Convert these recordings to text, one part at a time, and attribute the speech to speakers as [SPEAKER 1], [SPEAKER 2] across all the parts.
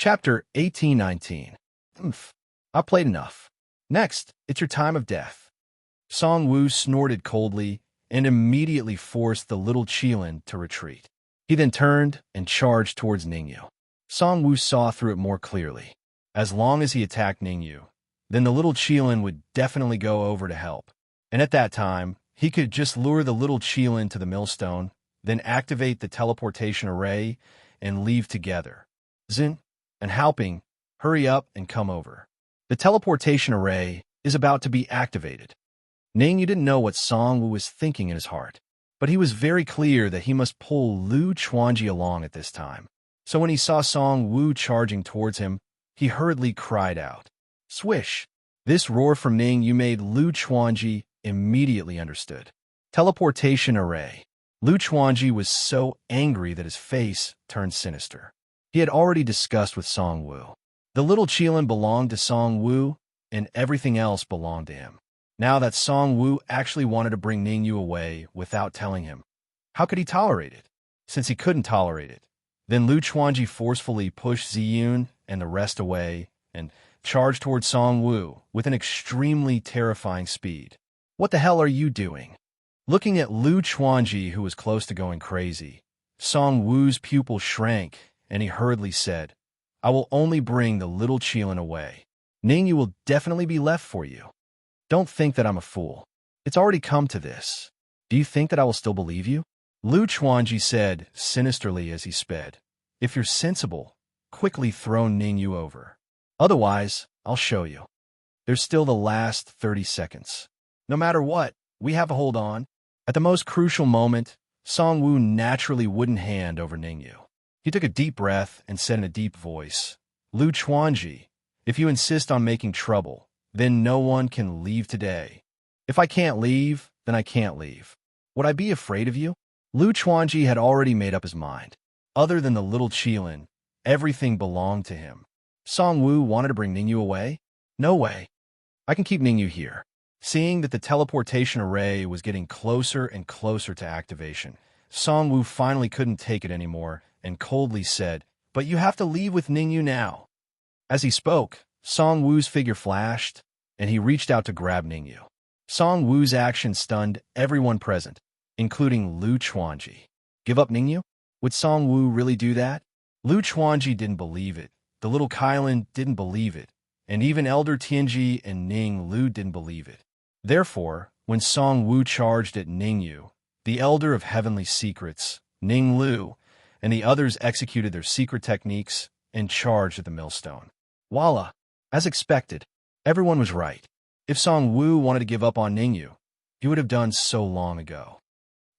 [SPEAKER 1] Chapter 1819. I played enough. Next, it's your time of death. Song Wu snorted coldly and immediately forced the little Qilin to retreat. He then turned and charged towards Ningyu. Song Wu saw through it more clearly. As long as he attacked Ningyu, then the little Qilin would definitely go over to help. And at that time, he could just lure the little Qilin to the millstone, then activate the teleportation array and leave together. Zin and Haoping, hurry up and come over. The teleportation array is about to be activated. Ningyu didn't know what Song Wu was thinking in his heart, but he was very clear that he must pull Lu Chuanji along at this time. So when he saw Song Wu charging towards him, he hurriedly cried out, "Swish!" This roar from Ningyu made Lu Chuanji immediately understood. Teleportation array. Lu Chuanji was so angry that his face turned sinister. He had already discussed with Song Wu. The little Qilin belonged to Song Wu, and everything else belonged to him. Now that Song Wu actually wanted to bring Ningyu away without telling him, how could he tolerate it? Since he couldn't tolerate it, then Lu Chuanji forcefully pushed Ziyun and the rest away and charged towards Song Wu with an extremely terrifying speed. "What the hell are you doing?" Looking at Lu Chuanji, who was close to going crazy, Song Wu's pupil shrank, and he hurriedly said, "I will only bring the little Qilin away. Ningyu will definitely be left for you. Don't think that I'm a fool. It's already come to this. Do you think that I will still believe you?" Lu Chuanji said sinisterly as he sped, "If you're sensible, quickly throw Ningyu over. Otherwise, I'll show you. There's still the last 30 seconds. No matter what, we have to hold on." At the most crucial moment, Song Wu naturally wouldn't hand over Ningyu. He took a deep breath and said in a deep voice, "Lu Chuanji, if you insist on making trouble, then no one can leave today. If I can't leave, then I can't leave. Would I be afraid of you?" Lu Chuanji had already made up his mind. Other than the little Qilin, everything belonged to him. Song Wu wanted to bring Ningyu away? No way. I can keep Ningyu here. Seeing that the teleportation array was getting closer and closer to activation, Song Wu finally couldn't take it anymore and coldly said, "But you have to leave with Ningyu now." As he spoke, Song Wu's figure flashed, and he reached out to grab Ningyu. Song Wu's action stunned everyone present, including Lu Chuanji. Give up Ningyu? Would Song Wu really do that? Lu Chuanji didn't believe it, the little Qilin didn't believe it, and even Elder Tianji and Ning Lu didn't believe it. Therefore, when Song Wu charged at Ningyu, the Elder of Heavenly Secrets, Ning Lu, and the others executed their secret techniques and charged at the millstone. Voila! As expected, everyone was right. If Song Wu wanted to give up on Ningyu, he would have done so long ago.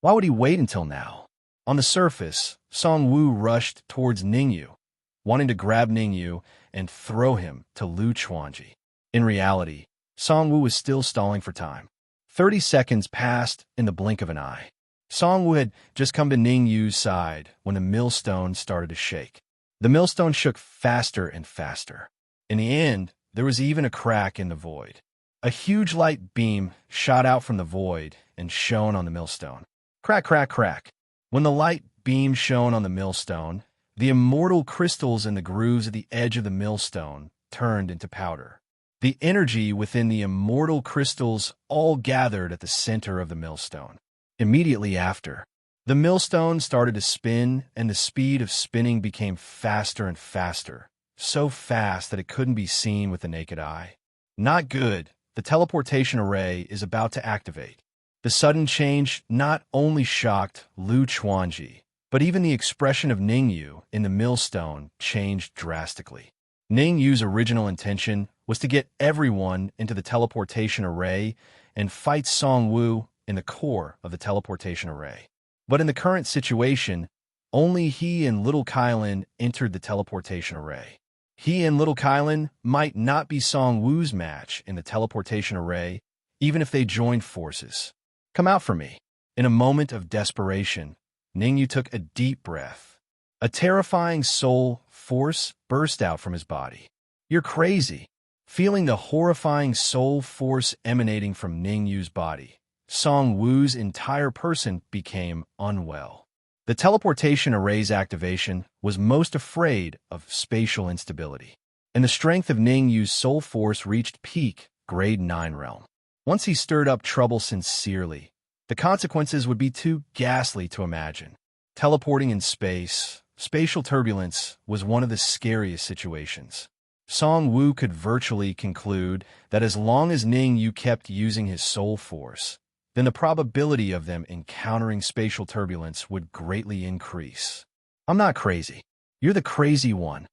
[SPEAKER 1] Why would he wait until now? On the surface, Song Wu rushed towards Ningyu, wanting to grab Ningyu and throw him to Lu Chuanji. In reality, Song Wu was still stalling for time. 30 seconds passed in the blink of an eye. Song Wu had just come to Ningyu's side when the millstone started to shake. The millstone shook faster and faster. In the end, there was even a crack in the void. A huge light beam shot out from the void and shone on the millstone. Crack, crack, crack. When the light beam shone on the millstone, the immortal crystals in the grooves at the edge of the millstone turned into powder. The energy within the immortal crystals all gathered at the center of the millstone. Immediately after, the millstone started to spin, and the speed of spinning became faster and faster, so fast that it couldn't be seen with the naked eye. Not good. The teleportation array is about to activate. The sudden change not only shocked Lu Chuanji, but even the expression of Ningyu in the millstone changed drastically. Ningyu's original intention was to get everyone into the teleportation array and fight Song Wu in the core of the teleportation array. But in the current situation, only he and little Qilin entered the teleportation array. He and little Qilin might not be Song Wu's match in the teleportation array, even if they joined forces. Come out for me. In a moment of desperation, Ningyu took a deep breath. A terrifying soul force burst out from his body. You're crazy. Feeling the horrifying soul force emanating from Ningyu's body, Song Wu's entire person became unwell. The teleportation array's activation was most afraid of spatial instability, and the strength of Ning Yu's soul force reached peak grade 9 realm. Once he stirred up trouble sincerely, the consequences would be too ghastly to imagine. Teleporting in space, spatial turbulence was one of the scariest situations. Song Wu could virtually conclude that as long as Ning Yu kept using his soul force, then the probability of them encountering spatial turbulence would greatly increase. I'm not crazy. You're the crazy one.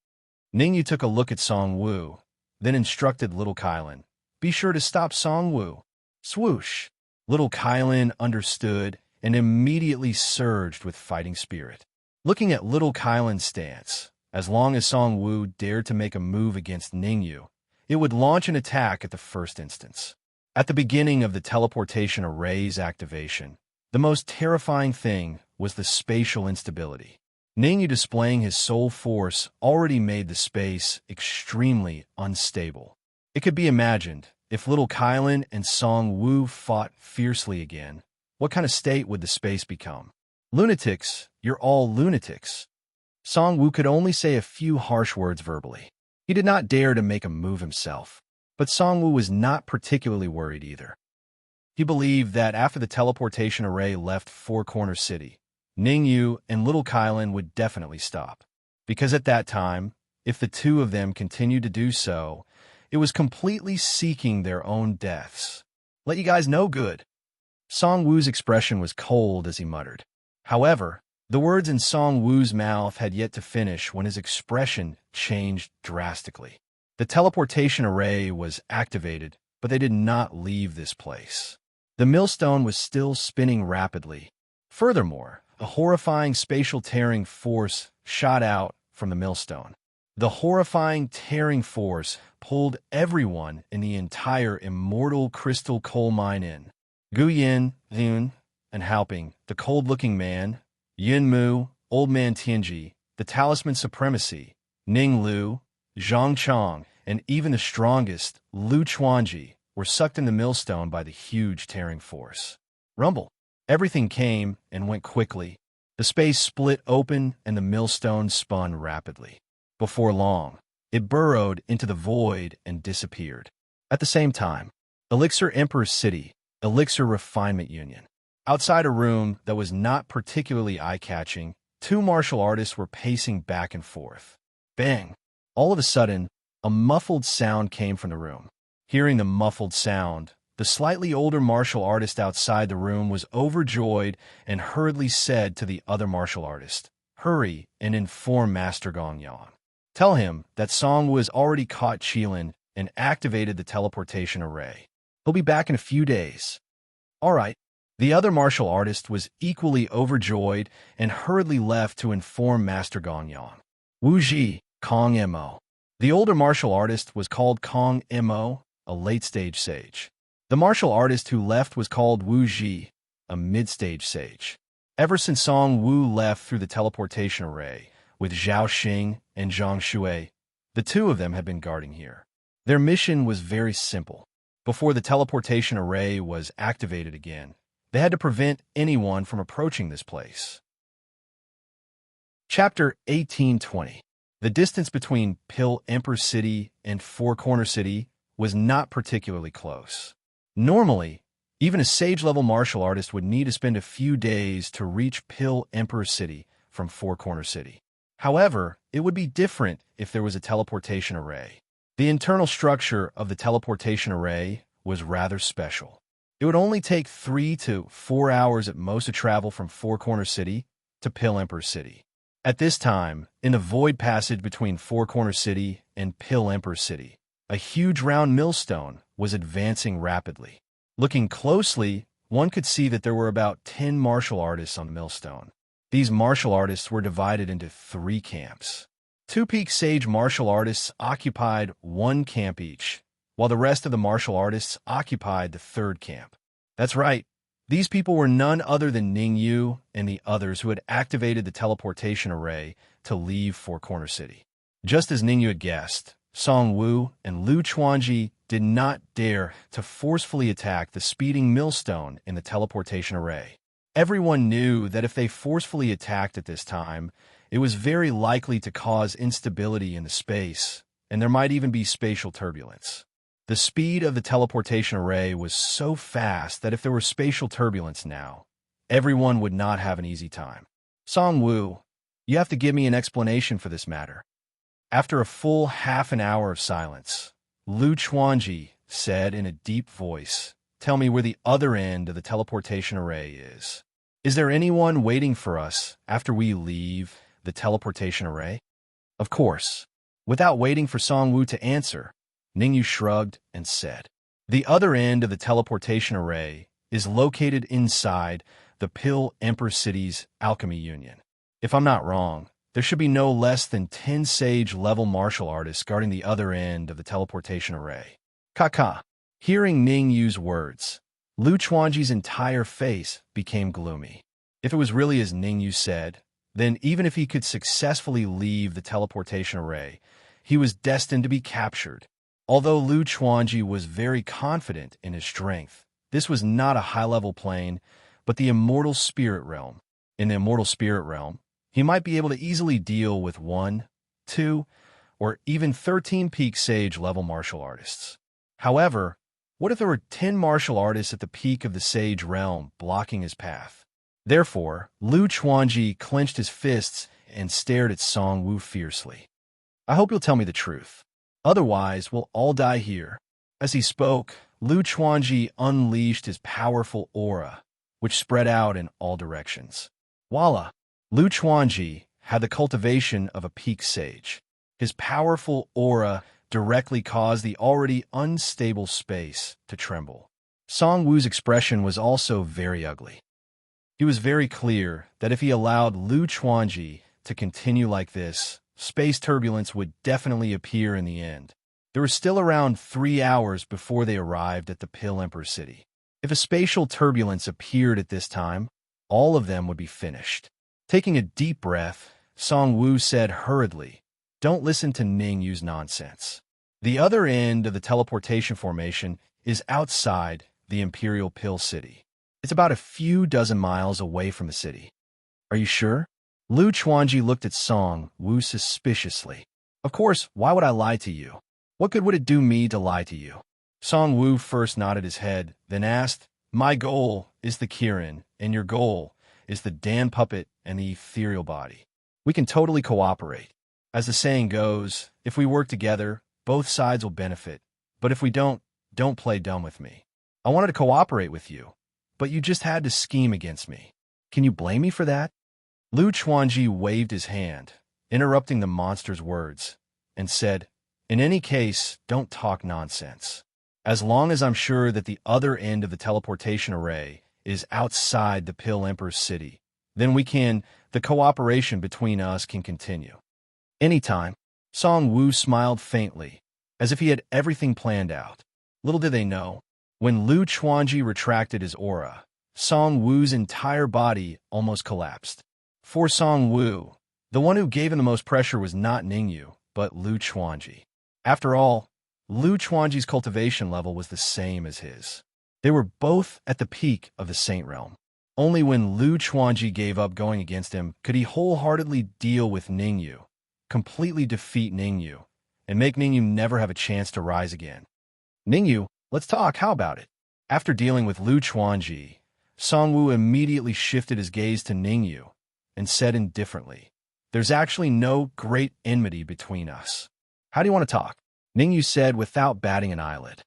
[SPEAKER 1] Ning Yu took a look at Song Wu, then instructed little Kylan, "Be sure to stop Song Wu." Swoosh! Little Kylan understood and immediately surged with fighting spirit. Looking at little Kylan's stance, as long as Song Wu dared to make a move against Ning Yu, it would launch an attack at the first instance. At the beginning of the teleportation array's activation, the most terrifying thing was the spatial instability. Ning Yu displaying his soul force already made the space extremely unstable. It could be imagined, if little Kylan and Song Wu fought fiercely again, what kind of state would the space become? Lunatics, you're all lunatics. Song Wu could only say a few harsh words verbally. He did not dare to make a move himself. But Song Wu was not particularly worried either. He believed that after the teleportation array left Four Corner City, Ning Yu and little Kylan would definitely stop. Because at that time, if the two of them continued to do so, it was completely seeking their own deaths. Let you guys know good. Song Wu's expression was cold as he muttered. However, the words in Song Wu's mouth had yet to finish when his expression changed drastically. The teleportation array was activated, but they did not leave this place. The millstone was still spinning rapidly. Furthermore, a horrifying spatial tearing force shot out from the millstone. The horrifying tearing force pulled everyone in the entire immortal crystal coal mine in. Gu Yin, Yun, and Haoping, the cold-looking man, Yin Mu, Old Man Tianji, the talisman supremacy, Ning Lu, Zhang Chong, and even the strongest, Lu Chuanji, were sucked in the millstone by the huge tearing force. Rumble. Everything came and went quickly. The space split open and the millstone spun rapidly. Before long, it burrowed into the void and disappeared. At the same time, Elixir Emperor City, Elixir Refinement Union. Outside a room that was not particularly eye-catching, two martial artists were pacing back and forth. Bang! All of a sudden, a muffled sound came from the room. Hearing the muffled sound, the slightly older martial artist outside the room was overjoyed and hurriedly said to the other martial artist, "Hurry and inform Master Gongyan. Tell him that Song Wu has already caught Qilin and activated the teleportation array. He'll be back in a few days." All right. The other martial artist was equally overjoyed and hurriedly left to inform Master Gongyan. Wu Ji, Kong Mo. The older martial artist was called Kong Mo, a late-stage sage. The martial artist who left was called Wu Ji, a mid-stage sage. Ever since Song Wu left through the teleportation array, with Zhao Xing and Zhang Shui, the two of them had been guarding here. Their mission was very simple. Before the teleportation array was activated again, they had to prevent anyone from approaching this place. Chapter 1820. The distance between Pill Emperor City and Four Corner City was not particularly close. Normally, even a sage-level martial artist would need to spend a few days to reach Pill Emperor City from Four Corner City. However, it would be different if there was a teleportation array. The internal structure of the teleportation array was rather special. It would only take 3 to 4 hours at most to travel from Four Corner City to Pill Emperor City. At this time, in the void passage between Four Corner City and Pill Emperor City, a huge round millstone was advancing rapidly. Looking closely, one could see that there were about 10 martial artists on the millstone. These martial artists were divided into 3 camps. 2 peak sage martial artists occupied 1 camp each, while the rest of the martial artists occupied the 3rd camp. That's right. These people were none other than Ning Yu and the others who had activated the teleportation array to leave Four Corner City. Just as Ning Yu had guessed, Song Wu and Lu Chuanji did not dare to forcefully attack the speeding millstone in the teleportation array. Everyone knew that if they forcefully attacked at this time, it was very likely to cause instability in the space, and there might even be spatial turbulence. The speed of the teleportation array was so fast that if there were spatial turbulence now, everyone would not have an easy time. Song-woo, you have to give me an explanation for this matter. After a full half an hour of silence, Lu Chuanji said in a deep voice, "Tell me where the other end of the teleportation array is. Is there anyone waiting for us after we leave the teleportation array?" Of course. Without waiting for Song-woo to answer, Ningyu shrugged and said, "The other end of the teleportation array is located inside the Pill Emperor City's Alchemy Union. If I'm not wrong, there should be no less than 10 sage-level martial artists guarding the other end of the teleportation array." Kaka. Hearing Ningyu's words, Lu Chuanji's entire face became gloomy. If it was really as Ningyu said, then even if he could successfully leave the teleportation array, he was destined to be captured. Although Lu Chuanji was very confident in his strength, this was not a high-level plane, but the immortal spirit realm. In the immortal spirit realm, he might be able to easily deal with 1, 2, or even 13 peak sage-level martial artists. However, what if there were 10 martial artists at the peak of the sage realm blocking his path? Therefore, Lu Chuanji clenched his fists and stared at Song-woo fiercely. "I hope you'll tell me the truth. Otherwise, we'll all die here." As he spoke, Lu Chuanji unleashed his powerful aura, which spread out in all directions. Voila! Lu Chuanji had the cultivation of a peak sage. His powerful aura directly caused the already unstable space to tremble. Song-woo's expression was also very ugly. He was very clear that if he allowed Lu Chuanji to continue like this, space turbulence would definitely appear in the end. There was still around 3 hours before they arrived at the Pill Emperor City. If a spatial turbulence appeared at this time, all of them would be finished. Taking a deep breath, Song-woo said hurriedly, "Don't listen to Ningyu's nonsense. The other end of the teleportation formation is outside the Imperial Pill City. It's about a few dozen miles away from the city." "Are you sure?" Lu Chuanji looked at Song-woo suspiciously. "Of course, why would I lie to you? What good would it do me to lie to you?" Song-woo first nodded his head, then asked, "My goal is the Kirin, and your goal is the Dan puppet and the ethereal body. We can totally cooperate. As the saying goes, if we work together, both sides will benefit. But if we don't play dumb with me. I wanted to cooperate with you, but you just had to scheme against me. Can you blame me for that?" Lu Chuanji waved his hand, interrupting the monster's words, and said, "In any case, don't talk nonsense. As long as I'm sure that the other end of the teleportation array is outside the Pill Emperor's city, then the cooperation between us can continue. Anytime." Song-woo smiled faintly, as if he had everything planned out. Little did they know, when Lu Chuanji retracted his aura, Song-woo's entire body almost collapsed. For Song-woo, the one who gave him the most pressure was not Ningyu, but Lu Chuanji. After all, Lu Chuanji's cultivation level was the same as his. They were both at the peak of the Saint Realm. Only when Lu Chuanji gave up going against him could he wholeheartedly deal with Ningyu, completely defeat Ningyu, and make Ningyu never have a chance to rise again. "Ningyu, let's talk, how about it?" After dealing with Lu Chuanji, Song-woo immediately shifted his gaze to Ningyu and said indifferently, "There's actually no great enmity between us. How do you want to talk?" Ningyu said without batting an eyelid.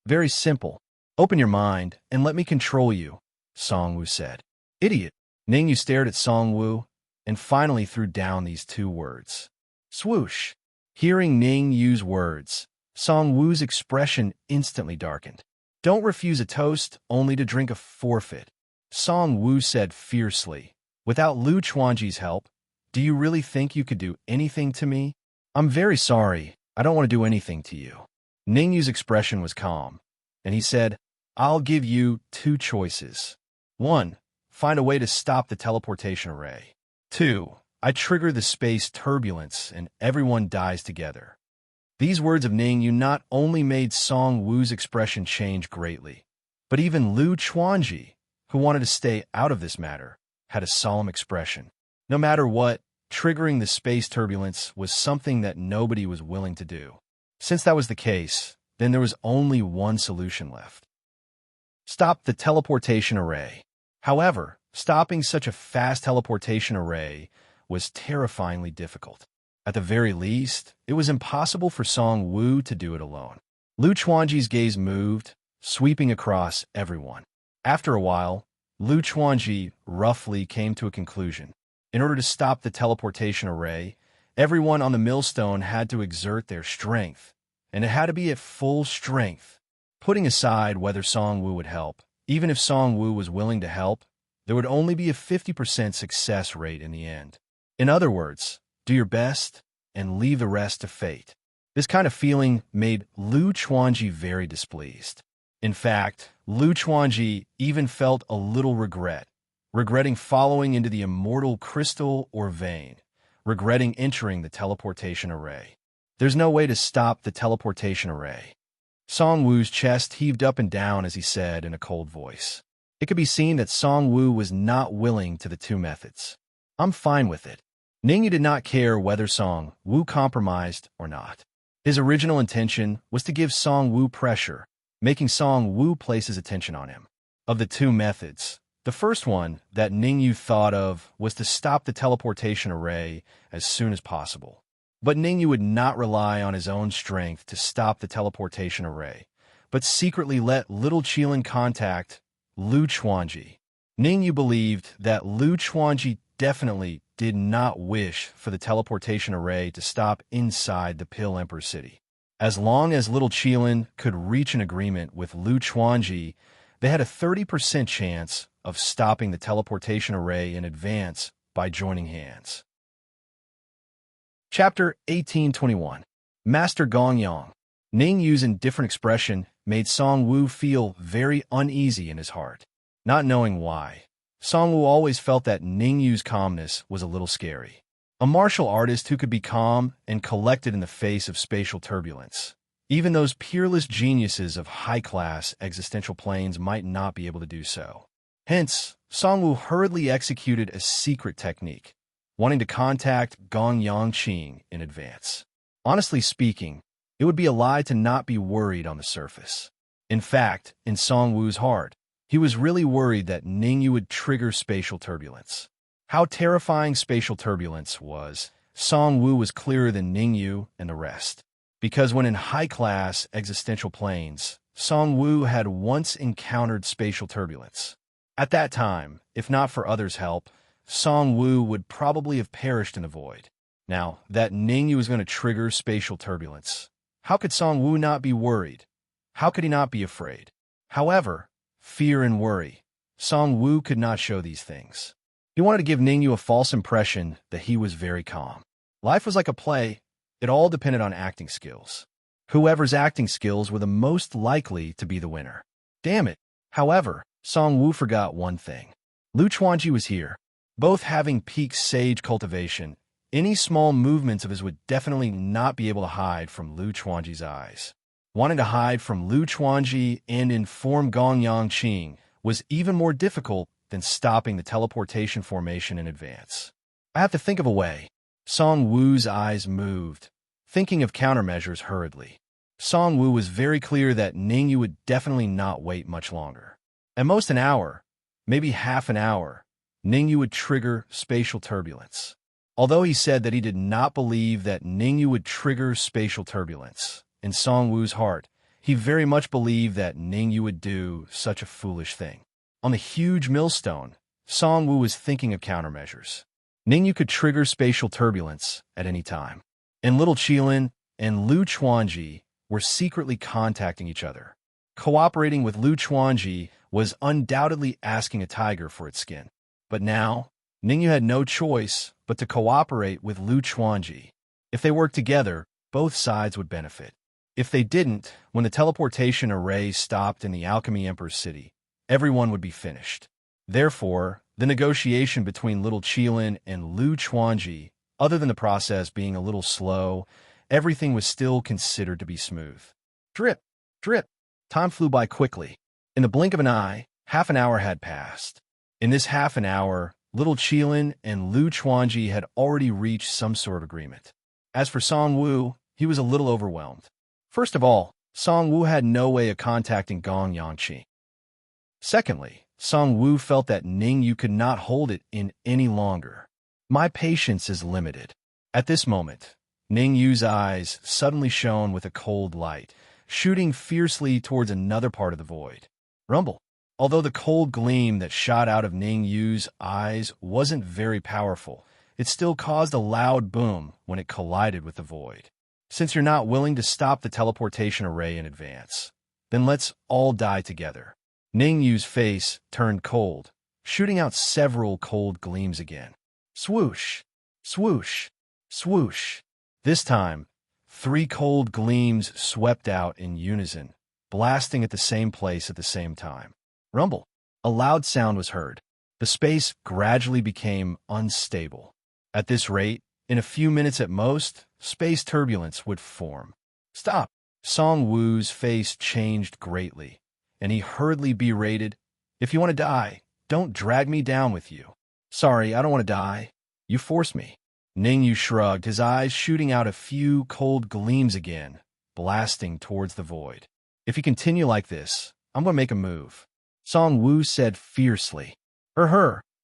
[SPEAKER 1] "Very simple. Open your mind and let me control you," Song-woo said. "Idiot." Ningyu stared at Song-woo and finally threw down these 2 words. Swoosh. Hearing Ningyu's words, Song-woo's expression instantly darkened. "Don't refuse a toast only to drink a forfeit," Song-woo said fiercely. "Without Lu Chuanji's help, do you really think you could do anything to me?" "I'm very sorry. I don't want to do anything to you." Ningyu's expression was calm, and he said, "I'll give you 2 choices. 1, find a way to stop the teleportation array. 2, I trigger the space turbulence and everyone dies together." These words of Ningyu not only made Song-woo's expression change greatly, but even Lu Chuanji, who wanted to stay out of this matter, had a solemn expression. No matter what, triggering the space turbulence was something that nobody was willing to do. Since that was the case, then there was only one solution left. Stop the teleportation array. However, stopping such a fast teleportation array was terrifyingly difficult. At the very least, it was impossible for Song Wu to do it alone. Lu Chuanji's gaze moved, sweeping across everyone. After a while, Lu Chuanji roughly came to a conclusion. In order to stop the teleportation array, everyone on the millstone had to exert their strength, and it had to be at full strength. Putting aside whether Song Wu would help, even if Song Wu was willing to help, there would only be a 50% success rate in the end. In other words, do your best and leave the rest to fate. This kind of feeling made Lu Chuanji very displeased. In fact, Lu Chuanji even felt a little regretting following into the immortal crystal or vein, regretting entering the teleportation array. There's no way to stop the teleportation array. Song Wu's chest heaved up and down as he said in a cold voice. It could be seen that Song Wu was not willing to the two methods. I'm fine with it. Ningyu did not care whether Song Wu compromised or not. His original intention was to give Song Wu pressure, making Song Wu place his attention on him. Of the two methods, the first one that Ningyu thought of was to stop the teleportation array as soon as possible. But Ningyu would not rely on his own strength to stop the teleportation array, but secretly let little Qilin contact Lu Chuanji. Ningyu believed that Lu Chuanji definitely did not wish for the teleportation array to stop inside the Pill Emperor city. As long as little Qilin could reach an agreement with Lu Chuanji, they had a 30% chance of stopping the teleportation array in advance by joining hands. Chapter 1821. Master Gongyang. Ningyu's indifferent expression made Song Wu feel very uneasy in his heart. Not knowing why, Song Wu always felt that Ningyu's calmness was a little scary. A martial artist who could be calm and collected in the face of spatial turbulence. Even those peerless geniuses of high-class existential planes might not be able to do so. Hence, Song Wu hurriedly executed a secret technique, wanting to contact Gong Yangqing in advance. Honestly speaking, it would be a lie to not be worried on the surface. In fact, in Song Wu's heart, he was really worried that Ningyu would trigger spatial turbulence. How terrifying spatial turbulence was, Song Wu was clearer than Ningyu and the rest. Because when in high-class existential planes, Song Wu had once encountered spatial turbulence. At that time, if not for others' help, Song Wu would probably have perished in the void. Now, that Ningyu was going to trigger spatial turbulence. How could Song Wu not be worried? How could he not be afraid? However, fear and worry, Song Wu could not show these things. He wanted to give Ningyu a false impression that he was very calm. Life was like a play. It all depended on acting skills. Whoever's acting skills were the most likely to be the winner. Damn it. However, Song Wu forgot one thing. Lu Chuanji was here. Both having peak sage cultivation, any small movements of his would definitely not be able to hide from Lu Chuanji's eyes. Wanting to hide from Lu Chuanji and inform Gong Yangqing was even more difficult than stopping the teleportation formation in advance. I have to think of a way. Song Wu's eyes moved, thinking of countermeasures hurriedly. Song Wu was very clear that Ningyu would definitely not wait much longer. At most an hour, maybe half an hour, Ningyu would trigger spatial turbulence. Although he said that he did not believe that Ningyu would trigger spatial turbulence, in Song Wu's heart, he very much believed that Ningyu would do such a foolish thing. On the huge millstone, Song Wu was thinking of countermeasures. Ningyu could trigger spatial turbulence at any time. And little Qilin and Lu Chuanji were secretly contacting each other. Cooperating with Lu Chuanji was undoubtedly asking a tiger for its skin. But now, Ningyu had no choice but to cooperate with Lu Chuanji. If they worked together, both sides would benefit. If they didn't, when the teleportation array stopped in the Alchemy Emperor's city, everyone would be finished. Therefore, the negotiation between little Qilin and Lu Chuanji, other than the process being a little slow, everything was still considered to be smooth. Drip, drip. Time flew by quickly. In the blink of an eye, Half an hour had passed. In this half an hour, little Qilin and Lu Chuanji had already reached some sort of agreement. As for Song Wu, he was a little overwhelmed. First of all, Song Wu had no way of contacting Gong Yangqi. Secondly, Song Wu felt that Ning Yu could not hold it in any longer. My patience is limited. At this moment, Ning Yu's eyes suddenly shone with a cold light, shooting fiercely towards another part of the void. Rumble. Although the cold gleam that shot out of Ning Yu's eyes wasn't very powerful, it still caused a loud boom when it collided with the void. Since you're not willing to stop the teleportation array in advance, then let's all die together. Ning Yu's face turned cold, shooting out several cold gleams again. Swoosh, swoosh, swoosh. This time, 3 cold gleams swept out in unison, blasting at the same place at the same time. Rumble. A loud sound was heard. The space gradually became unstable. At this rate, in a few minutes at most, space turbulence would form. Stop! Song Wu's face changed greatly, and he hurriedly berated, "If you want to die, don't drag me down with you." "Sorry, I don't want to die. You forced me." Ning Yu shrugged, his eyes shooting out a few cold gleams again, blasting towards the void. "If you continue like this, I'm going to make a move." Song Wu said fiercely.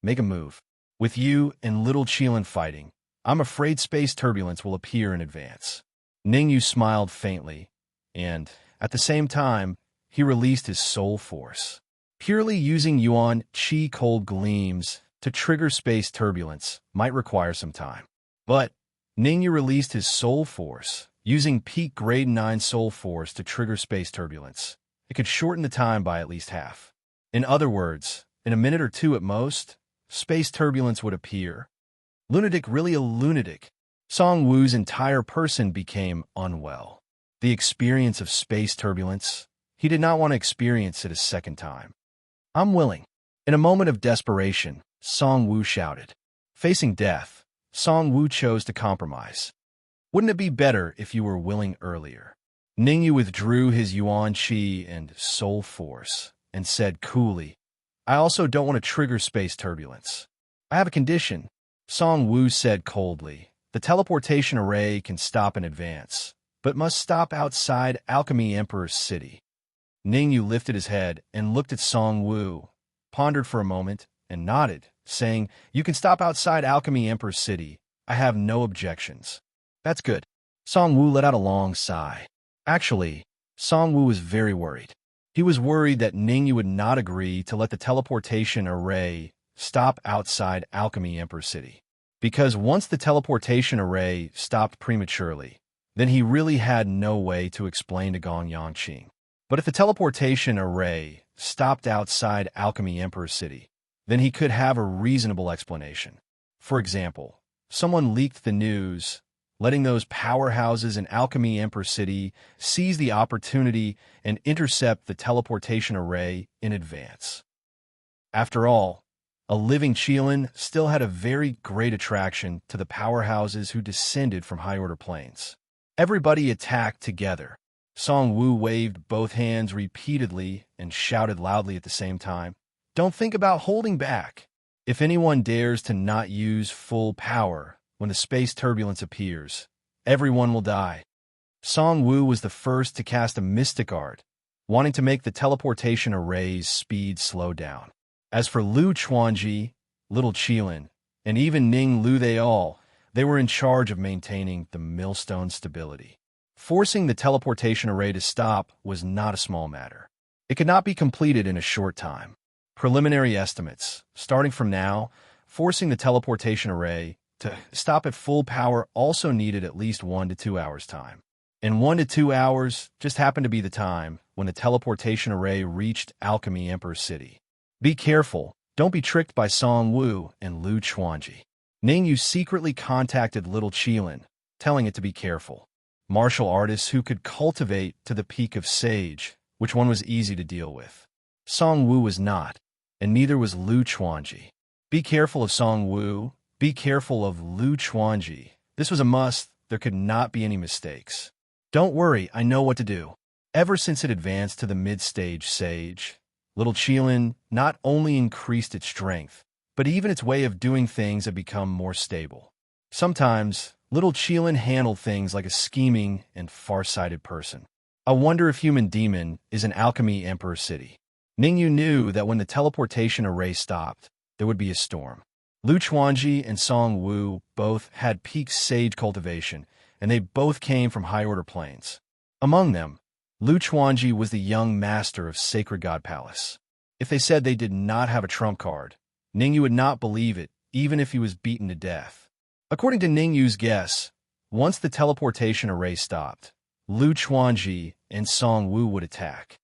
[SPEAKER 1] Make a move. With you and little Qilin fighting, I'm afraid space turbulence will appear in advance." Ning Yu smiled faintly, and, at the same time, he released his soul force. Purely using Yuan Qi cold gleams to trigger space turbulence might require some time. But Ning Yu released his soul force, using peak grade 9 soul force to trigger space turbulence. It could shorten the time by at least half. In other words, in a minute or two at most, space turbulence would appear. Lunatic, really a lunatic. Song Wu's entire person became unwell. The experience of space turbulence, he did not want to experience it a second time. "I'm willing." In a moment of desperation, Song Wu shouted. Facing death, Song Wu chose to compromise. "Wouldn't it be better if you were willing earlier?" Ning Yu withdrew his Yuan Qi and soul force and said coolly, "I also don't want to trigger space turbulence. I have a condition." Song Wu said coldly, "The teleportation array can stop in advance, but must stop outside Alchemy Emperor's city." Ning Yu lifted his head and looked at Song Wu, pondered for a moment, and nodded, saying, "You can stop outside Alchemy Emperor's city. I have no objections." "That's good." Song Wu let out a long sigh. Actually, Song Wu was very worried. He was worried that Ning Yu would not agree to let the teleportation array stop outside Alchemy Emperor City. Because once the teleportation array stopped prematurely, then he really had no way to explain to Gong Yangqi. But if the teleportation array stopped outside Alchemy Emperor City, then he could have a reasonable explanation. For example, someone leaked the news, letting those powerhouses in Alchemy Emperor City seize the opportunity and intercept the teleportation array in advance. After all, a living Qilin still had a very great attraction to the powerhouses who descended from high-order planes. Everybody attacked together. Song Wu waved both hands repeatedly and shouted loudly at the same time, "Don't think about holding back. If anyone dares to not use full power when the space turbulence appears, everyone will die." Song Wu was the first to cast a mystic art, wanting to make the teleportation array's speed slow down. As for Lu Chuanji, little Qilin, and even Ning Lu, they were in charge of maintaining the millstone stability. Forcing the teleportation array to stop was not a small matter. It could not be completed in a short time. Preliminary estimates, starting from now, forcing the teleportation array to stop at full power also needed at least 1 to 2 hours' time. And 1 to 2 hours just happened to be the time when the teleportation array reached Alchemy Emperor City. Be careful, don't be tricked by Song Wu and Lu Chuanji. Ning Yu secretly contacted little Qilin, telling it to be careful. Martial artists who could cultivate to the peak of sage, which one was easy to deal with. Song Wu was not, and neither was Lu Chuanji. Be careful of Song Wu, be careful of Lu Chuanji. This was a must, there could not be any mistakes. "Don't worry, I know what to do." Ever since it advanced to the mid-stage sage, little Qilin not only increased its strength, but even its way of doing things had become more stable. Sometimes, little Qilin handled things like a scheming and far-sighted person. I wonder if human demon is an alchemy emperor city. Ningyu knew that when the teleportation array stopped, there would be a storm. Lu Chuanji and Song Wu both had peak sage cultivation, and they both came from high-order planes. Among them, Lu Chuanji was the young master of Sacred God Palace. If they said they did not have a trump card, Ningyu would not believe it, even if he was beaten to death. According to Ningyu's guess, once the teleportation array stopped, Lu Chuanji and Song Wu would attack.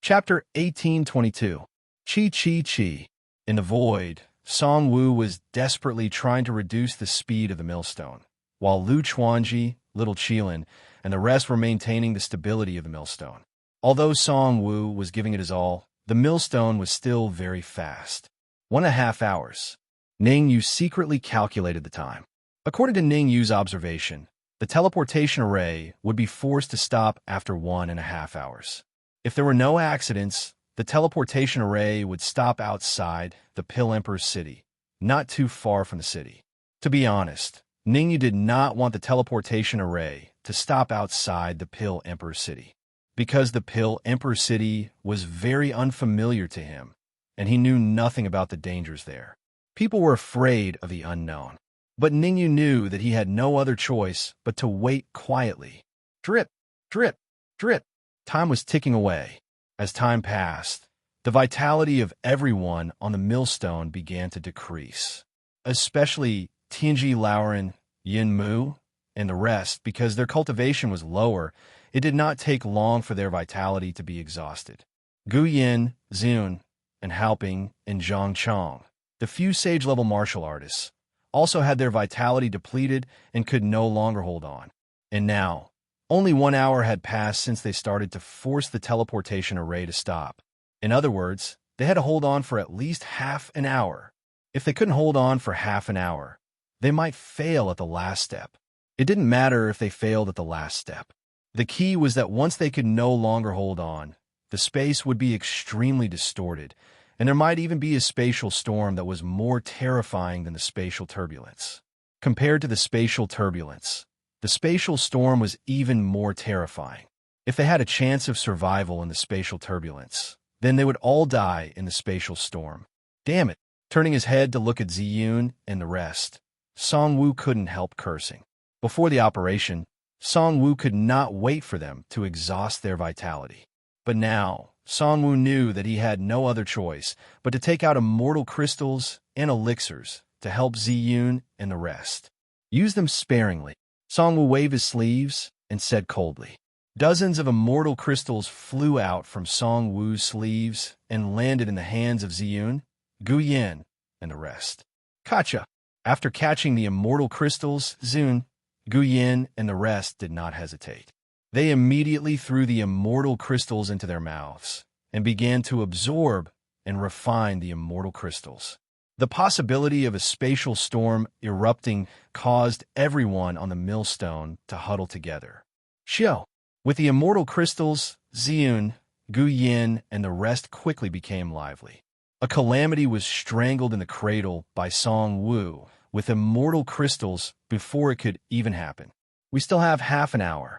[SPEAKER 1] Chapter 1822. Chi Chi Chi. In the void, Song Wu was desperately trying to reduce the speed of the millstone, while Lu Chuanji, little Qilin, and the rest were maintaining the stability of the millstone. Although Song Wu was giving it his all, the millstone was still very fast. 1.5 hours. Ningyu secretly calculated the time. According to Ningyu's observation, the teleportation array would be forced to stop after 1.5 hours. If there were no accidents, the teleportation array would stop outside the Pill Emperor's city, not too far from the city. To be honest, Ningyu did not want the teleportation array to stop outside the Pill Emperor's city, because the Pill Emperor's city was very unfamiliar to him, and he knew nothing about the dangers there. People were afraid of the unknown, but Ningyu knew that he had no other choice but to wait quietly. Drip, drip, drip. Time was ticking away. As time passed, the vitality of everyone on the millstone began to decrease, especially Tianji Lauren, Yin Mu, and the rest, because their cultivation was lower. It did not take long for their vitality to be exhausted. Gu Yin, Zun, and Haoping, and Zhang Chong, the few sage-level martial artists, also had their vitality depleted and could no longer hold on. And now, only 1 hour had passed since they started to force the teleportation array to stop. In other words, they had to hold on for at least half an hour. If they couldn't hold on for half an hour, they might fail at the last step. It didn't matter if they failed at the last step. The key was that once they could no longer hold on, the space would be extremely distorted, and there might even be a spatial storm that was more terrifying than the spatial turbulence. Compared to the spatial turbulence, the spatial storm was even more terrifying. If they had a chance of survival in the spatial turbulence, then they would all die in the spatial storm. Damn it! Turning his head to look at Ziyun and the rest, Song Wu couldn't help cursing. Before the operation, Song Wu could not wait for them to exhaust their vitality. But now, Song Wu knew that he had no other choice but to take out immortal crystals and elixirs to help Ziyun and the rest. Use them sparingly. Song Wu waved his sleeves and said coldly. Dozens of immortal crystals flew out from Song Wu's sleeves and landed in the hands of Ziyun, Gu Yin, and the rest. Gotcha! After catching the immortal crystals, Zun, Gu Yin, and the rest did not hesitate. They immediately threw the immortal crystals into their mouths and began to absorb and refine the immortal crystals. The possibility of a spatial storm erupting caused everyone on the millstone to huddle together. Xiao! With the immortal crystals, Ziyun, Gu Yin, and the rest quickly became lively. A calamity was strangled in the cradle by Song Wu with immortal crystals before it could even happen. We still have half an hour.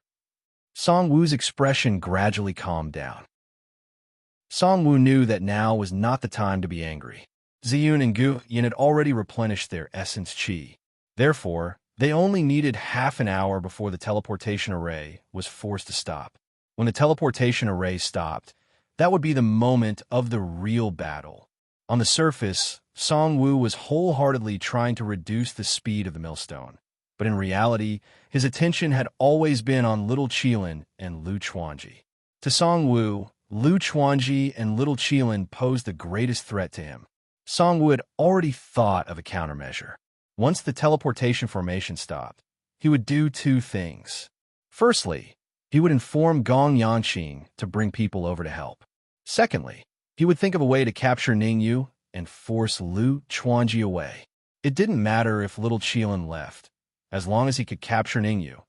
[SPEAKER 1] Song Wu's expression gradually calmed down. Song Wu knew that now was not the time to be angry. Ziyun and Gu Yin had already replenished their essence qi. Therefore, they only needed half an hour before the teleportation array was forced to stop. When the teleportation array stopped, that would be the moment of the real battle. On the surface, Song Wu was wholeheartedly trying to reduce the speed of the millstone. But in reality, his attention had always been on little Qilin and Lu Chuanji. To Song Wu, Lu Chuanji and little Qilin posed the greatest threat to him. Song Wu had already thought of a countermeasure. Once the teleportation formation stopped, he would do two things. Firstly, he would inform Gong Yanqing to bring people over to help. Secondly, he would think of a way to capture Ningyu and force Lu Chuanji away. It didn't matter if little Qilin left. As long as he could capture Ningyu,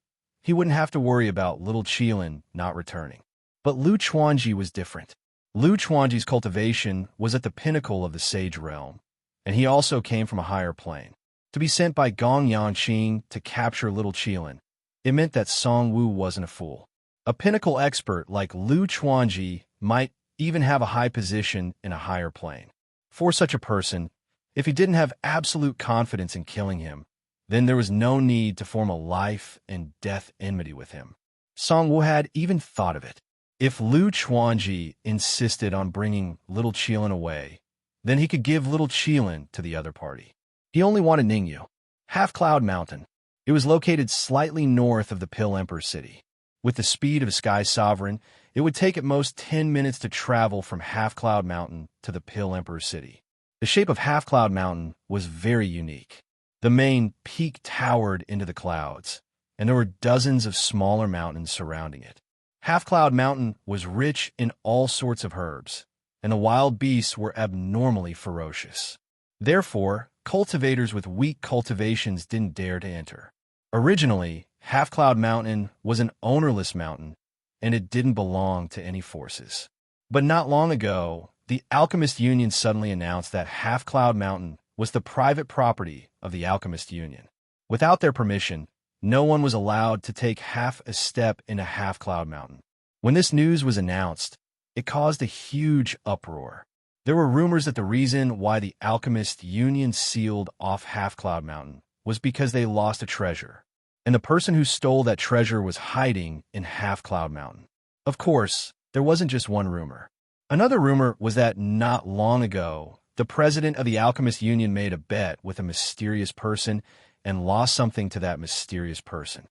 [SPEAKER 1] he wouldn't have to worry about little Qilin not returning. But Lu Chuanji was different. Lu Chuanji's cultivation was at the pinnacle of the sage realm, and he also came from a higher plane. To be sent by Gong Yangqing to capture Little Qilin, it meant that Song Wu wasn't a fool. A pinnacle expert like Lu Chuanji might even have a high position in a higher plane. For such a person, if he didn't have absolute confidence in killing him, then there was no need to form a life and death enmity with him. Song Wu had even thought of it. If Lu Chuanji insisted on bringing Little Qilin away, then he could give Little Qilin to the other party. He only wanted Ningyu. Half-Cloud Mountain. It was located slightly north of the Pill Emperor city. With the speed of a sky sovereign, it would take at most 10 minutes to travel from Half-Cloud Mountain to the Pill Emperor city. The shape of Half-Cloud Mountain was very unique. The main peak towered into the clouds, and there were dozens of smaller mountains surrounding it. Half-Cloud Mountain was rich in all sorts of herbs, and the wild beasts were abnormally ferocious. Therefore, cultivators with weak cultivations didn't dare to enter. Originally, Half-Cloud Mountain was an ownerless mountain, and it didn't belong to any forces. But not long ago, the Alchemist Union suddenly announced that Half-Cloud Mountain was the private property of the Alchemist Union. Without their permission, no one was allowed to take half a step into Half-Cloud Mountain. When this news was announced, it caused a huge uproar. There were rumors that the reason why the Alchemist Union sealed off Half-Cloud Mountain was because they lost a treasure, and the person who stole that treasure was hiding in Half-Cloud Mountain. Of course, there wasn't just one rumor. Another rumor was that not long ago, the president of the Alchemist Union made a bet with a mysterious person and lost something to that mysterious person.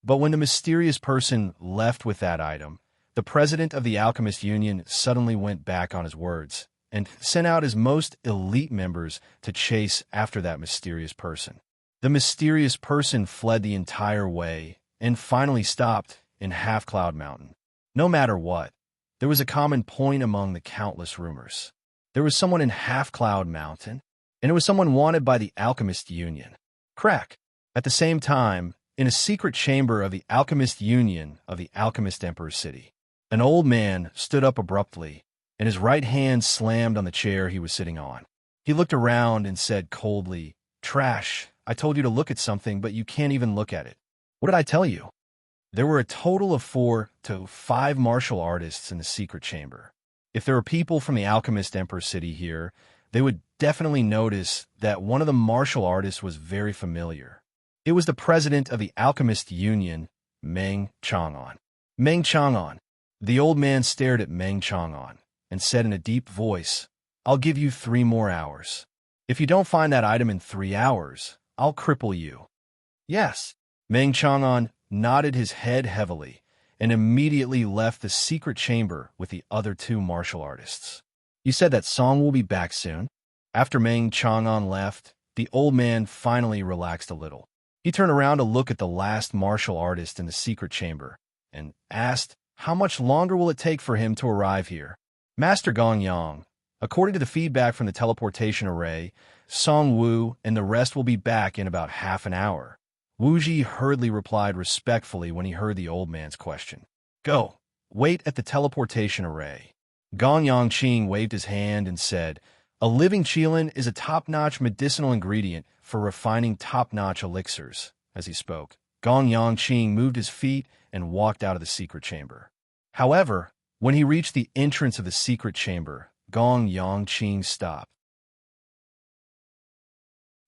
[SPEAKER 1] But when the mysterious person left with that item, the president of the Alchemist Union suddenly went back on his words and sent out his most elite members to chase after that mysterious person. The mysterious person fled the entire way and finally stopped in Half-Cloud Mountain. No matter what, there was a common point among the countless rumors. There was someone in Half-Cloud Mountain, and it was someone wanted by the Alchemist Union. Crack. At the same time, in a secret chamber of the Alchemist Union of the Alchemist Emperor city, an old man stood up abruptly, and his right hand slammed on the chair he was sitting on. He looked around and said coldly, "Trash, I told you to look at something, but you can't even look at it. What did I tell you?" There were a total of 4 to 5 martial artists in the secret chamber. If there were people from the Alchemist Emperor city here, they would definitely notice that one of the martial artists was very familiar. It was the president of the Alchemist Union, Meng Chang'an. Meng Chang'an. The old man stared at Meng Chang'an and said in a deep voice, "I'll give you 3 more hours. If you don't find that item in 3 hours, I'll cripple you." "Yes." Meng Chang'an nodded his head heavily and immediately left the secret chamber with the other 2 martial artists. "You said that Song will be back soon?" After Meng Chang'an left, the old man finally relaxed a little. He turned around to look at the last martial artist in the secret chamber and asked, "How much longer will it take for him to arrive here?" "Master Gongyang, according to the feedback from the teleportation array, Song Wu and the rest will be back in about half an hour." Wu Ji hurriedly replied respectfully when he heard the old man's question. "Go, wait at the teleportation array." Gong Yangqing waved his hand and said, "A living qilin is a top-notch medicinal ingredient for refining top-notch elixirs." As he spoke, Gong Yangqing moved his feet and walked out of the secret chamber. However, when he reached the entrance of the secret chamber, Gong Yangqing stopped.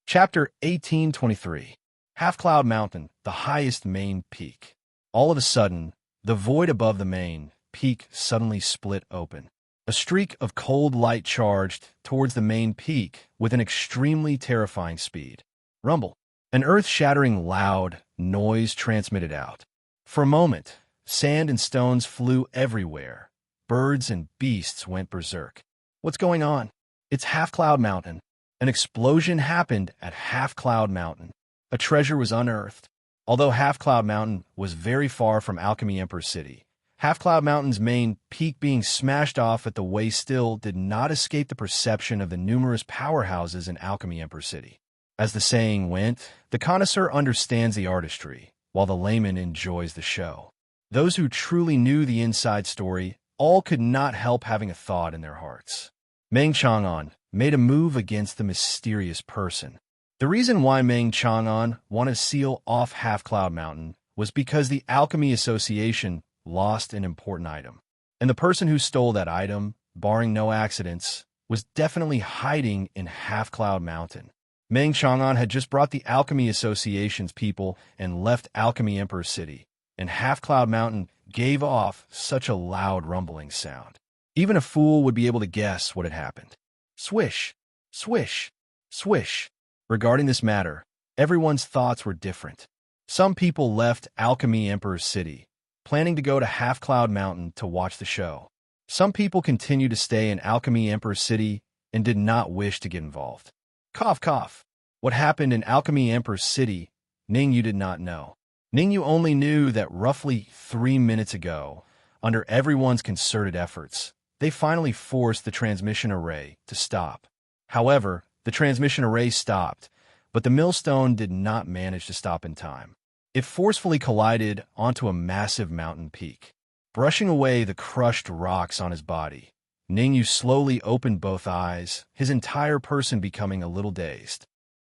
[SPEAKER 1] Chapter 1823. Half-Cloud Mountain, the highest main peak. All of a sudden, the void above the main peak suddenly split open. A streak of cold light charged towards the main peak with an extremely terrifying speed. Rumble. An earth-shattering loud noise transmitted out. For a moment, sand and stones flew everywhere. Birds and beasts went berserk. What's going on? It's Half-Cloud Mountain. An explosion happened at Half-Cloud Mountain. A treasure was unearthed. Although Half-Cloud Mountain was very far from Alchemy Emperor City, Half-Cloud Mountain's main peak being smashed off at the way still did not escape the perception of the numerous powerhouses in Alchemy Emperor City. As the saying went, the connoisseur understands the artistry, while the layman enjoys the show. Those who truly knew the inside story all could not help having a thought in their hearts. Meng Chang'an made a move against the mysterious person. The reason why Meng Chang'an wanted to seal off Half-Cloud Mountain was because the Alchemy Association lost an important item. And the person who stole that item, barring no accidents, was definitely hiding in Half-Cloud Mountain. Meng Chang'an had just brought the Alchemy Association's people and left Alchemy Emperor City, and Half-Cloud Mountain gave off such a loud rumbling sound. Even a fool would be able to guess what had happened. Swish, swish, swish. Regarding this matter, everyone's thoughts were different. Some people left Alchemy Emperor City, planning to go to Half-Cloud Mountain to watch the show. Some people continued to stay in Alchemy Emperor City and did not wish to get involved. Cough, cough. What happened in Alchemy Emperor City, Ningyu did not know. Ningyu only knew that roughly 3 minutes ago, under everyone's concerted efforts, they finally forced the transmission array to stop. However, the transmission array stopped, but the millstone did not manage to stop in time. It forcefully collided onto a massive mountain peak. Brushing away the crushed rocks on his body, Ningyu slowly opened both eyes, his entire person becoming a little dazed.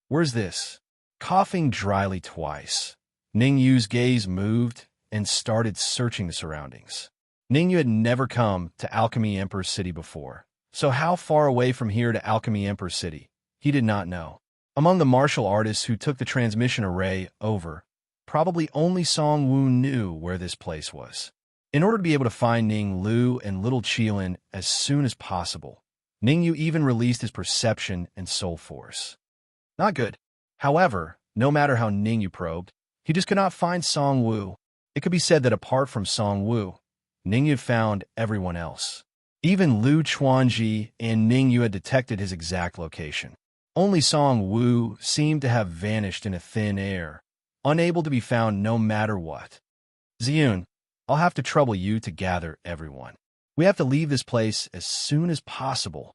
[SPEAKER 1] Where's this? Coughing dryly twice, Ningyu's gaze moved and started searching the surroundings. Ningyu had never come to Alchemy Emperor City before, so how far away from here to Alchemy Emperor City, he did not know. Among the martial artists who took the transmission array over, probably only Song Wu knew where this place was. In order to be able to find Ning Lu and Little Qilin as soon as possible, Ningyu even released his perception and soul force. Not good. However, no matter how Ningyu probed, he just could not find Song Wu. It could be said that apart from Song Wu, Ningyu had found everyone else. Even Lu Chuanji and Ningyu had detected his exact location. Only Song Wu seemed to have vanished in a thin air, unable to be found no matter what. Ziyun, I'll have to trouble you to gather everyone. We have to leave this place as soon as possible.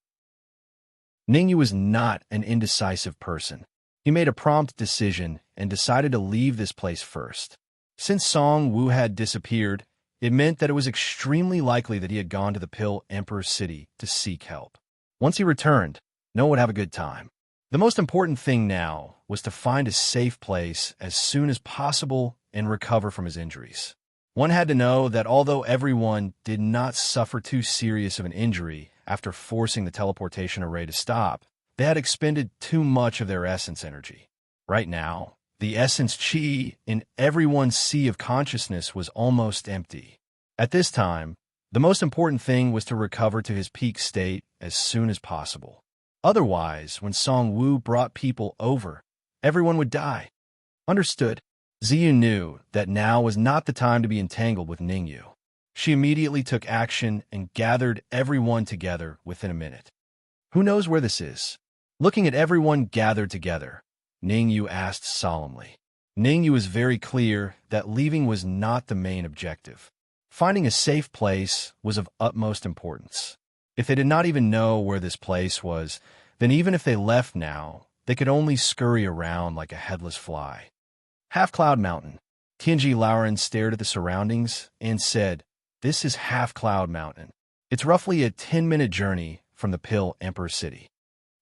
[SPEAKER 1] Ningyu was not an indecisive person. He made a prompt decision and decided to leave this place first. Since Song Wu had disappeared, it meant that it was extremely likely that he had gone to the Pill Emperor City to seek help. Once he returned, no one would have a good time. The most important thing now was to find a safe place as soon as possible and recover from his injuries. One had to know that although everyone did not suffer too serious of an injury after forcing the teleportation array to stop, they had expended too much of their essence energy. Right now, the essence chi in everyone's sea of consciousness was almost empty. At this time, the most important thing was to recover to his peak state as soon as possible. Otherwise, when Song Wu brought people over, everyone would die. Understood. Ziyu knew that now was not the time to be entangled with Ningyu. She immediately took action and gathered everyone together within a minute. Who knows where this is? Looking at everyone gathered together, Ningyu asked solemnly. Ningyu was very clear that leaving was not the main objective. Finding a safe place was of utmost importance. If they did not even know where this place was, then even if they left now, they could only scurry around like a headless fly. Half-Cloud Mountain. Tianji Lauren stared at the surroundings and said, "This is Half-Cloud Mountain. It's roughly a 10-minute journey from the Pill Emperor City."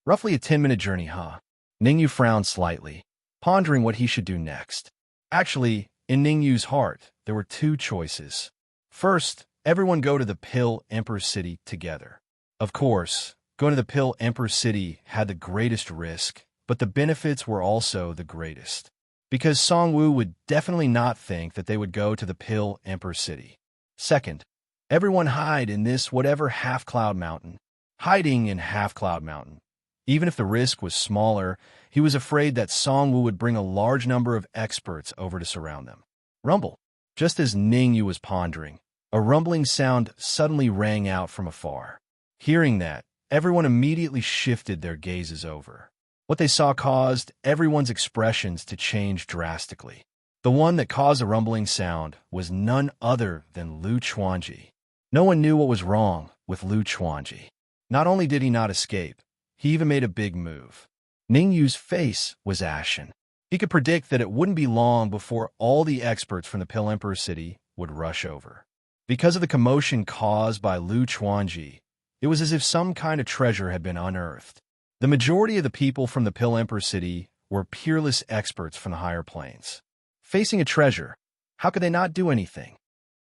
[SPEAKER 1] Roughly a 10-minute journey, huh? Ningyu frowned slightly, pondering what he should do next. Actually, in Ningyu's heart, there were two choices. First, everyone go to the Pill Emperor City together. Of course, going to the Pill Emperor City had the greatest risk, but the benefits were also the greatest. Because Song Wu would definitely not think that they would go to the Pill Emperor City. Second, everyone hide in this whatever Half-Cloud Mountain. Hiding in Half-Cloud Mountain. Even if the risk was smaller, he was afraid that Song Wu would bring a large number of experts over to surround them. Rumble. Just as Ningyu was pondering, a rumbling sound suddenly rang out from afar. Hearing that, everyone immediately shifted their gazes over. What they saw caused everyone's expressions to change drastically. The one that caused the rumbling sound was none other than Lu Chuanji. No one knew what was wrong with Lu Chuanji. Not only did he not escape, he even made a big move. Ningyu's face was ashen. He could predict that it wouldn't be long before all the experts from the Pill Emperor City would rush over. Because of the commotion caused by Lu Chuanji, it was as if some kind of treasure had been unearthed. The majority of the people from the Pill Emperor City were peerless experts from the higher planes. Facing a treasure, how could they not do anything?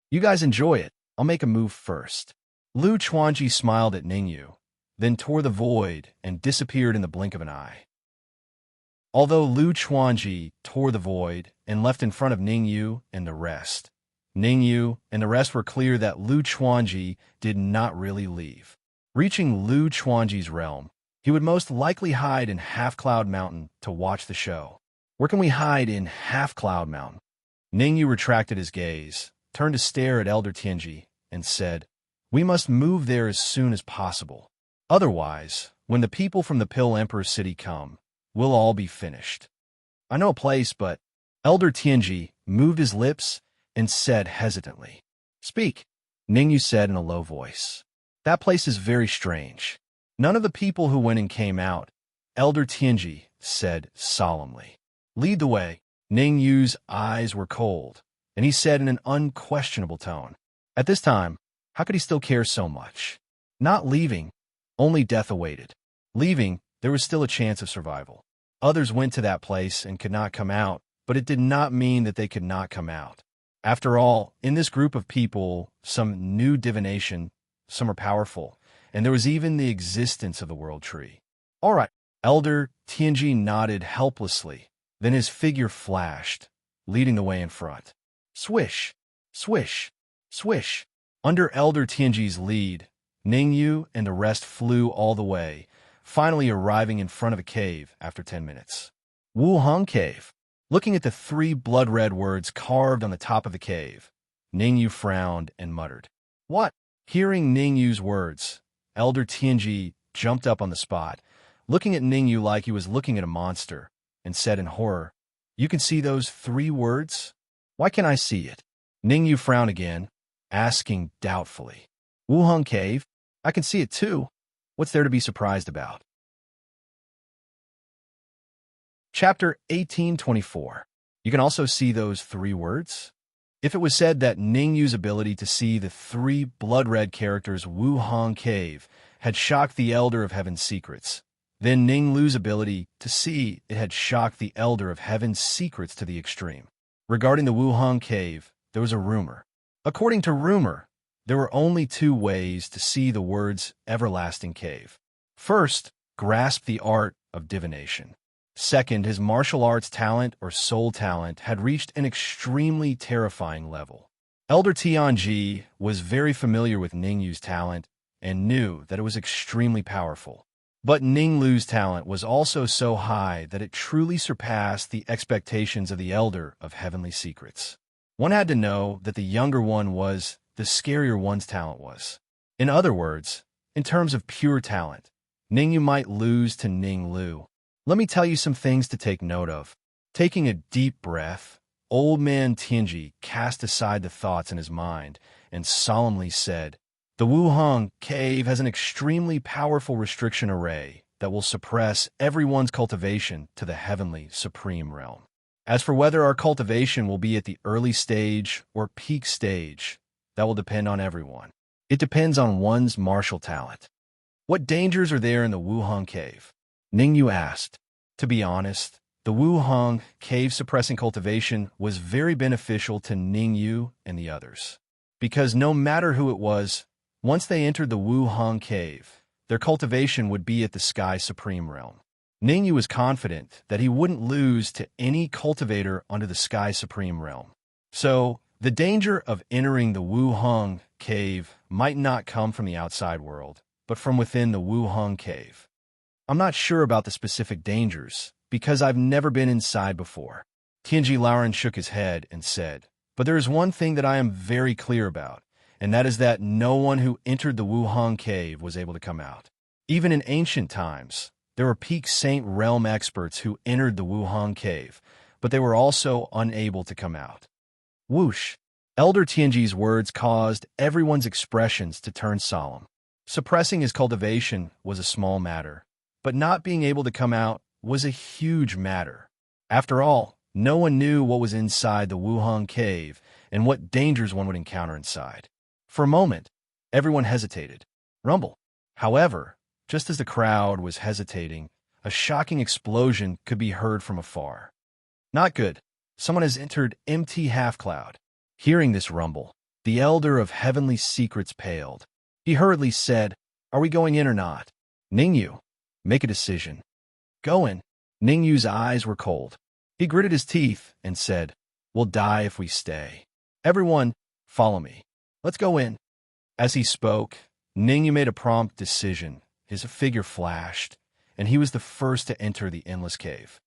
[SPEAKER 1] You guys enjoy it. I'll make a move first. Lu Chuanji smiled at Ningyu, then tore the void and disappeared in the blink of an eye. Although Lu Chuanji tore the void and left in front of Ningyu and the rest, Ningyu and the rest were clear that Lu Chuanji did not really leave. Reaching Lu Chuanji's realm, he would most likely hide in Half Cloud Mountain to watch the show. Where can we hide in Half Cloud Mountain? Ningyu retracted his gaze, turned to stare at Elder Tianji, and said, "We must move there as soon as possible. Otherwise, when the people from the Pill Emperor City come, we'll all be finished." "I know a place, but..." Elder Tianji moved his lips and said hesitantly. "Speak," Ningyu said in a low voice. "That place is very strange. None of the people who went and came out," Elder Tianji said solemnly. "Lead the way." Ningyu's eyes were cold, and he said in an unquestionable tone. At this time, how could he still care so much? Not leaving, only death awaited. Leaving, there was still a chance of survival. Others went to that place and could not come out, but it did not mean that they could not come out. After all, in this group of people, some knew divination, some are powerful, and there was even the existence of the world tree. "All right." Elder Tianji nodded helplessly. Then his figure flashed, leading the way in front. Swish, swish, swish. Under Elder Tianji's lead, Ningyu and the rest flew all the way, finally arriving in front of a cave after 10 minutes. Wuhang Cave. Looking at the 3 blood-red words carved on the top of the cave, Ningyu frowned and muttered, "What?" Hearing Ningyu's words, Elder Tianji jumped up on the spot, looking at Ningyu like he was looking at a monster, and said in horror, "You can see those 3 words? Why can't I see it?" Ningyu frowned again, asking doubtfully, "Wuhang Cave? I can see it too. What's there to be surprised about?" Chapter 1824. You can also see those 3 words? If it was said that Ningyu's ability to see the 3 blood-red characters Wuhang Cave had shocked the Elder of Heaven's secrets, then Ninglu's ability to see it had shocked the Elder of Heaven's secrets to the extreme. Regarding the Wuhang Cave, there was a rumor. According to rumor, there were only 2 ways to see the words Everlasting Cave. First, grasp the art of divination. Second, his martial arts talent or soul talent had reached an extremely terrifying level. Elder Tianji was very familiar with Ningyu's talent and knew that it was extremely powerful. But Ninglu's talent was also so high that it truly surpassed the expectations of the Elder of Heavenly Secrets. One had to know that the younger one was, the scarier one's talent was. In other words, in terms of pure talent, Ningyu might lose to Ninglu. Let me tell you some things to take note of. Taking a deep breath, Old Man Tianji cast aside the thoughts in his mind and solemnly said, "The Wuhang Cave has an extremely powerful restriction array that will suppress everyone's cultivation to the heavenly supreme realm. As for whether our cultivation will be at the early stage or peak stage, that will depend on everyone. It depends on one's martial talent." "What dangers are there in the Wuhang Cave?" Ningyu asked. To be honest, the Wuhang Cave suppressing cultivation was very beneficial to Ningyu and the others. Because no matter who it was, once they entered the Wuhang Cave, their cultivation would be at the Sky Supreme Realm. Ningyu was confident that he wouldn't lose to any cultivator under the Sky Supreme Realm. So, the danger of entering the Wuhang Cave might not come from the outside world, but from within the Wuhang Cave. "I'm not sure about the specific dangers, because I've never been inside before." Tianji Lauren shook his head and said, "But there is one thing that I am very clear about, and that is that no one who entered the Wuhang Cave was able to come out. Even in ancient times, there were peak saint realm experts who entered the Wuhang Cave, but they were also unable to come out." Whoosh! Elder Tianji's words caused everyone's expressions to turn solemn. Suppressing his cultivation was a small matter, but not being able to come out was a huge matter. After all, No one knew what was inside the Wuheng cave and what dangers one would encounter inside. For a moment, everyone hesitated. Rumble. However, just as the crowd was hesitating, a shocking explosion could be heard from afar. Not good. Someone has entered empty half-cloud. Hearing this rumble, the elder of heavenly secrets paled. He hurriedly said, "Are we going in or not? Ningyu, make a decision." "Go in." Ningyu's eyes were cold. He gritted his teeth and said, "We'll die if we stay. Everyone, follow me. Let's go in." As he spoke, Ningyu made a prompt decision. His figure flashed, and he was the first to enter the endless cave.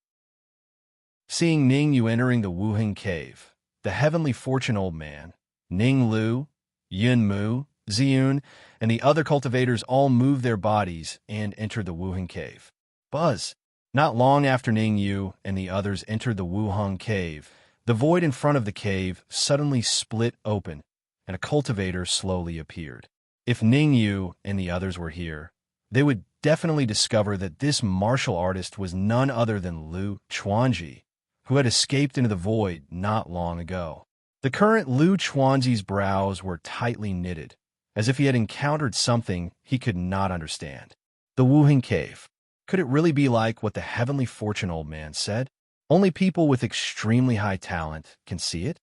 [SPEAKER 1] Seeing Ningyu entering the Wuheng cave, the heavenly fortune old man, Ning Lu, Yun Mu, Ziyun, and the other cultivators all moved their bodies and entered the Wuheng cave. Buzz! Not long after Ningyu and the others entered the Wuheng cave, the void in front of the cave suddenly split open, and a cultivator slowly appeared. If Ningyu and the others were here, they would definitely discover that this martial artist was none other than Lu Chuanji, who had escaped into the void not long ago. The current Lu Chuanji's brows were tightly knitted, as if he had encountered something he could not understand. The Wuheng cave. Could it really be like what the heavenly fortune old man said? Only people with extremely high talent can see it?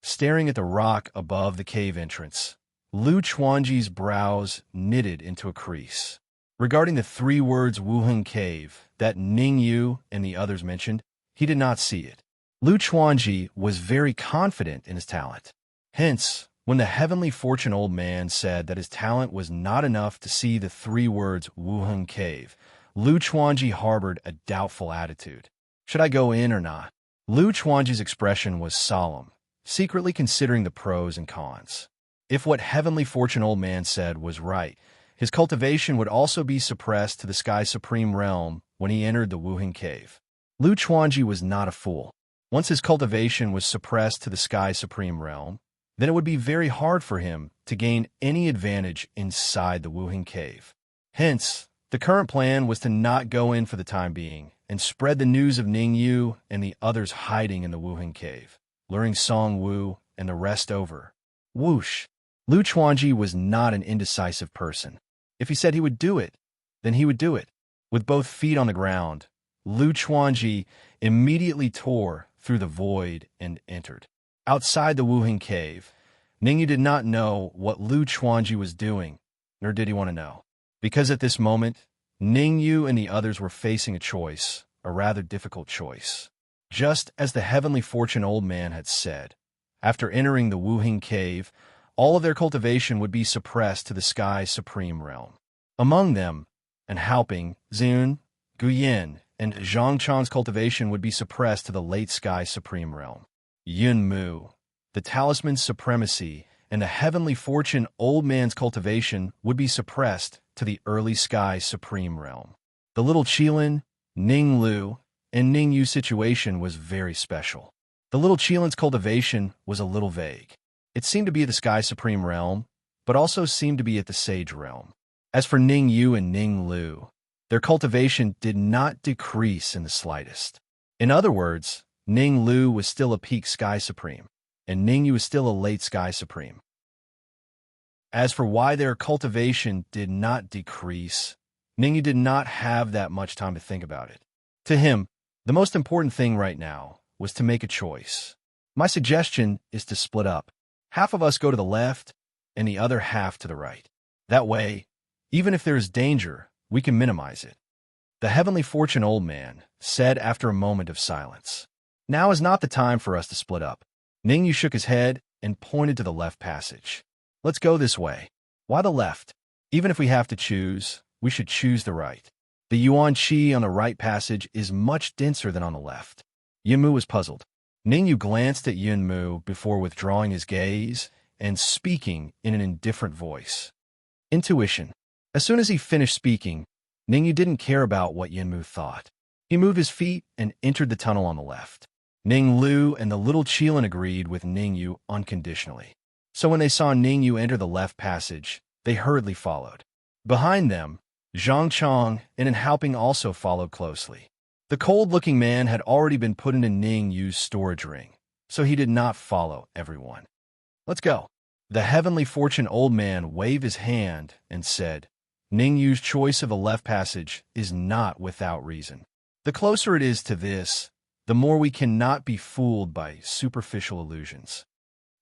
[SPEAKER 1] Staring at the rock above the cave entrance, Lu Chuanji's brows knitted into a crease. Regarding the three words Wuheng cave that Ningyu and the others mentioned, he did not see it. Lu Chuanji was very confident in his talent. Hence, when the heavenly fortune old man said that his talent was not enough to see the three words Wuheng cave, Lu Chuanji harbored a doubtful attitude. Should I go in or not? Lu Chuanji's expression was solemn, secretly considering the pros and cons. If what heavenly fortune old man said was right, his cultivation would also be suppressed to the Sky Supreme realm when he entered the Wuheng cave. Lu Chuanji was not a fool. Once his cultivation was suppressed to the Sky Supreme realm, then it would be very hard for him to gain any advantage inside the Wuheng cave. Hence, the current plan was to not go in for the time being and spread the news of Ningyu and the others hiding in the Wuheng cave, luring Song Wu and the rest over. Whoosh! Lu Chuanji was not an indecisive person. If he said he would do it, then he would do it. With both feet on the ground, Lu Chuanji immediately tore through the void and entered. Outside the Wuheng cave, Ningyu did not know what Lu Chuanji was doing, nor did he want to know. Because at this moment, Ningyu and the others were facing a choice, a rather difficult choice. Just as the heavenly fortune old man had said, after entering the Wuheng cave, all of their cultivation would be suppressed to the Sky Supreme realm. Among them, and Haoping, Zun, Guyan, and Zhangchang's cultivation would be suppressed to the late Sky Supreme realm. Yun Mu, the talisman's supremacy, and the heavenly fortune old man's cultivation would be suppressed to the early Sky Supreme realm. The little Qilin, Ning Lu, and Ning Yu's situation was very special. The little Qilin's cultivation was a little vague. It seemed to be at the Sky Supreme realm, but also seemed to be at the Sage realm. As for Ning Yu and Ning Lu, their cultivation did not decrease in the slightest. In other words, Ning Lu was still a peak Sky Supreme, and Ning Yu was still a late Sky Supreme. As for why their cultivation did not decrease, Ningyu did not have that much time to think about it. To him, the most important thing right now was to make a choice. My suggestion is to split up. Half of us go to the left, and the other half to the right. That way, even if there is danger, we can minimize it. The heavenly fortune old man said after a moment of silence. Now is not the time for us to split up. Ningyu shook his head and pointed to the left passage. Let's go this way. Why the left? Even if we have to choose, we should choose the right. The Yuan Qi on the right passage is much denser than on the left. Yunmu was puzzled. Ningyu glanced at Yunmu before withdrawing his gaze and speaking in an indifferent voice. Intuition. As soon as he finished speaking, Ningyu didn't care about what Yunmu thought. He moved his feet and entered the tunnel on the left. Ning Lu and the little Qilin agreed with Ningyu unconditionally. So when they saw Ningyu enter the left passage, they hurriedly followed. Behind them, Zhangchang and Haoping also followed closely. The cold-looking man had already been put into Ning Yu's storage ring, so he did not follow everyone. Let's go. The heavenly fortune old man waved his hand and said, Ning Yu's choice of the left passage is not without reason. The closer it is to this, the more we cannot be fooled by superficial illusions.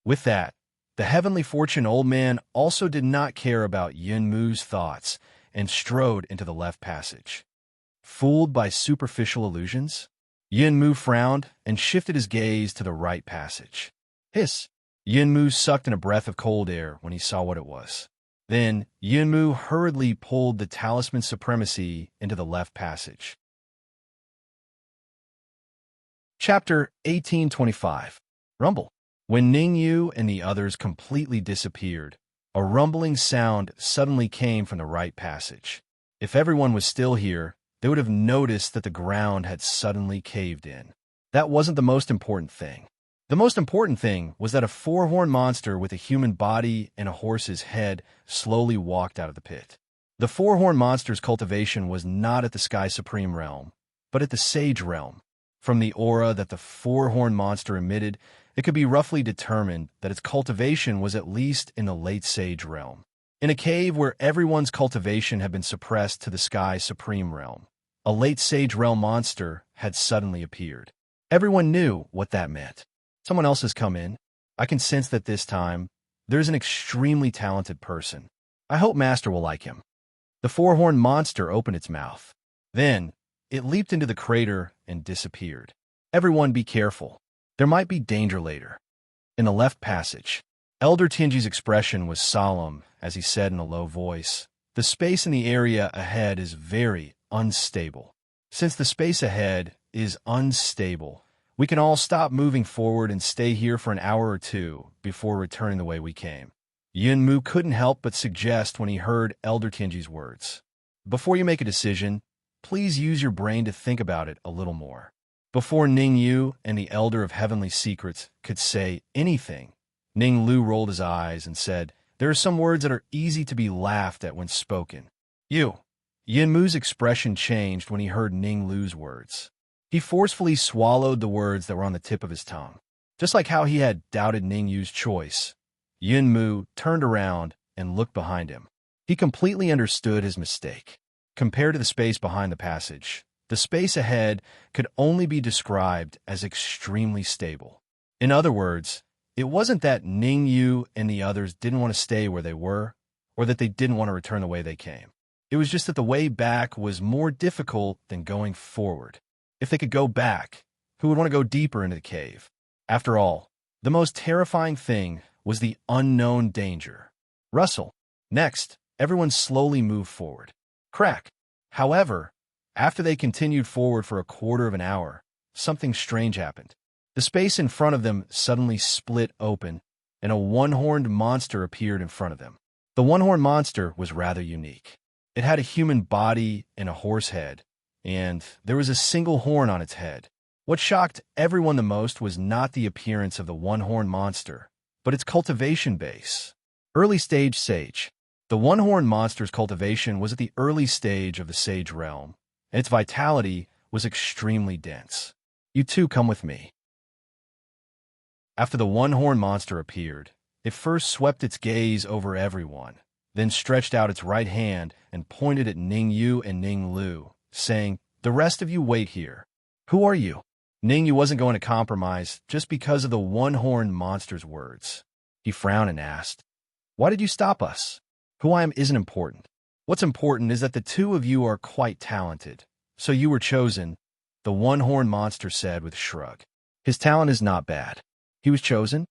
[SPEAKER 1] With that, the heavenly fortune old man also did not care about Yunmu's thoughts and strode into the left passage. Fooled by superficial illusions? Yunmu frowned and shifted his gaze to the right passage. Hiss! Yunmu sucked in a breath of cold air when he saw what it was. Then, Yunmu hurriedly pulled the talisman supremacy into the left passage. Chapter 1825. Rumble. When Ning Yu and the others completely disappeared, a rumbling sound suddenly came from the right passage. If everyone was still here, they would have noticed that the ground had suddenly caved in. That wasn't the most important thing. The most important thing was that a four-horned monster with a human body and a horse's head slowly walked out of the pit. The four-horned monster's cultivation was not at the Sky Supreme realm, but at the Sage realm. From the aura that the four-horned monster emitted, it could be roughly determined that its cultivation was at least in the late Sage realm. In a cave where everyone's cultivation had been suppressed to the Sky Supreme realm, a late Sage realm monster had suddenly appeared. Everyone knew what that meant. Someone else has come in. I can sense that this time, there's an extremely talented person. I hope Master will like him. The four-horned monster opened its mouth. Then, it leaped into the crater and disappeared. Everyone be careful. There might be danger later. In the left passage, Elder Tingy's expression was solemn as he said in a low voice, the space in the area ahead is very unstable. Since the space ahead is unstable, we can all stop moving forward and stay here for an hour or two before returning the way we came. Yunmu couldn't help but suggest when he heard Elder Tingy's words. Before you make a decision, please use your brain to think about it a little more. Before Ning Yu and the Elder of Heavenly Secrets could say anything, Ning Lu rolled his eyes and said, there are some words that are easy to be laughed at when spoken. Yunmu's expression changed when he heard Ning Lu's words. He forcefully swallowed the words that were on the tip of his tongue. Just like how he had doubted Ning Yu's choice, Yunmu turned around and looked behind him. He completely understood his mistake. Compared to the space behind the passage, the space ahead could only be described as extremely stable. In other words, it wasn't that Ning Yu and the others didn't want to stay where they were, or that they didn't want to return the way they came. It was just that the way back was more difficult than going forward. If they could go back, who would want to go deeper into the cave? After all, the most terrifying thing was the unknown danger. Rustle. Next, everyone slowly moved forward. Crack. However, after they continued forward for a quarter of an hour, something strange happened. The space in front of them suddenly split open, and a one-horned monster appeared in front of them. The one-horned monster was rather unique. It had a human body and a horse head, and there was a single horn on its head. What shocked everyone the most was not the appearance of the one-horned monster, but its cultivation base. Early stage sage. The one-horned monster's cultivation was at the early stage of the sage realm, and its vitality was extremely dense. You two come with me. After the one-horned monster appeared, it first swept its gaze over everyone, then stretched out its right hand and pointed at Ning Yu and Ning Lu, saying, the rest of you wait here. Who are you? Ning Yu wasn't going to compromise just because of the one-horned monster's words. He frowned and asked, why did you stop us? Who I am isn't important. What's important is that the two of you are quite talented, so you were chosen, the one-horned monster said with a shrug. His talent is not bad. He was chosen?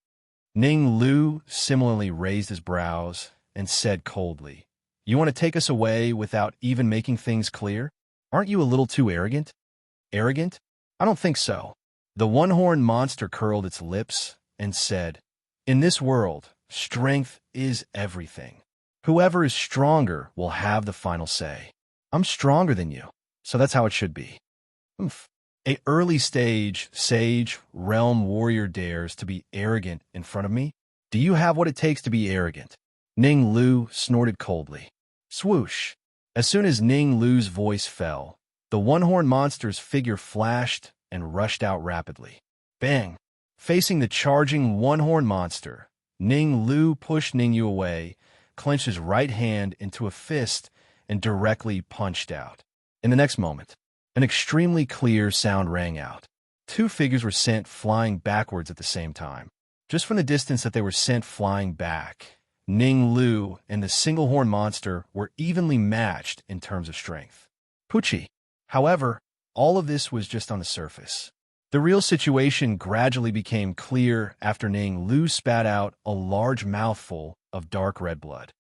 [SPEAKER 1] Ning Lu similarly raised his brows and said coldly, you want to take us away without even making things clear? Aren't you a little too arrogant? Arrogant? I don't think so. The one-horned monster curled its lips and said, in this world, strength is everything. Whoever is stronger will have the final say. I'm stronger than you, so that's how it should be. A early stage sage realm warrior dares to be arrogant in front of me? Do you have what it takes to be arrogant? Ning Lu snorted coldly. Swoosh. As soon as Ning Lu's voice fell, the one-horned monster's figure flashed and rushed out rapidly. Bang! Facing the charging one-horned monster, Ning Lu pushed Ningyu away, clenched his right hand into a fist, and directly punched out. In the next moment, an extremely clear sound rang out. Two figures were sent flying backwards at the same time. Just from the distance that they were sent flying back, Ning Lu and the single-horned monster were evenly matched in terms of strength. Pucci. However, all of this was just on the surface. The real situation gradually became clear after Ning Lu spat out a large mouthful of dark red blood.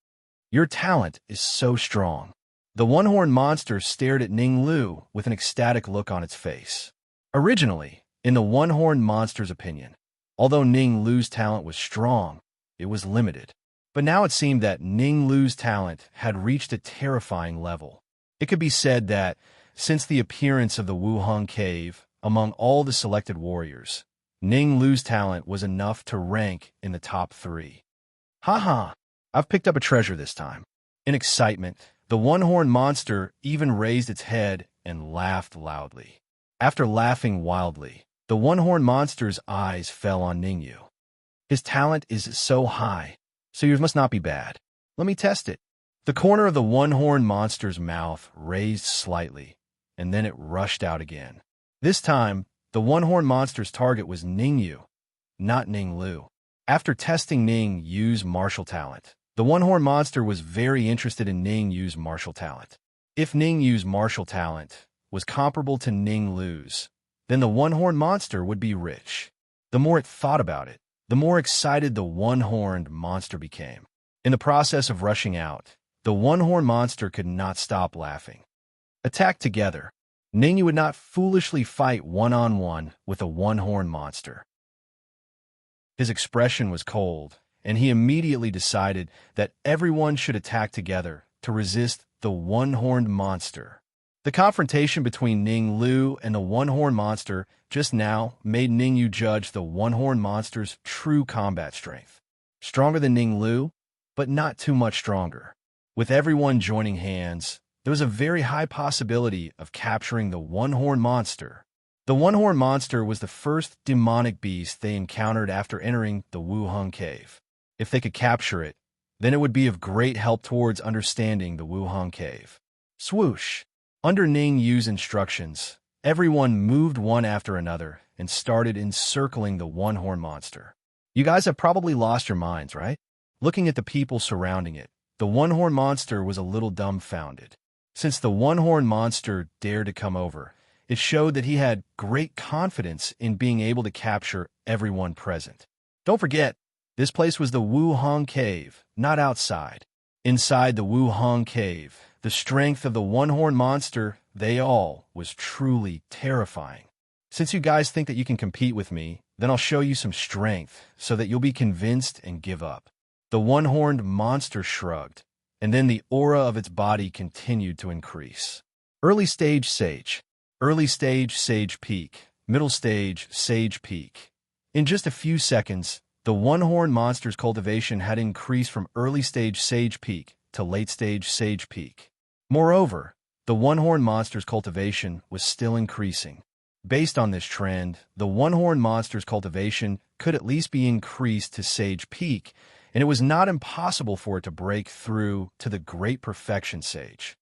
[SPEAKER 1] Your talent is so strong. The one-horned monster stared at Ning Lu with an ecstatic look on its face. Originally, in the one-horned monster's opinion, although Ning Lu's talent was strong, it was limited. But now it seemed that Ning Lu's talent had reached a terrifying level. It could be said that, since the appearance of the Wuheng Cave, among all the selected warriors, Ning Lu's talent was enough to rank in the top 3. Haha, I've picked up a treasure this time. In excitement, the one-horned monster even raised its head and laughed loudly. After laughing wildly, the one-horned monster's eyes fell on Ningyu. His talent is so high, so yours must not be bad. Let me test it. The corner of the one-horned monster's mouth raised slightly, and then it rushed out again. This time, the one-horned monster's target was Ningyu, not Ning Lu. After testing Ning Yu's martial talent, the one-horned monster was very interested in Ning Yu's martial talent. If Ning Yu's martial talent was comparable to Ning Lu's, then the one-horned monster would be rich. The more it thought about it, the more excited the one-horned monster became. In the process of rushing out, the one-horned monster could not stop laughing. Attacked together, Ningyu would not foolishly fight one-on-one with a one-horned monster. His expression was cold, and he immediately decided that everyone should attack together to resist the one-horned monster. The confrontation between Ning Lu and the one-horned monster just now made Ningyu judge the one-horned monster's true combat strength. Stronger than Ning Lu, but not too much stronger. With everyone joining hands, there was a very high possibility of capturing the one-horned monster. The one-horned monster was the first demonic beast they encountered after entering the Wuheng Cave. If they could capture it, then it would be of great help towards understanding the Wuheng Cave. Swoosh! Under Ning Yu's instructions, everyone moved one after another and started encircling the one-horned monster. You guys have probably lost your minds, right? Looking at the people surrounding it, the one-horned monster was a little dumbfounded. Since the one-horned monster dared to come over, it showed that he had great confidence in being able to capture everyone present. Don't forget, this place was the Wuheng Cave, not outside. Inside the Wuheng Cave, the strength of the one-horned monster, was truly terrifying. Since you guys think that you can compete with me, then I'll show you some strength so that you'll be convinced and give up. The one-horned monster shrugged, and then the aura of its body continued to increase. Early stage sage. Early stage sage peak. Middle stage sage peak. In just a few seconds, the one-horned monster's cultivation had increased from early stage sage peak to late stage sage peak. Moreover, the one-horned monster's cultivation was still increasing. Based on this trend, the one-horned monster's cultivation could at least be increased to sage peak, and it was not impossible for it to break through to the great perfection sage.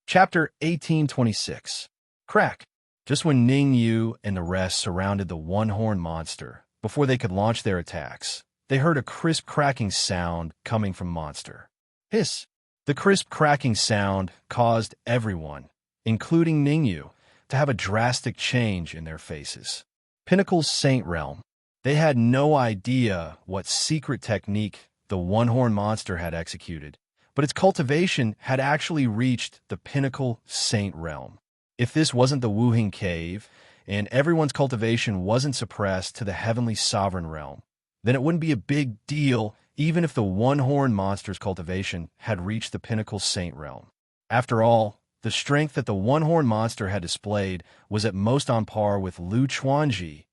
[SPEAKER 1] Chapter 1826. Crack. Just when Ning Yu and the rest surrounded the one-horned monster, before they could launch their attacks, they heard a crisp cracking sound coming from monster. Hiss! The crisp cracking sound caused everyone, including Ning Yu, to have a drastic change in their faces. Pinnacle's Saint Realm. They had no idea what secret technique the one-horned monster had executed, but its cultivation had actually reached the Pinnacle Saint Realm. If this wasn't the Wuheng Cave, and everyone's cultivation wasn't suppressed to the Heavenly Sovereign Realm, then it wouldn't be a big deal even if the one-horned monster's cultivation had reached the Pinnacle Saint Realm. After all, the strength that the one-horned monster had displayed was at most on par with Lu Chuanji,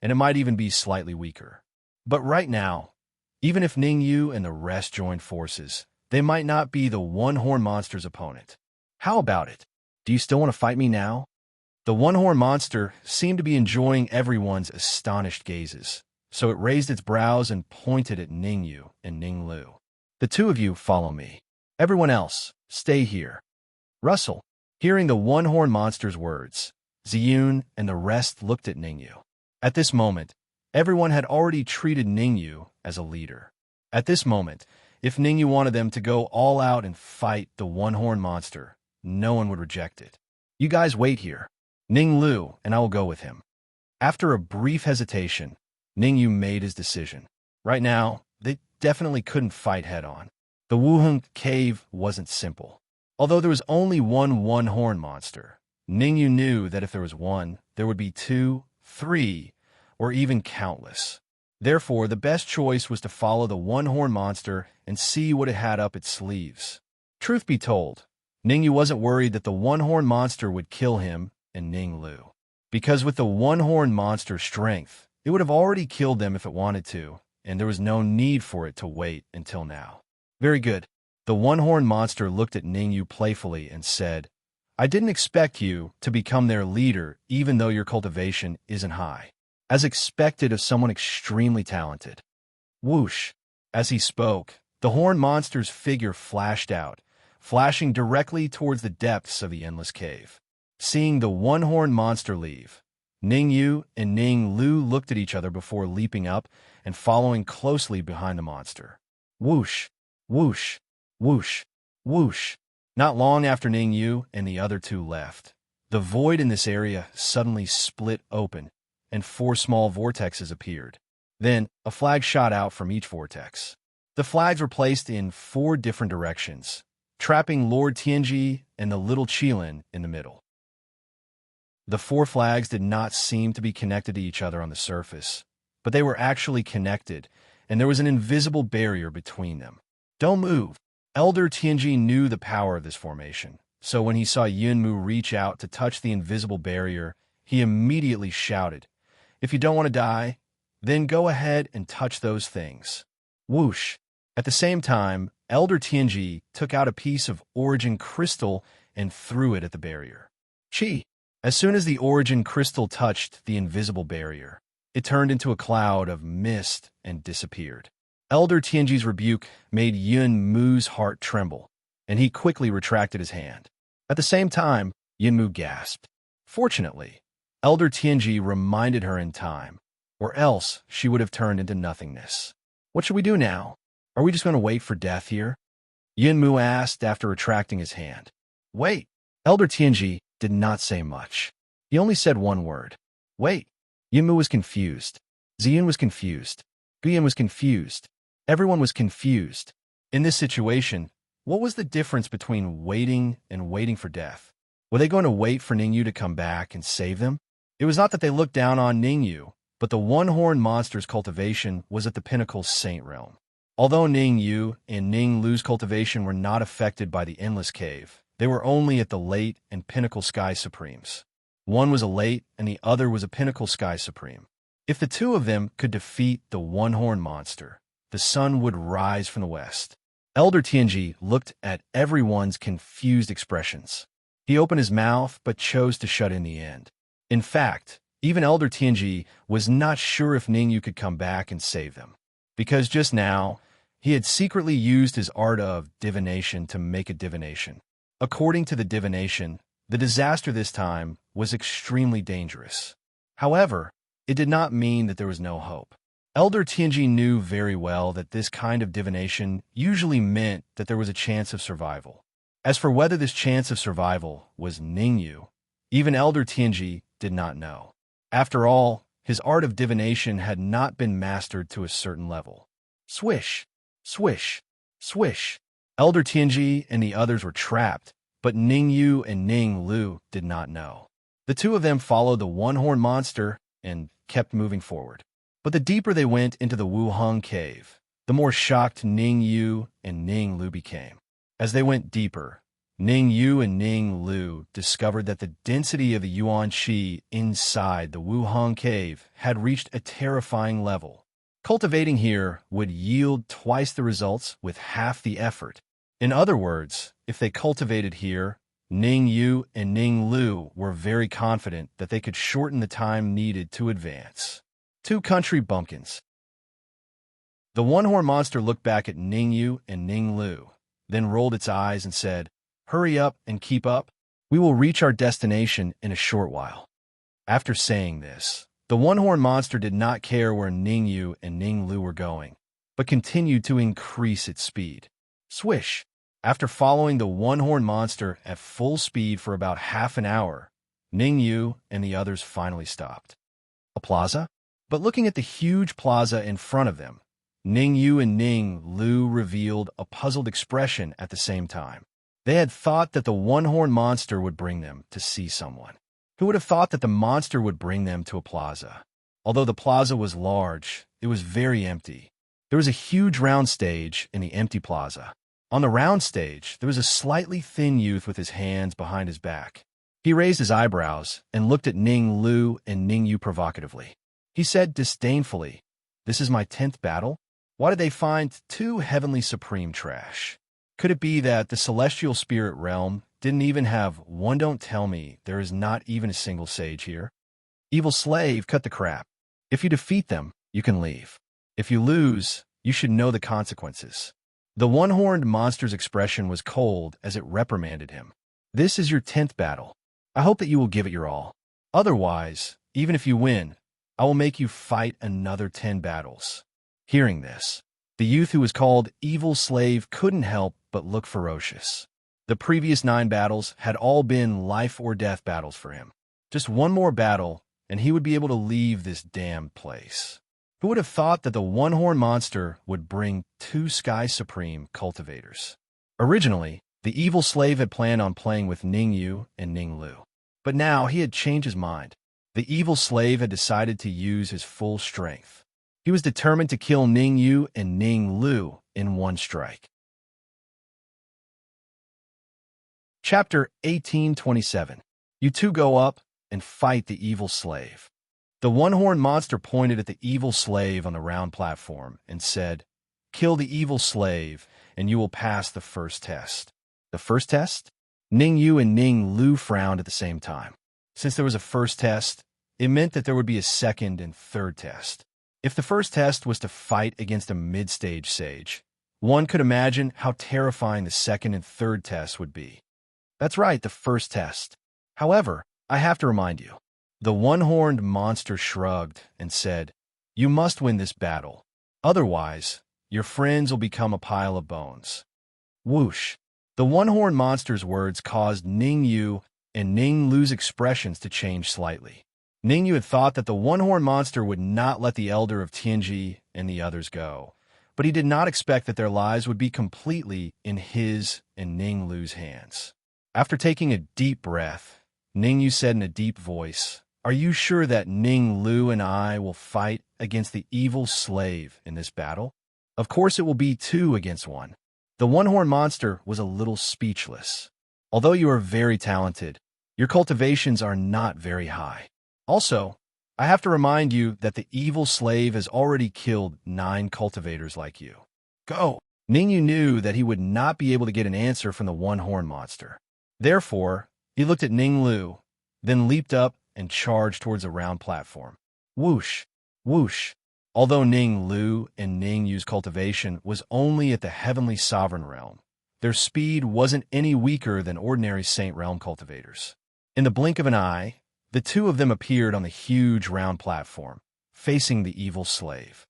[SPEAKER 1] and it might even be slightly weaker. But right now, even if Ning Yu and the rest joined forces, they might not be the one-horn monster's opponent. How about it? Do you still want to fight me now? The one-horn monster seemed to be enjoying everyone's astonished gazes, so it raised its brows and pointed at Ningyu and Ninglu. The two of you follow me. Everyone else, stay here. Russell, hearing the one-horn monster's words, Ziyun and the rest looked at Ningyu. At this moment, everyone had already treated Ningyu as a leader. At this moment, if Ningyu wanted them to go all out and fight the one-horn monster, no one would reject it. You guys wait here. Ninglu and I will go with him. After a brief hesitation, Ningyu made his decision. Right now, they definitely couldn't fight head-on. The Wuheng cave wasn't simple. Although there was only one-horn monster, Ningyu knew that if there was one, there would be two, three, or even countless. Therefore, the best choice was to follow the one-horn monster and see what it had up its sleeves. Truth be told, Ningyu wasn't worried that the one-horn monster would kill him and Ninglu, because with the one-horn monster's strength, it would have already killed them if it wanted to, and there was no need for it to wait until now. Very good. The one-horn monster looked at Ningyu playfully and said, I didn't expect you to become their leader even though your cultivation isn't high, as expected of someone extremely talented. Whoosh! As he spoke, the horn monster's figure flashed out, flashing directly towards the depths of the endless cave. Seeing the one-horn monster leave, Ningyu and Ninglu looked at each other before leaping up and following closely behind the monster. Whoosh! Whoosh! Whoosh! Whoosh! Not long after Ningyu and the other two left, the void in this area suddenly split open, and 4 small vortexes appeared. Then, a flag shot out from each vortex. The flags were placed in 4 different directions, trapping Lord Tianji and the little Qilin in the middle. The 4 flags did not seem to be connected to each other on the surface, but they were actually connected, and there was an invisible barrier between them. Don't move! Elder Tianji knew the power of this formation, so when he saw Yunmu reach out to touch the invisible barrier, he immediately shouted, If you don't want to die, then go ahead and touch those things. Whoosh! At the same time, Elder Tianji took out a piece of origin crystal and threw it at the barrier. Chi! As soon as the origin crystal touched the invisible barrier, it turned into a cloud of mist and disappeared. Elder Tianji's rebuke made Yunmu's heart tremble, and he quickly retracted his hand. At the same time, Yunmu gasped. Fortunately, Elder Tianji reminded her in time, or else she would have turned into nothingness. What should we do now? Are we just going to wait for death here? Yunmu asked after retracting his hand. Wait! Elder Tianji did not say much. He only said one word. Wait! Yunmu was confused. Ziyun was confused. Guyan was confused. Everyone was confused. In this situation, what was the difference between waiting and waiting for death? Were they going to wait for Ningyu to come back and save them? It was not that they looked down on Ningyu, but the one-horn monster's cultivation was at the pinnacle's saint realm. Although Ningyu and Ninglu's cultivation were not affected by the endless cave, they were only at the late and pinnacle sky supremes. One was a late and the other was a pinnacle sky supreme. If the two of them could defeat the one-horn monster, the sun would rise from the west. Elder Tianji looked at everyone's confused expressions. He opened his mouth but chose to shut in the end. In fact, even Elder Tianji was not sure if Ningyu could come back and save them, because just now, he had secretly used his art of divination to make a divination. According to the divination, the disaster this time was extremely dangerous. However, it did not mean that there was no hope. Elder Tianji knew very well that this kind of divination usually meant that there was a chance of survival. As for whether this chance of survival was Ningyu, even Elder Tianji did not know. After all, his art of divination had not been mastered to a certain level. Swish! Swish! Swish! Elder Tianji and the others were trapped, but Ningyu and Ninglu did not know. The two of them followed the one-horned monster and kept moving forward. But the deeper they went into the Wuheng cave, the more shocked Ningyu and Ninglu became. As they went deeper, Ningyu and Ninglu discovered that the density of the Yuan Qi inside the Wuheng cave had reached a terrifying level. Cultivating here would yield twice the results with half the effort, In other words, if they cultivated here, Ning Yu and Ning Lu were very confident that they could shorten the time needed to advance. 2 country bumpkins. The one-horned monster looked back at Ning Yu and Ning Lu, then rolled its eyes and said, "Hurry up and keep up. We will reach our destination in a short while." After saying this, the one-horned monster did not care where Ning Yu and Ning Lu were going, but continued to increase its speed. Swish! After following the one-horned monster at full speed for about half an hour, Ning Yu and the others finally stopped. A plaza? But looking at the huge plaza in front of them, Ning Yu and Ning Lu revealed a puzzled expression at the same time. They had thought that the one-horned monster would bring them to see someone. Who would have thought that the monster would bring them to a plaza? Although the plaza was large, it was very empty. There was a huge round stage in the empty plaza. On the round stage, there was a slightly thin youth with his hands behind his back. He raised his eyebrows and looked at Ning Lu and Ning Yu provocatively. He said disdainfully, "This is my 10th battle? Why did they find 2 heavenly supreme trash? Could it be that the celestial spirit realm didn't even have one? Don't tell me there is not even a single sage here. Evil slave, cut the crap. If you defeat them, you can leave. If you lose, you should know the consequences." The one-horned monster's expression was cold as it reprimanded him. "This is your 10th battle. I hope that you will give it your all. Otherwise, even if you win, I will make you fight another 10 battles." Hearing this, the youth who was called Evil Slave couldn't help but look ferocious. The previous 9 battles had all been life-or-death battles for him. Just one more battle, and he would be able to leave this damned place. Who would have thought that the one-horned monster would bring 2 Sky Supreme cultivators? Originally, the Evil Slave had planned on playing with Ning Yu and Ning Lu. But now he had changed his mind. The Evil Slave had decided to use his full strength. He was determined to kill Ning Yu and Ning Lu in one strike. Chapter 1827. You 2 go up and fight the Evil Slave. The one-horned monster pointed at the Evil Slave on the round platform and said, "Kill the Evil Slave, and you will pass the first test." The first test? Ning Yu and Ning Lu frowned at the same time. Since there was a first test, it meant that there would be a second and third test. If the first test was to fight against a mid-stage sage, one could imagine how terrifying the second and third tests would be. That's right, the first test. However, I have to remind you, the one-horned monster shrugged and said, "You must win this battle. Otherwise, your friends will become a pile of bones." Whoosh! The one-horned monster's words caused Ning Yu and Ning Lu's expressions to change slightly. Ning Yu had thought that the one-horned monster would not let the elder of Tianji and the others go, but he did not expect that their lives would be completely in his and Ning Lu's hands. After taking a deep breath, Ning Yu said in a deep voice, "Are you sure that Ning Lu and I will fight against the Evil Slave in this battle? Of course it will be 2 against 1. The one-horned monster was a little speechless. Although you are very talented, your cultivations are not very high. Also, I have to remind you that the Evil Slave has already killed 9 cultivators like you. Go!" Ning Yu knew that he would not be able to get an answer from the one-horned monster. Therefore, he looked at Ning Lu, then leaped up and charged towards a round platform. Whoosh! Whoosh! Although Ning Lu and Ning Yu's cultivation was only at the Heavenly Sovereign Realm, their speed wasn't any weaker than ordinary Saint Realm cultivators. In the blink of an eye, the 2 of them appeared on the huge round platform, facing the Evil Slave.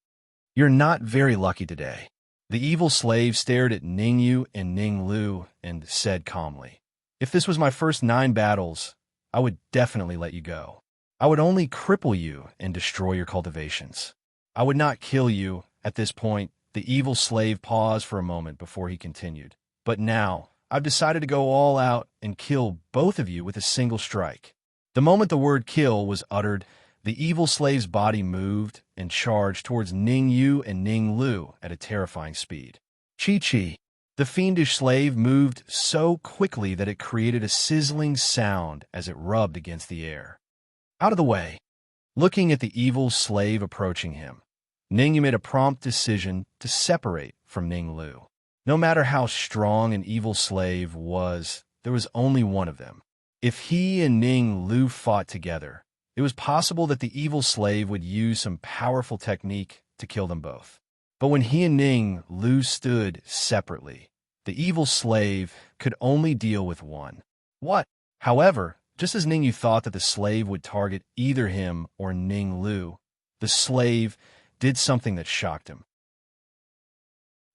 [SPEAKER 1] "You're not very lucky today." The Evil Slave stared at Ning Yu and Ning Lu and said calmly, "If this was my first 9 battles, I would definitely let you go. I would only cripple you and destroy your cultivations. I would not kill you." At this point, the Evil Slave paused for a moment before he continued. "But now, I've decided to go all out and kill both of you with a single strike." The moment the word "kill" was uttered, the Evil Slave's body moved and charged towards Ning Yu and Ning Lu at a terrifying speed. Chi-chi! The fiendish slave moved so quickly that it created a sizzling sound as it rubbed against the air. "Out of the way!" Looking at the Evil Slave approaching him, Ning Yu made a prompt decision to separate from Ning Lu. No matter how strong an evil slave was, there was only one of them. If he and Ning Lu fought together, it was possible that the evil slave would use some powerful technique to kill them both. But when he and Ning Lu stood separately, the evil slave could only deal with one. What? However, just as Ning Yu thought that the slave would target either him or Ning Lu, the slave did something that shocked him.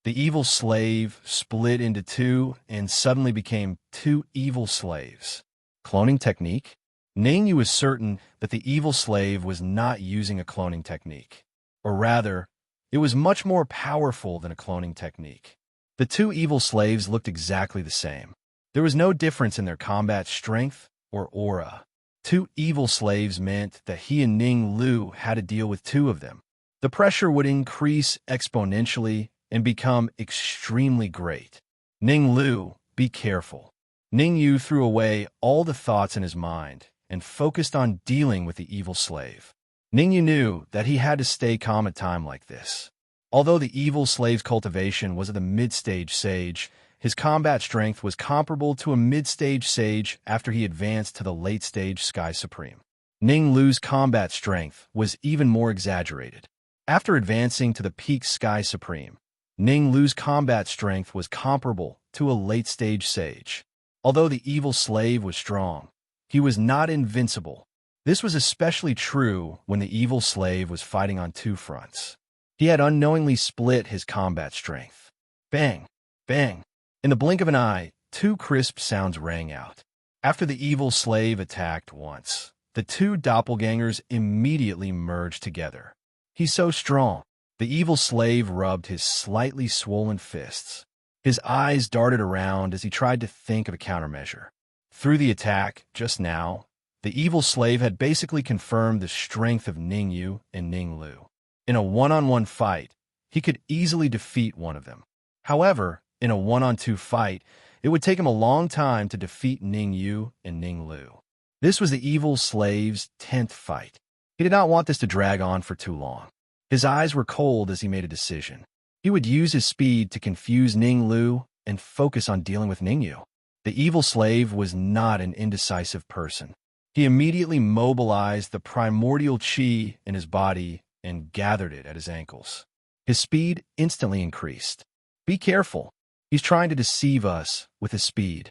[SPEAKER 1] The evil slave split into two and suddenly became two evil slaves. Cloning technique? Ning Yu was certain that the evil slave was not using a cloning technique. Or rather, it was much more powerful than a cloning technique. The two evil slaves looked exactly the same. There was no difference in their combat strength or aura. Two evil slaves meant that he and Ning Lu had to deal with two of them. The pressure would increase exponentially and become extremely great. Ning Lu, be careful. Ning Yu threw away all the thoughts in his mind and focused on dealing with the evil slave. Ning Yu knew that he had to stay calm at time like this. Although the evil slave's cultivation was at the mid-stage sage, his combat strength was comparable to a mid-stage sage after he advanced to the late-stage Sky Supreme. Ning Lu's combat strength was even more exaggerated. After advancing to the peak Sky Supreme, Ning Lu's combat strength was comparable to a late-stage sage. Although the evil slave was strong, he was not invincible. This was especially true when the evil slave was fighting on two fronts. He had unknowingly split his combat strength. Bang! Bang! In the blink of an eye, two crisp sounds rang out. After the evil slave attacked once, the two doppelgangers immediately merged together. He's so strong. The evil slave rubbed his slightly swollen fists. His eyes darted around as he tried to think of a countermeasure. Through the attack, just now, the evil slave had basically confirmed the strength of Ning Yu and Ning Lu. In a one-on-one fight, he could easily defeat one of them. However, in a one-on-two fight, it would take him a long time to defeat Ning Yu and Ning Lu. This was the evil slave's 10th fight. He did not want this to drag on for too long. His eyes were cold as he made a decision. He would use his speed to confuse Ning Lu and focus on dealing with Ning Yu. The evil slave was not an indecisive person. He immediately mobilized the primordial chi in his body and gathered it at his ankles. His speed instantly increased. Be careful. He's trying to deceive us with his speed.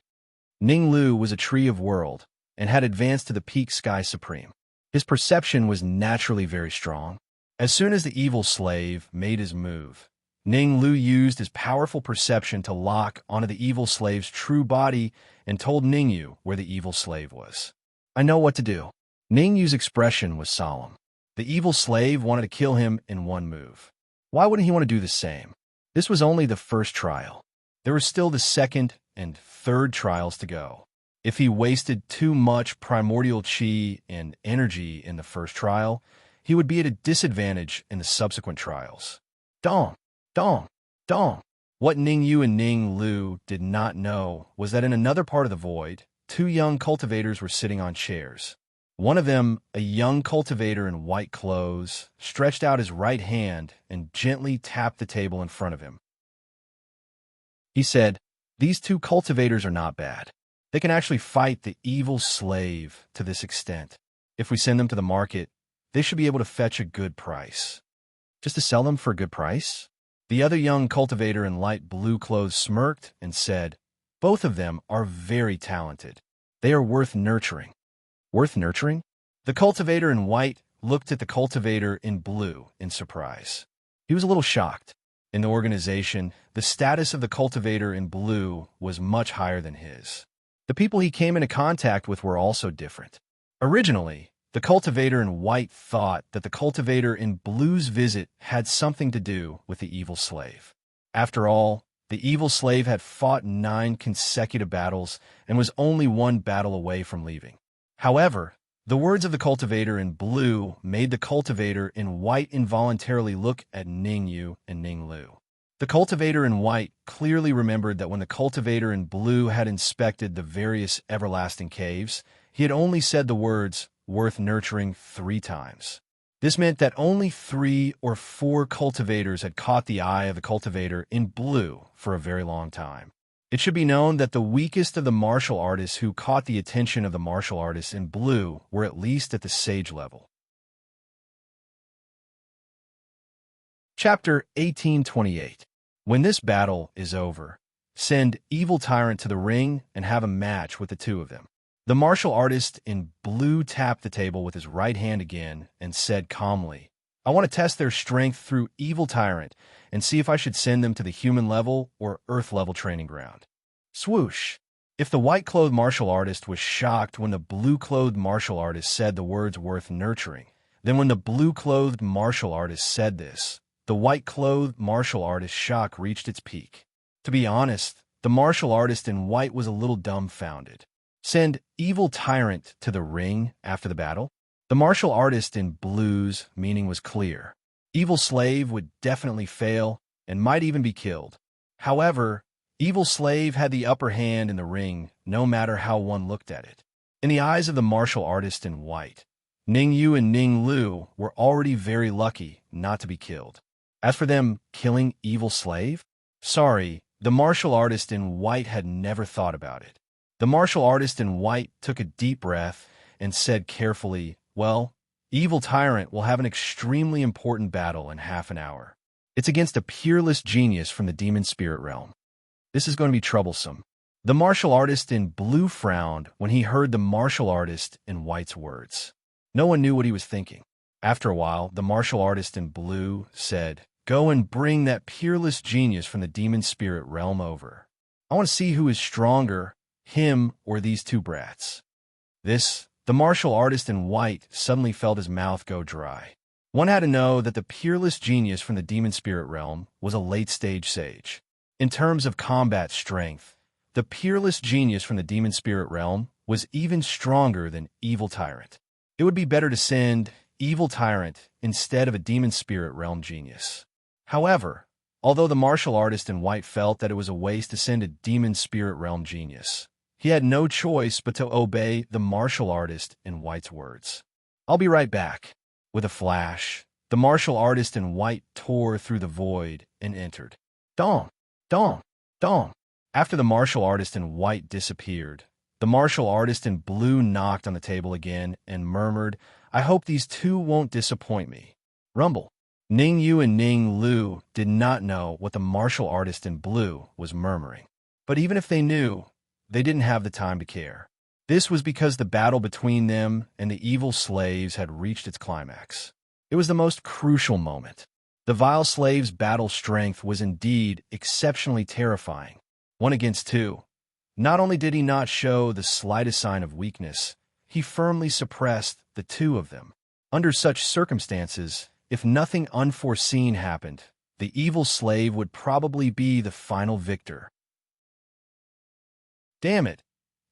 [SPEAKER 1] Ning Lu was a tree of world and had advanced to the peak Sky Supreme. His perception was naturally very strong. As soon as the evil slave made his move, Ning Lu used his powerful perception to lock onto the evil slave's true body and told Ning Yu where the evil slave was. I know what to do. Ning Yu's expression was solemn. The evil slave wanted to kill him in one move. Why wouldn't he want to do the same? This was only the first trial. There were still the second and third trials to go. If he wasted too much primordial chi and energy in the first trial, he would be at a disadvantage in the subsequent trials. Dong! Dong! Dong! What Ning Yu and Ning Lu did not know was that in another part of the void, two young cultivators were sitting on chairs. One of them, a young cultivator in white clothes, stretched out his right hand and gently tapped the table in front of him. He said, "These two cultivators are not bad. They can actually fight the evil slave to this extent. If we send them to the market, they should be able to fetch a good price." Just to sell them for a good price? The other young cultivator in light blue clothes smirked and said, "Both of them are very talented. They are worth nurturing." Worth nurturing? The cultivator in white looked at the cultivator in blue in surprise. He was a little shocked. In the organization, the status of the cultivator in blue was much higher than his. The people he came into contact with were also different. Originally, the cultivator in white thought that the cultivator in blue's visit had something to do with the evil slave. After all, the evil slave had fought 9 consecutive battles and was only one battle away from leaving. However, the words of the cultivator in blue made the cultivator in white involuntarily look at Ning Yu and Ning Lu. The cultivator in white clearly remembered that when the cultivator in blue had inspected the various everlasting caves, he had only said the words, "worth nurturing," 3 times. This meant that only 3 or 4 cultivators had caught the eye of the cultivator in blue for a very long time. It should be known that the weakest of the martial artists who caught the attention of the martial artists in blue were at least at the sage level. Chapter 1828. When this battle is over, send Evil Tyrant to the ring and have a match with the two of them. The martial artist in blue tapped the table with his right hand again and said calmly, I want to test their strength through Evil Tyrant and see if I should send them to the human level or earth level training ground. Swoosh! If the white-clothed martial artist was shocked when the blue-clothed martial artist said the words worth nurturing, then when the blue-clothed martial artist said this, the white-clothed martial artist's shock reached its peak. To be honest, the martial artist in white was a little dumbfounded. Send Evil Tyrant to the ring after the battle? The martial artist in blue's meaning was clear. Evil Slave would definitely fail and might even be killed. However, Evil Slave had the upper hand in the ring no matter how one looked at it. In the eyes of the martial artist in white, Ning Yu and Ning Lu were already very lucky not to be killed. As for them killing Evil Slave, sorry, the martial artist in white had never thought about it. The martial artist in white took a deep breath and said carefully, well, Evil Tyrant will have an extremely important battle in half an hour. It's against a peerless genius from the demon spirit realm. This is going to be troublesome. The martial artist in blue frowned when he heard the martial artist in white's words. No one knew what he was thinking. After a while, the martial artist in blue said, go and bring that peerless genius from the demon spirit realm over. I want to see who is stronger, him or these two brats. The martial artist in white suddenly felt his mouth go dry. One had to know that the peerless genius from the demon spirit realm was a late-stage sage. In terms of combat strength, the peerless genius from the demon spirit realm was even stronger than Evil Tyrant. It would be better to send Evil Tyrant instead of a demon spirit realm genius. However, although the martial artist in white felt that it was a waste to send a demon spirit realm genius, he had no choice but to obey the martial artist in white's words. I'll be right back. With a flash, the martial artist in white tore through the void and entered. Dong! Dong! Dong! After the martial artist in white disappeared, the martial artist in blue knocked on the table again and murmured, I hope these two won't disappoint me. Rumble. Ning Yu and Ning Lu did not know what the martial artist in blue was murmuring. But even if they knew, they didn't have the time to care. This was because the battle between them and the evil slaves had reached its climax. It was the most crucial moment. The vile slave's battle strength was indeed exceptionally terrifying. 1 against 2. Not only did he not show the slightest sign of weakness, he firmly suppressed the two of them. Under such circumstances, if nothing unforeseen happened, the evil slave would probably be the final victor. Damn it!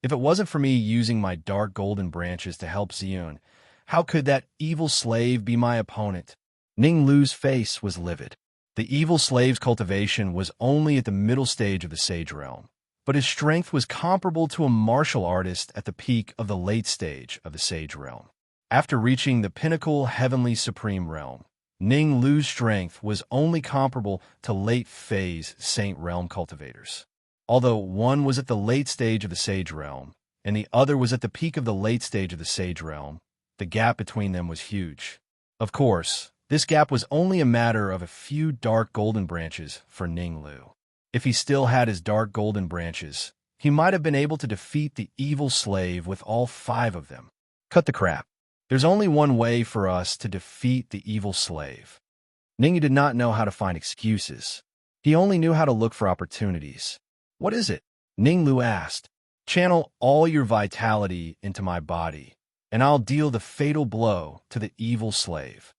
[SPEAKER 1] If it wasn't for me using my dark golden branches to help Xion, how could that evil slave be my opponent? Ning Lu's face was livid. The evil slave's cultivation was only at the middle stage of the sage realm, but his strength was comparable to a martial artist at the peak of the late stage of the sage realm. After reaching the pinnacle heavenly supreme realm, Ning Lu's strength was only comparable to late-phase saint realm cultivators. Although one was at the late stage of the sage realm, and the other was at the peak of the late stage of the sage realm, the gap between them was huge. Of course, this gap was only a matter of a few dark golden branches for Ning Lu. If he still had his dark golden branches, he might have been able to defeat the evil slave with all 5 of them. Cut the crap. There's only one way for us to defeat the evil slave. Ning did not know how to find excuses. He only knew how to look for opportunities. What is it? Ning Lu asked. Channel all your vitality into my body, and I'll deal the fatal blow to the evil slave.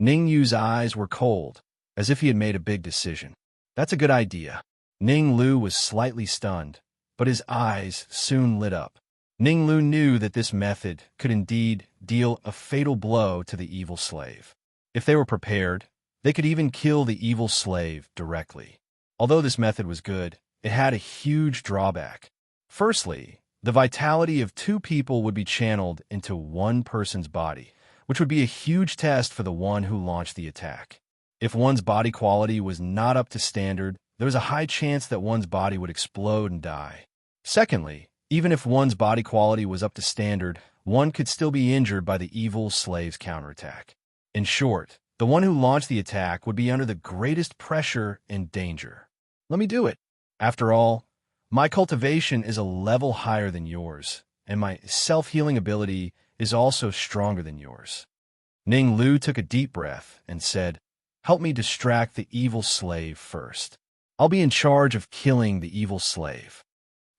[SPEAKER 1] Ning Yu's eyes were cold, as if he had made a big decision. That's a good idea. Ning Lu was slightly stunned, but his eyes soon lit up. Ning Lu knew that this method could indeed deal a fatal blow to the evil slave. If they were prepared, they could even kill the evil slave directly. Although this method was good, it had a huge drawback. Firstly, the vitality of 2 people would be channeled into one person's body, which would be a huge test for the one who launched the attack. If one's body quality was not up to standard, there was a high chance that one's body would explode and die. Secondly, even if one's body quality was up to standard, one could still be injured by the evil slave's counterattack. In short, the one who launched the attack would be under the greatest pressure and danger. Let me do it. After all, my cultivation is a level higher than yours, and my self-healing ability is also stronger than yours. Ning Lu took a deep breath and said, "Help me distract the evil slave first. I'll be in charge of killing the evil slave."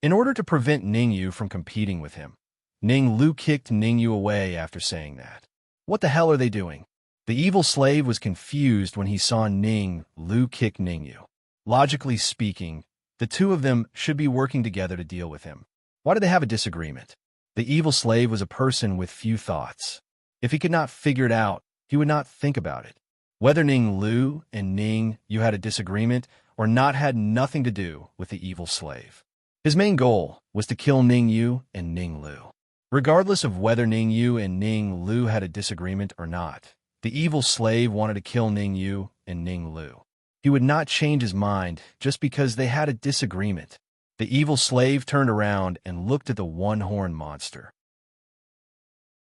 [SPEAKER 1] In order to prevent Ning Yu from competing with him, Ning Lu kicked Ning Yu away after saying that. What the hell are they doing? The evil slave was confused when he saw Ning Lu kick Ning Yu. Logically speaking, the two of them should be working together to deal with him. Why did they have a disagreement? The evil slave was a person with few thoughts. If he could not figure it out, he would not think about it. Whether Ning Lu and Ning Yu had a disagreement or not had nothing to do with the evil slave. His main goal was to kill Ning Yu and Ning Lu. Regardless of whether Ning Yu and Ning Lu had a disagreement or not, the evil slave wanted to kill Ning Yu and Ning Lu. He would not change his mind just because they had a disagreement. The evil slave turned around and looked at the one-horned monster.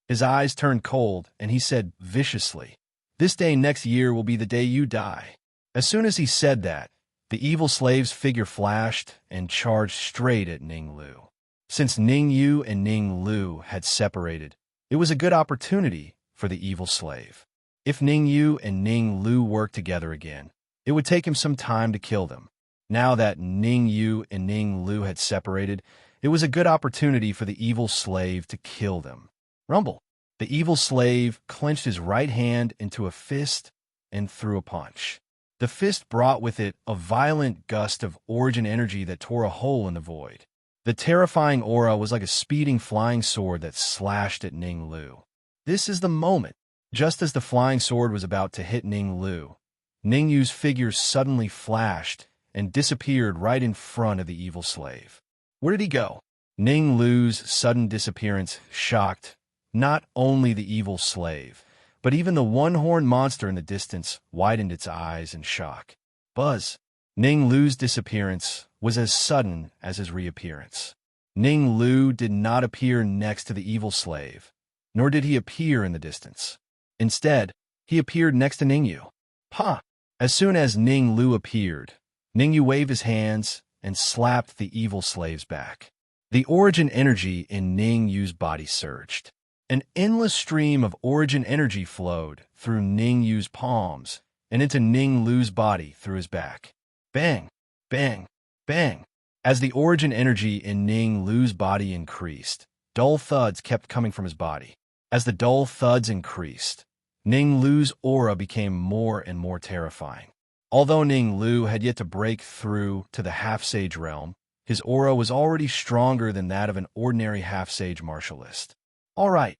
[SPEAKER 1] His eyes turned cold, and he said viciously, "This day next year will be the day you die." As soon as he said that, the evil slave's figure flashed and charged straight at Ning Lu. Since Ning Yu and Ning Lu had separated, it was a good opportunity for the evil slave. If Ning Yu and Ning Lu worked together again, it would take him some time to kill them. Now that Ning Yu and Ning Lu had separated, it was a good opportunity for the evil slave to kill them. Rumble. The evil slave clenched his right hand into a fist and threw a punch. The fist brought with it a violent gust of origin energy that tore a hole in the void. The terrifying aura was like a speeding flying sword that slashed at Ning Lu. This is the moment. Just as the flying sword was about to hit Ning Lu, Ning Yu's figure suddenly flashed and disappeared right in front of the evil slave. Where did he go? Ning Lu's sudden disappearance shocked not only the evil slave, but even the one-horned monster in the distance widened its eyes in shock. Buzz. Ning Lu's disappearance was as sudden as his reappearance. Ning Lu did not appear next to the evil slave, nor did he appear in the distance. Instead, he appeared next to Ning Yu. Pa! As soon as Ning Lu appeared, Ning Yu waved his hands and slapped the evil slave's back. The origin energy in Ning Yu's body surged. An endless stream of origin energy flowed through Ning Yu's palms and into Ning Lu's body through his back. Bang! Bang! Bang! As the origin energy in Ning Lu's body increased, dull thuds kept coming from his body. As the dull thuds increased, Ning Lu's aura became more and more terrifying. Although Ning Lu had yet to break through to the half-sage realm, his aura was already stronger than that of an ordinary half-sage martialist. All right.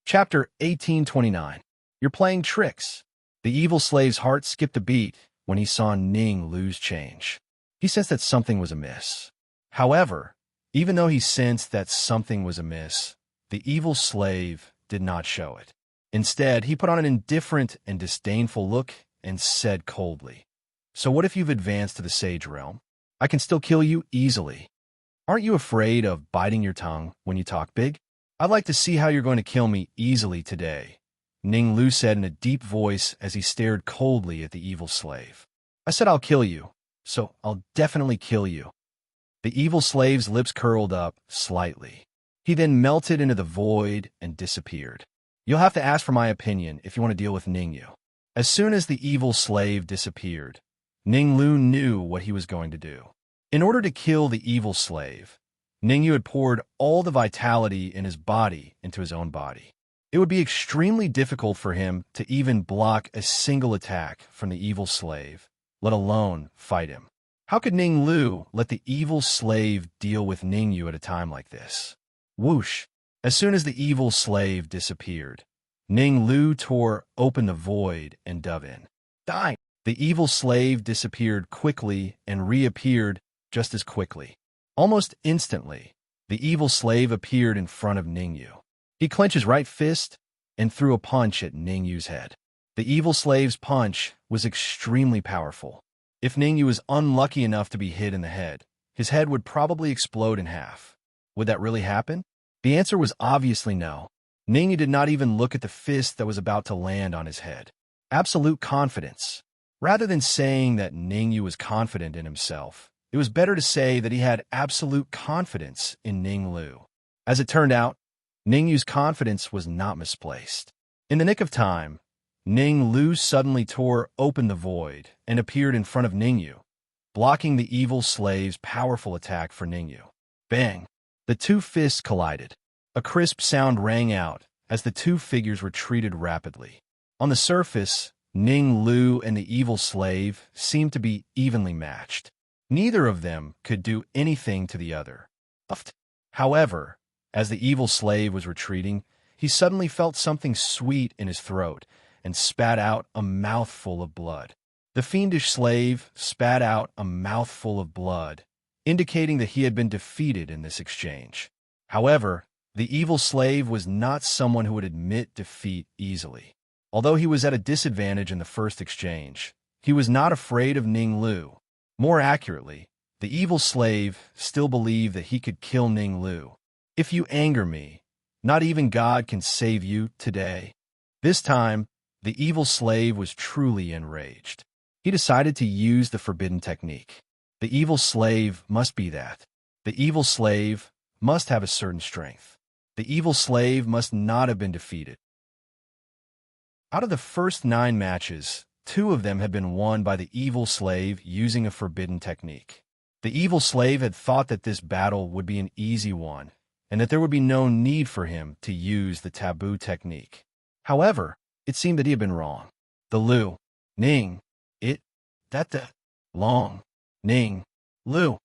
[SPEAKER 1] Chapter 1829. You're playing tricks. The evil slave's heart skipped a beat when he saw Ning Lu's change. He sensed that something was amiss. However, even though he sensed that something was amiss, the evil slave did not show it. Instead, he put on an indifferent and disdainful look and said coldly, "So what if you've advanced to the sage realm? I can still kill you easily. Aren't you afraid of biting your tongue when you talk big? I'd like to see how you're going to kill me easily today," Ning Lu said in a deep voice as he stared coldly at the evil slave. "I said I'll kill you, so I'll definitely kill you." The evil slave's lips curled up slightly. He then melted into the void and disappeared. You'll have to ask for my opinion if you want to deal with Ning Yu. As soon as the evil slave disappeared, Ning Lu knew what he was going to do. In order to kill the evil slave, Ning Yu had poured all the vitality in his body into his own body. It would be extremely difficult for him to even block a single attack from the evil slave, let alone fight him. How could Ning Lu let the evil slave deal with Ning Yu at a time like this? Whoosh! As soon as the evil slave disappeared, Ning Lu tore open the void and dove in. Die! The evil slave disappeared quickly and reappeared just as quickly. Almost instantly, the evil slave appeared in front of Ningyu. He clenched his right fist and threw a punch at Ningyu's head. The evil slave's punch was extremely powerful. If Ningyu was unlucky enough to be hit in the head, his head would probably explode in half. Would that really happen? The answer was obviously no. Ningyu did not even look at the fist that was about to land on his head. Absolute confidence. Rather than saying that Ningyu was confident in himself, it was better to say that he had absolute confidence in Ninglu. As it turned out, Ningyu's confidence was not misplaced. In the nick of time, Ninglu suddenly tore open the void and appeared in front of Ningyu, blocking the evil slave's powerful attack for Ningyu. Bang! The two fists collided. A crisp sound rang out as the two figures retreated rapidly. On the surface, Ninglu and the evil slave seemed to be evenly matched. Neither of them could do anything to the other. However, as the evil slave was retreating, he suddenly felt something sweet in his throat and spat out a mouthful of blood. The fiendish slave spat out a mouthful of blood, indicating that he had been defeated in this exchange. However, the evil slave was not someone who would admit defeat easily. Although he was at a disadvantage in the first exchange, he was not afraid of Ninglu. More accurately, the evil slave still believed that he could kill Ninglu. If you anger me, not even God can save you today. This time, the evil slave was truly enraged. He decided to use the forbidden technique. The evil slave must be that. The evil slave must have a certain strength. The evil slave must not have been defeated. Out of the first 9 matches, 2 of them had been won by the evil slave using a forbidden technique. The evil slave had thought that this battle would be an easy one, and that there would be no need for him to use the taboo technique. However, it seemed that he had been wrong. The Lu, Ning, Long, Ning, Lu,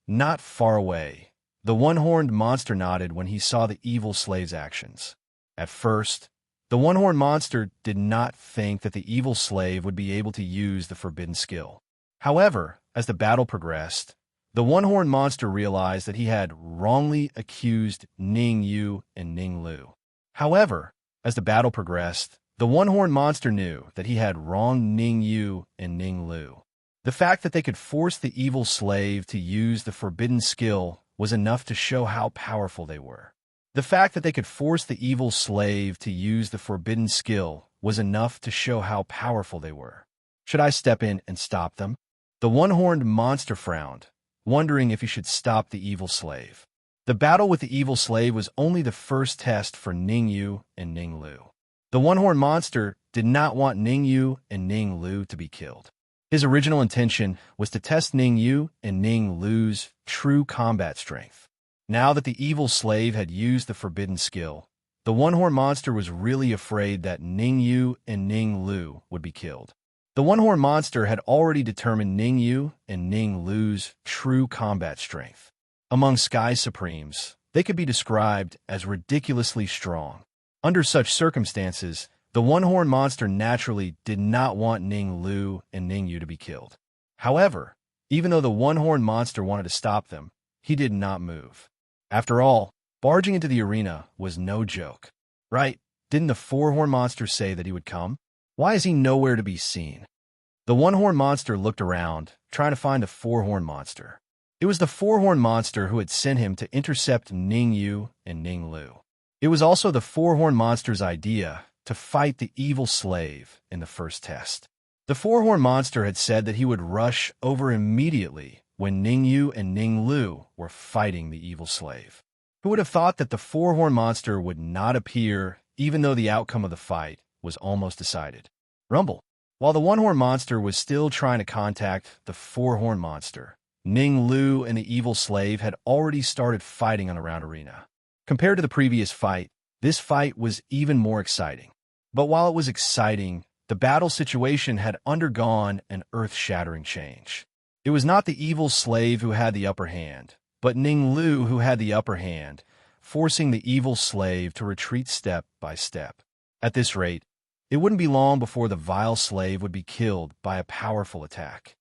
[SPEAKER 1] not far away. The one-horned monster nodded when he saw the evil slave's actions. At first, the one-horned monster did not think that the evil slave would be able to use the forbidden skill. However, as the battle progressed, the one-horned monster realized that he had wrongly accused Ningyu and Ninglu. However, as the battle progressed, the one-horned monster knew that he had wronged Ningyu and Ninglu. The fact that they could force the evil slave to use the forbidden skill was enough to show how powerful they were. The fact that they could force the evil slave to use the forbidden skill was enough to show how powerful they were. Should I step in and stop them? The one-horned monster frowned, wondering if he should stop the evil slave. The battle with the evil slave was only the first test for Ningyu and Ninglu. The one-horned monster did not want Ningyu and Ninglu to be killed. His original intention was to test Ningyu and Ninglu's true combat strength. Now that the evil slave had used the forbidden skill, the one-horned monster was really afraid that Ningyu and Ninglu would be killed. The one-horned monster had already determined Ningyu and Ninglu's true combat strength. Among Sky Supremes, they could be described as ridiculously strong. Under such circumstances, the one-horned monster naturally did not want Ninglu and Ningyu to be killed. However, even though the one-horned monster wanted to stop them, he did not move. After all, barging into the arena was no joke. Right? Didn't the four-horned monster say that he would come? Why is he nowhere to be seen? The one-horned monster looked around, trying to find the four-horned monster. It was the four-horned monster who had sent him to intercept Ningyu and Ninglu. It was also the four-horned monster's idea to fight the evil slave in the first test. The four-horned monster had said that he would rush over immediately when Ningyu and Ninglu were fighting the evil slave. Who would have thought that the four-horned monster would not appear even though the outcome of the fight was almost decided? Rumble. While the one-horned monster was still trying to contact the four-horned monster, Ninglu and the evil slave had already started fighting on a round arena. Compared to the previous fight, this fight was even more exciting. But while it was exciting, the battle situation had undergone an earth-shattering change. It was not the evil slave who had the upper hand, but Ninglu who had the upper hand, forcing the evil slave to retreat step by step. At this rate, it wouldn't be long before the vile slave would be killed by a powerful attack.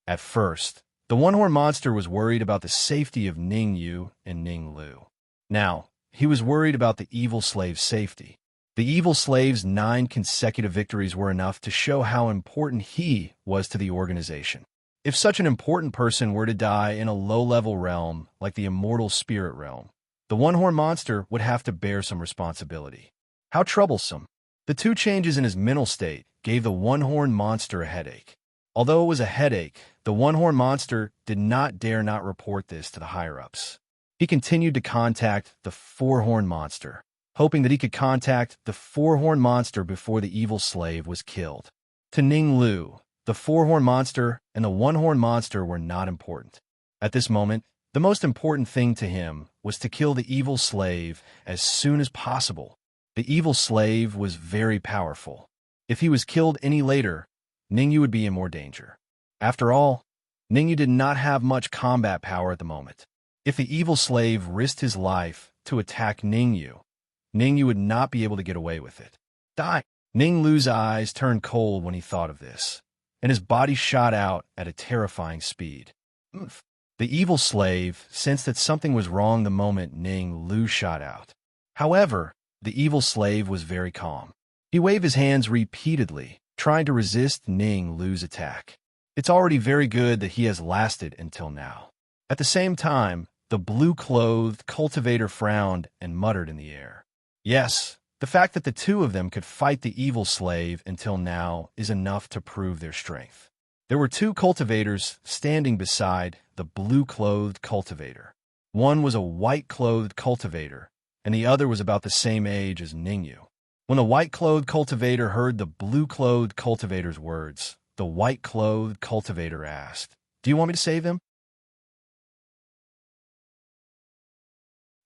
[SPEAKER 1] At first, The one-horned monster was worried about the safety of Ning Yu and Ning Lu. Now, he was worried about the evil slave's safety. The evil slave's 9 consecutive victories were enough to show how important he was to the organization. If such an important person were to die in a low-level realm like the immortal spirit realm, the one-horned monster would have to bear some responsibility. How troublesome. The 2 changes in his mental state gave the one-horned monster a headache. Although it was a headache, the one-horned monster did not dare not report this to the higher-ups. He continued to contact the 4-horned monster, hoping that he could contact the 4-horned monster before the evil slave was killed. To Ning Lu, the 4-horned monster and the one-horned monster were not important. At this moment, the most important thing to him was to kill the evil slave as soon as possible. The evil slave was very powerful. If he was killed any later, Ning Yu would be in more danger. After all, Ning Yu did not have much combat power at the moment. If the evil slave risked his life to attack Ning Yu would not be able to get away with it. Die! Ning Lu's eyes turned cold when he thought of this, and his body shot out at a terrifying speed. Oof. The evil slave sensed that something was wrong the moment Ning Lu shot out. However, the evil slave was very calm. He waved his hands repeatedly, trying to resist Ning Lu's attack. It's already very good that he has lasted until now. At the same time, the blue-clothed cultivator frowned and muttered in the air. Yes, the fact that the 2 of them could fight the evil slave until now is enough to prove their strength. There were 2 cultivators standing beside the blue-clothed cultivator. One was a white-clothed cultivator, and the other was about the same age as Ning Yu. When the white-clothed cultivator heard the blue-clothed cultivator's words, the white-clothed cultivator asked, "Do you want me to save him?"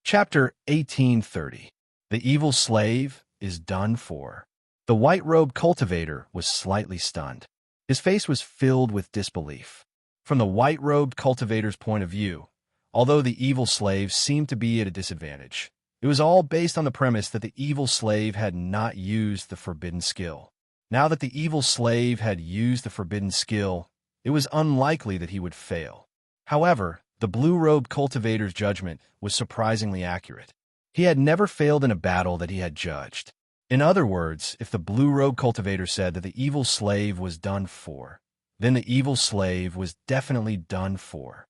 [SPEAKER 1] Chapter 1830. The evil slave is done for. The white-robed cultivator was slightly stunned. His face was filled with disbelief. From the white-robed cultivator's point of view, although the evil slave seemed to be at a disadvantage, it was all based on the premise that the evil slave had not used the forbidden skill. Now that the evil slave had used the forbidden skill, it was unlikely that he would fail. However, the blue-robed cultivator's judgment was surprisingly accurate. He had never failed in a battle that he had judged. In other words, if the blue-robed cultivator said that the evil slave was done for, then the evil slave was definitely done for.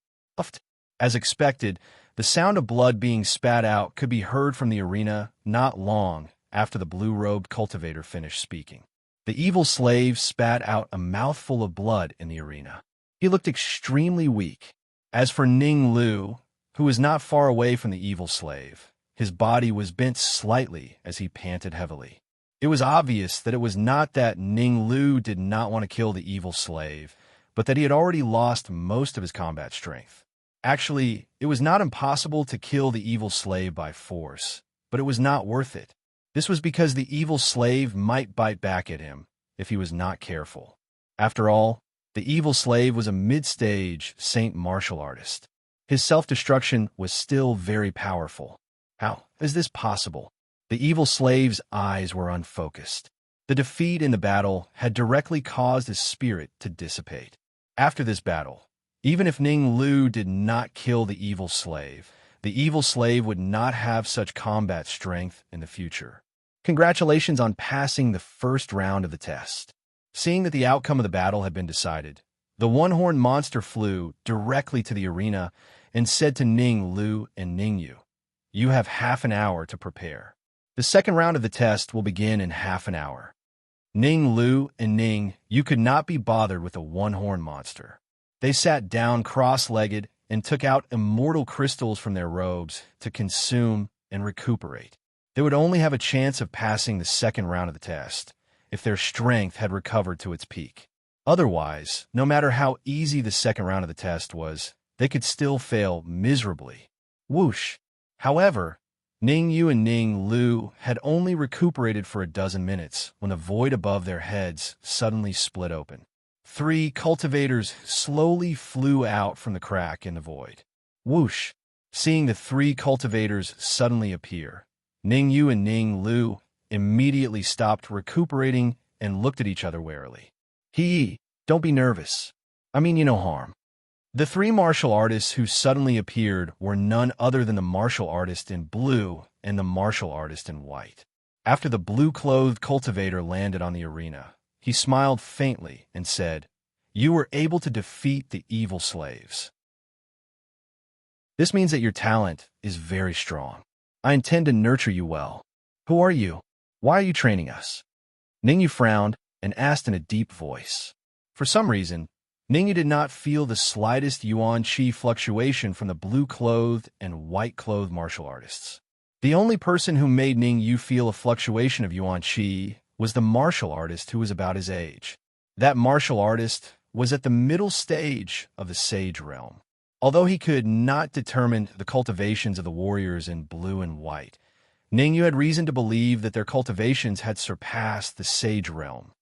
[SPEAKER 1] As expected, the sound of blood being spat out could be heard from the arena not long after the blue-robed cultivator finished speaking. The evil slave spat out a mouthful of blood in the arena. He looked extremely weak. As for Ning Lu, who was not far away from the evil slave, his body was bent slightly as he panted heavily. It was obvious that it was not that Ning Lu did not want to kill the evil slave, but that he had already lost most of his combat strength. Actually, it was not impossible to kill the evil slave by force, but it was not worth it. This was because the evil slave might bite back at him if he was not careful. After all, the evil slave was a mid-stage Saint martial artist. His self-destruction was still very powerful. How is this possible? The evil slave's eyes were unfocused. The defeat in the battle had directly caused his spirit to dissipate. After this battle, even if Ning Lu did not kill the evil slave would not have such combat strength in the future. Congratulations on passing the first round of the test. Seeing that the outcome of the battle had been decided, the one-horned monster flew directly to the arena and said to Ning Lu and Ning Yu, "You have half an hour to prepare. The second round of the test will begin in half an hour." Ning Lu and Ning Yu could not be bothered with a one-horned monster. They sat down cross-legged and took out immortal crystals from their robes to consume and recuperate. They would only have a chance of passing the second round of the test if their strength had recovered to its peak. Otherwise, no matter how easy the second round of the test was, they could still fail miserably. Whoosh! However, Ning Yu and Ning Lu had only recuperated for a dozen minutes when the void above their heads suddenly split open. 3 cultivators slowly flew out from the crack in the void. Whoosh! Seeing the 3 cultivators suddenly appear, Ning Yu and Ning Lu immediately stopped recuperating and looked at each other warily. Don't be nervous. I mean you no harm. The three martial artists who suddenly appeared were none other than the martial artist in blue and the martial artist in white. After the blue-clothed cultivator landed on the arena, he smiled faintly and said, "You were able to defeat the evil slaves. This means that your talent is very strong. I intend to nurture you well. Who are you? Why are you training us?" Ningyu frowned and asked in a deep voice. For some reason, Ningyu did not feel the slightest yuan qi fluctuation from the blue-clothed and white-clothed martial artists. The only person who made Ningyu feel a fluctuation of yuan qi was the martial artist who was about his age. That martial artist was at the middle stage of the sage realm. Although he could not determine the cultivations of the warriors in blue and white, Ningyu had reason to believe that their cultivations had surpassed the sage realm.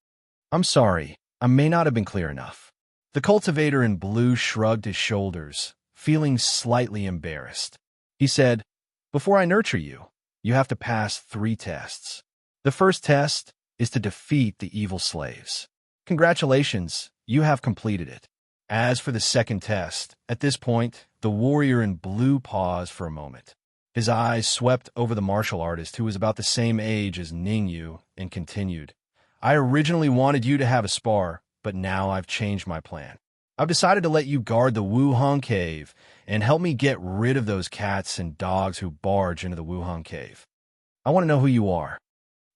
[SPEAKER 1] "I'm sorry, I may not have been clear enough." The cultivator in blue shrugged his shoulders, feeling slightly embarrassed. He said, "Before I nurture you, you have to pass 3 tests. The first test is to defeat the evil slaves. Congratulations, you have completed it. As for the second test," at this point, the warrior in blue paused for a moment. His eyes swept over the martial artist who was about the same age as Ningyu and continued, "I originally wanted you to have a spar, but now I've changed my plan. I've decided to let you guard the Wuhang Cave and help me get rid of those cats and dogs who barge into the Wuhang Cave. I want to know who you are."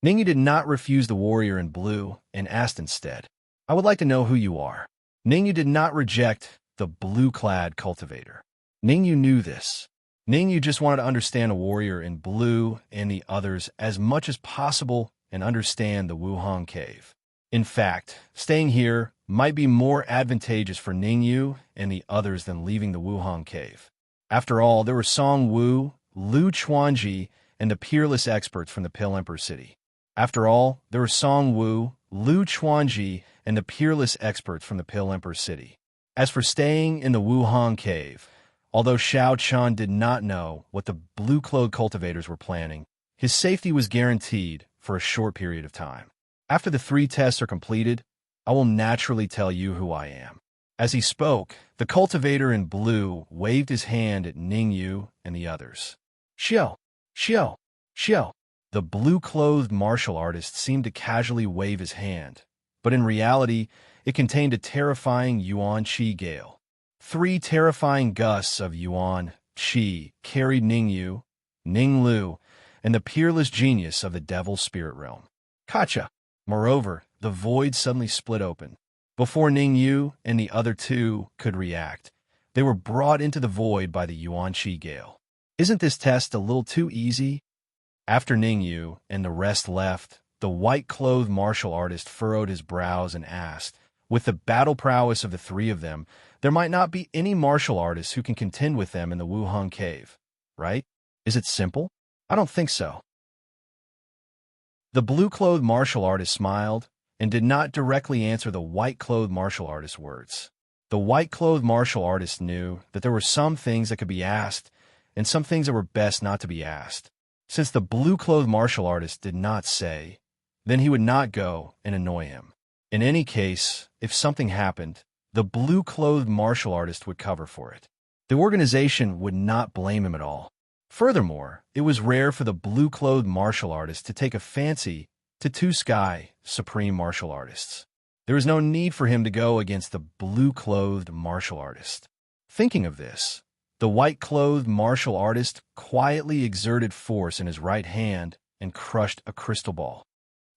[SPEAKER 1] Ningyu did not refuse the warrior in blue and asked instead, "I would like to know who you are." Ningyu did not reject the blue-clad cultivator. Ningyu knew this. Ningyu just wanted to understand a warrior in blue and the others as much as possible and understand the Wuhang Cave. In fact, staying here might be more advantageous for Ningyu and the others than leaving the Wuhang Cave. After all, there were Song Wu, Lu Chuanji, and the peerless experts from the Pale Emperor City. After all, there were Song Wu, Lu Chuanji, and the peerless experts from the Pale Emperor City. As for staying in the Wuhang Cave, although Xiao Chun did not know what the blue-clothed cultivators were planning, his safety was guaranteed for a short period of time. "After the 3 tests are completed, I will naturally tell you who I am." As he spoke, the cultivator in blue waved his hand at Ningyu and the others. "Xiao, Xiao, Xiao." The blue-clothed martial artist seemed to casually wave his hand, but in reality, it contained a terrifying yuan qi gale. 3 terrifying gusts of yuan qi carried Ningyu, Ninglu, and the peerless genius of the devil's spirit realm. Kacha! Moreover, the void suddenly split open. Before Ningyu and the other 2 could react, they were brought into the void by the yuan qi gale. Isn't this test a little too easy? After Ningyu and the rest left, the white-clothed martial artist furrowed his brows and asked, "With the battle prowess of the 3 of them, there might not be any martial artists who can contend with them in the Wuhang Cave, right? Is it simple? I don't think so." The blue-clothed martial artist smiled and did not directly answer the white-clothed martial artist's words. The white-clothed martial artist knew that there were some things that could be asked and some things that were best not to be asked. Since the blue-clothed martial artist did not say, then he would not go and annoy him. In any case, if something happened, the blue-clothed martial artist would cover for it. The organization would not blame him at all. Furthermore, it was rare for the blue-clothed martial artist to take a fancy to 2 sky supreme martial artists. There was no need for him to go against the blue-clothed martial artist. Thinking of this, the white-clothed martial artist quietly exerted force in his right hand and crushed a crystal ball.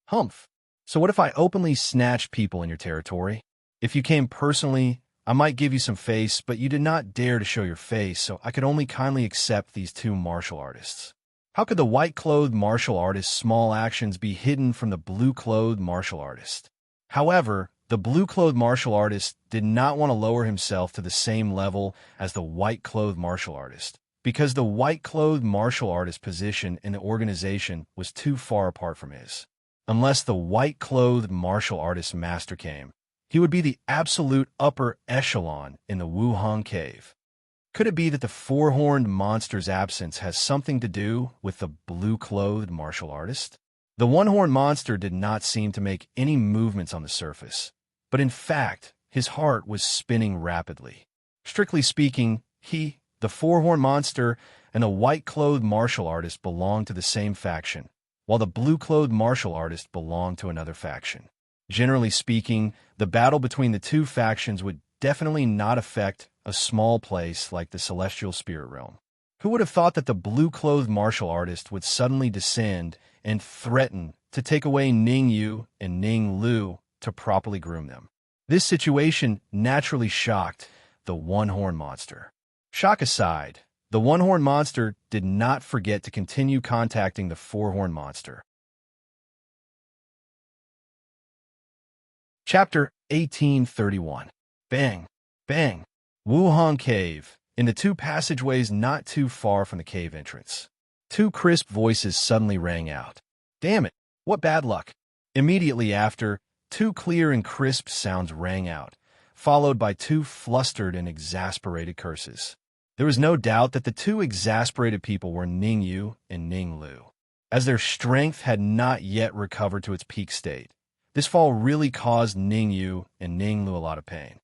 [SPEAKER 1] "Humph! So what if I openly snatched people in your territory? If you came personally, I might give you some face, but you did not dare to show your face, so I could only kindly accept these 2 martial artists." How could the white-clothed martial artist's small actions be hidden from the blue-clothed martial artist? However, the blue-clothed martial artist did not want to lower himself to the same level as the white-clothed martial artist, because the white-clothed martial artist's position in the organization was too far apart from his. Unless the white-clothed martial artist's master came, he would be the absolute upper echelon in the Wuhang Cave. Could it be that the 4-horned monster's absence has something to do with the blue-clothed martial artist? The 1-horned monster did not seem to make any movements on the surface, but in fact, his heart was spinning rapidly. Strictly speaking, the four-horned monster, and the white-clothed martial artist belonged to the same faction, while the blue-clothed martial artist belonged to another faction. Generally speaking, the battle between the two factions would definitely not affect a small place like the celestial spirit realm. Who would have thought that the blue-clothed martial artist would suddenly descend and threaten to take away Ning Yu and Ning Lu to properly groom them? This situation naturally shocked the one-horned monster. Shock aside, the one-horned monster did not forget to continue contacting the four-horned monster. Chapter 1831. Bang, bang. Wuhang Cave, in the two passageways not too far from the cave entrance. Two crisp voices suddenly rang out. Damn it, what bad luck. Immediately after, two clear and crisp sounds rang out, followed by two flustered and exasperated curses. There was no doubt that the two exasperated people were Ning Yu and Ning Lu. As their strength had not yet recovered to its peak state, this fall really caused Ning Yu and Ning Lu a lot of pain.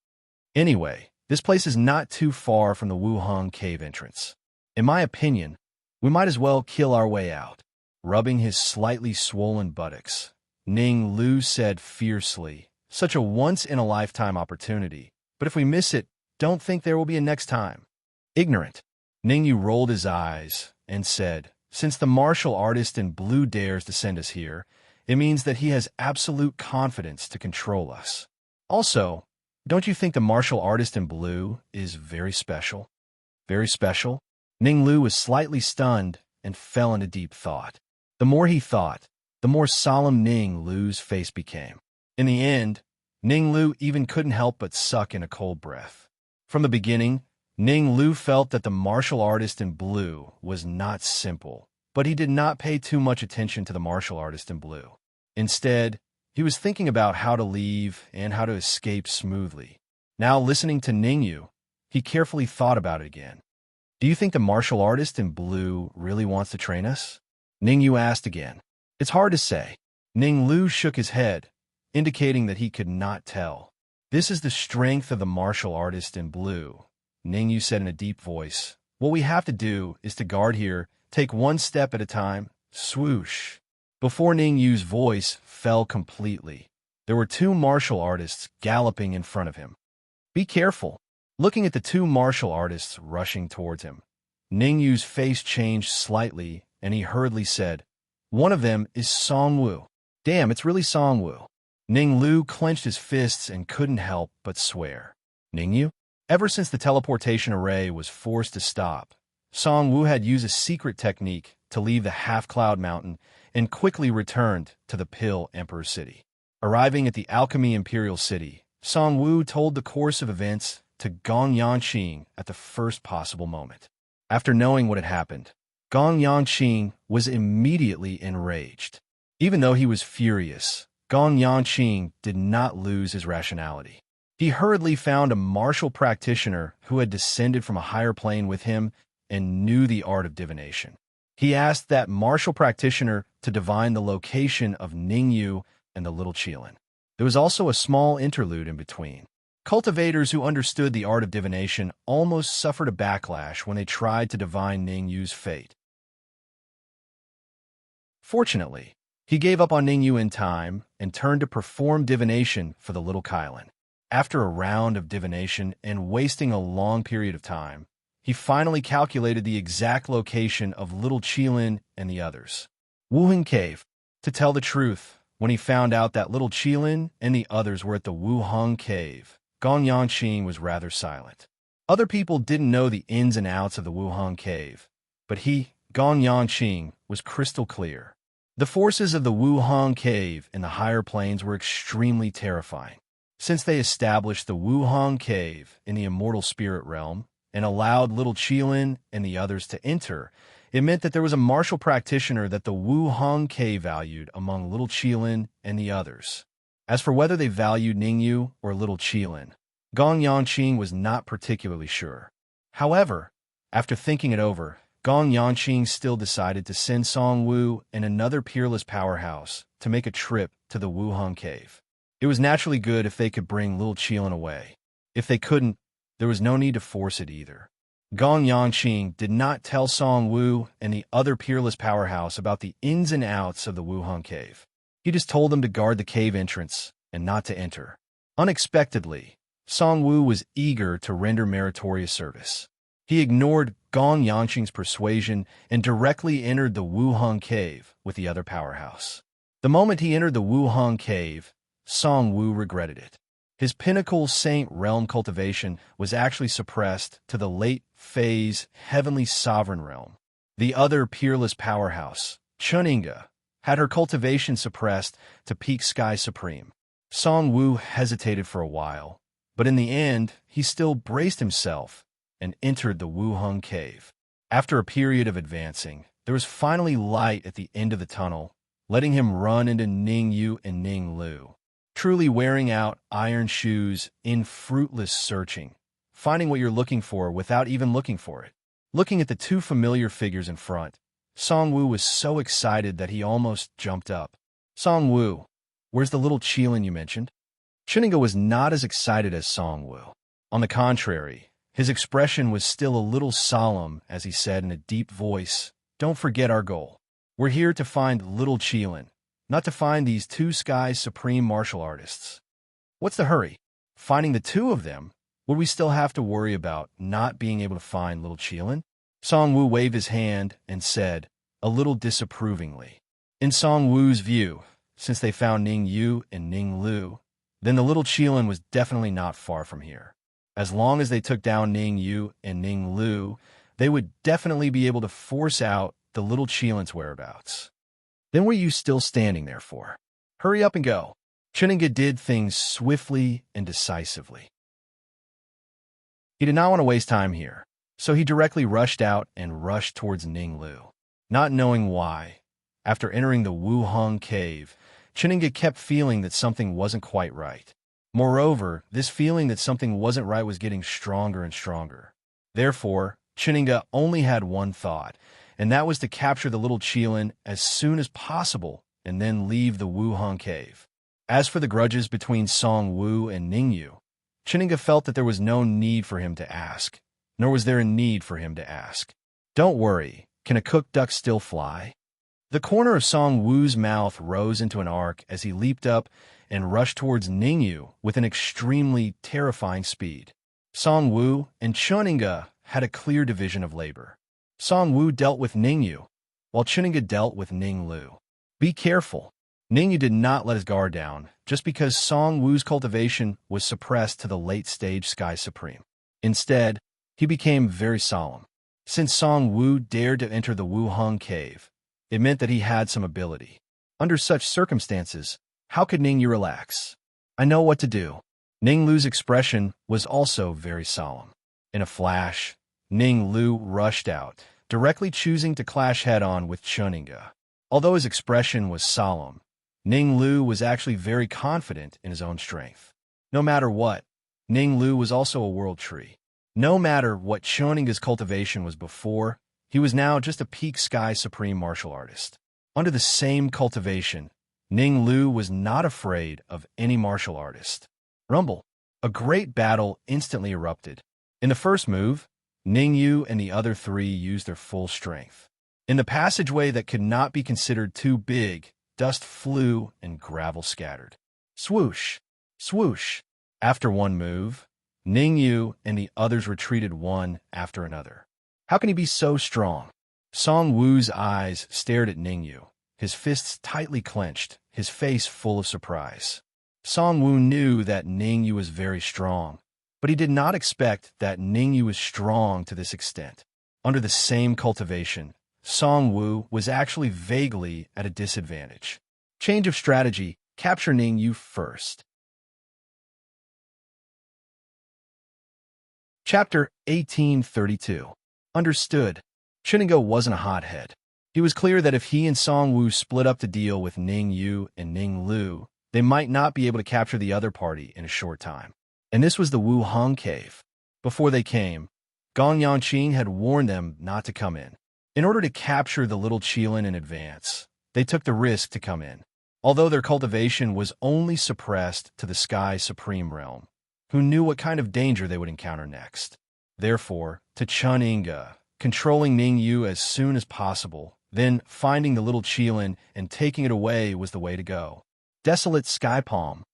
[SPEAKER 1] Anyway, this place is not too far from the Wuhang Cave entrance. In my opinion, we might as well kill our way out. Rubbing his slightly swollen buttocks, Ning Lu said fiercely, such a once-in-a-lifetime opportunity, but if we miss it, don't think there will be a next time. Ignorant. Ning Yu rolled his eyes and said, since the martial artist in blue dares to send us here, it means that he has absolute confidence to control us. Also, don't you think the martial artist in blue is very special? Very special? Ning Lu was slightly stunned and fell into deep thought. The more he thought, the more solemn Ning Lu's face became. In the end, Ning Lu even couldn't help but suck in a cold breath. From the beginning, Ning Lu felt that the martial artist in blue was not simple, but he did not pay too much attention to the martial artist in blue. Instead, he was thinking about how to leave and how to escape smoothly. Now, listening to Ning Yu, he carefully thought about it again. Do you think the martial artist in blue really wants to train us? Ning Yu asked again. It's hard to say. Ning Lu shook his head, indicating that he could not tell. This is the strength of the martial artist in blue, Ning Yu said in a deep voice. What we have to do is to guard here, take one step at a time, swoosh. Before Ning Yu's voice fell completely, there were two martial artists galloping in front of him. Be careful. Looking at the two martial artists rushing towards him, Ning Yu's face changed slightly, and he hurriedly said, one of them is Song Wu. Damn, it's really Song Wu. Ning Lu clenched his fists and couldn't help but swear. Ning Yu? Ever since the teleportation array was forced to stop, Song Wu had used a secret technique to leave the Half-Cloud Mountain and quickly returned to the Pill Emperor City. Arriving at the Alchemy Imperial City, Song Wu told the course of events to Gong Yanqing at the first possible moment. After knowing what had happened, Gong Yanqing was immediately enraged. Even though he was furious, Gong Yanqing did not lose his rationality. He hurriedly found a martial practitioner who had descended from a higher plane with him and knew the art of divination. He asked that martial practitioner to divine the location of Ning Yu and the little Qilin. There was also a small interlude in between. Cultivators who understood the art of divination almost suffered a backlash when they tried to divine Ning Yu's fate. Fortunately, he gave up on Ning Yu in time and turned to perform divination for the little Qilin. After a round of divination and wasting a long period of time, he finally calculated the exact location of little Qilin and the others. Wuhang Cave. To tell the truth, when he found out that little Qilin and the others were at the Wuhang Cave, Gong Yanqing was rather silent. Other people didn't know the ins and outs of the Wuhang Cave, but he, Gong Yanqing, was crystal clear. The forces of the Wuhang Cave in the higher planes were extremely terrifying. Since they established the Wuhang Cave in the immortal spirit realm and allowed little Qilin and the others to enter, it meant that there was a martial practitioner that the Wuhang Cave valued among little Qilin and the others. As for whether they valued Ning Yu or little Qilin, Gong Yanqing was not particularly sure. However, after thinking it over, Gong Yanqing still decided to send Song Wu and another peerless powerhouse to make a trip to the Wuhang Cave. It was naturally good if they could bring little Qilin away. If they couldn't, there was no need to force it either. Gong Yangqing did not tell Song Wu and the other peerless powerhouse about the ins and outs of the Wuheng Cave. He just told them to guard the cave entrance and not to enter. Unexpectedly, Song Wu was eager to render meritorious service. He ignored Gong Yangqing's persuasion and directly entered the Wuheng Cave with the other powerhouse. The moment he entered the Wuheng Cave, Song Wu regretted it. His pinnacle Saint Realm cultivation was actually suppressed to the late phase Heavenly Sovereign Realm. The other peerless powerhouse, Chuninga, had her cultivation suppressed to Peak Sky Supreme. Song Wu hesitated for a while, but in the end, he still braced himself and entered the Wuheng Cave. After a period of advancing, there was finally light at the end of the tunnel, letting him run into Ning Yu and Ning Lu. Truly wearing out iron shoes in fruitless searching, finding what you're looking for without even looking for it. Looking at the two familiar figures in front, Song Wu was so excited that he almost jumped up. Song Wu, where's the little Qilin you mentioned? Chuninga was not as excited as Song Wu. On the contrary, his expression was still a little solemn as he said in a deep voice, "Don't forget our goal. We're here to find little Qilin, not to find these two Sky's supreme martial artists." What's the hurry? Finding the two of them? Would we still have to worry about not being able to find little Qilin? Song Wu waved his hand and said, a little disapprovingly. In Song Wu's view, since they found Ning Yu and Ning Lu, then the little Qilin was definitely not far from here. As long as they took down Ning Yu and Ning Lu, they would definitely be able to force out the little Qilin's whereabouts. Then what are you still standing there for? Hurry up and go. Chuninga did things swiftly and decisively. He did not want to waste time here, so he directly rushed out and rushed towards Ning Lu. Not knowing why, after entering the Wuheng Cave, Chuninga kept feeling that something wasn't quite right. Moreover, this feeling that something wasn't right was getting stronger and stronger. Therefore, Chuninga only had one thought, and that was to capture the little Qilin as soon as possible and then leave the Wuheng Cave. As for the grudges between Song Wu and Ning Yu, Chuninga felt that there was no need for him to ask, nor was there a need for him to ask. Don't worry, can a cooked duck still fly? The corner of Song Wu's mouth rose into an arc as he leaped up and rushed towards Ning Yu with an extremely terrifying speed. Song Wu and Chuninga had a clear division of labor. Song Wu dealt with Ning Yu, while Chuninga dealt with Ning Lu. Be careful. Ning Yu did not let his guard down, just because Song Wu's cultivation was suppressed to the late-stage Sky Supreme. Instead, he became very solemn. Since Song Wu dared to enter the Wuheng Cave, it meant that he had some ability. Under such circumstances, how could Ning Yu relax? I know what to do. Ning Lu's expression was also very solemn. In a flash, Ning Lu rushed out, directly choosing to clash head-on with Chuninga. Although his expression was solemn, Ning Lu was actually very confident in his own strength. No matter what, Ning Lu was also a world tree. No matter what Chuninga's cultivation was before, he was now just a peak sky supreme martial artist. Under the same cultivation, Ning Lu was not afraid of any martial artist. Rumble. A great battle instantly erupted. In the first move, Ning Yu and the other three used their full strength. In the passageway that could not be considered too big, dust flew and gravel scattered. Swoosh! Swoosh! After one move, Ning Yu and the others retreated one after another. How can he be so strong? Song Wu's eyes stared at Ning Yu, his fists tightly clenched, his face full of surprise. Song Wu knew that Ning Yu was very strong, but he did not expect that Ning Yu was strong to this extent. Under the same cultivation, Song Wu was actually vaguely at a disadvantage. Change of strategy, capture Ning Yu first. Chapter 1832. Understood. Chuninga wasn't a hothead. He was clear that if he and Song Wu split up to deal with Ning Yu and Ning Lu, they might not be able to capture the other party in a short time. And this was the Wuheng Cave. Before they came, Gong Yangqing had warned them not to come in. In order to capture the little Qilin in advance, they took the risk to come in. Although their cultivation was only suppressed to the Sky Supreme Realm, who knew what kind of danger they would encounter next. Therefore, to Chun-Inga, controlling Ning-Yu as soon as possible, then finding the little Qilin and taking it away was the way to go. Desolate sky palm.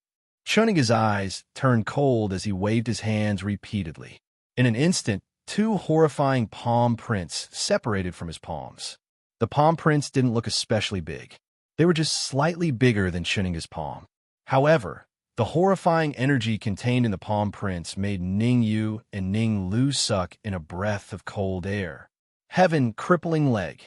[SPEAKER 1] Chun-Inga's eyes turned cold as he waved his hands repeatedly. In an instant, two horrifying palm prints separated from his palms. The palm prints didn't look especially big. They were just slightly bigger than Chun-Inga's palm. However, the horrifying energy contained in the palm prints made Ning-Yu and Ning-Lu suck in a breath of cold air. Heaven, crippling leg.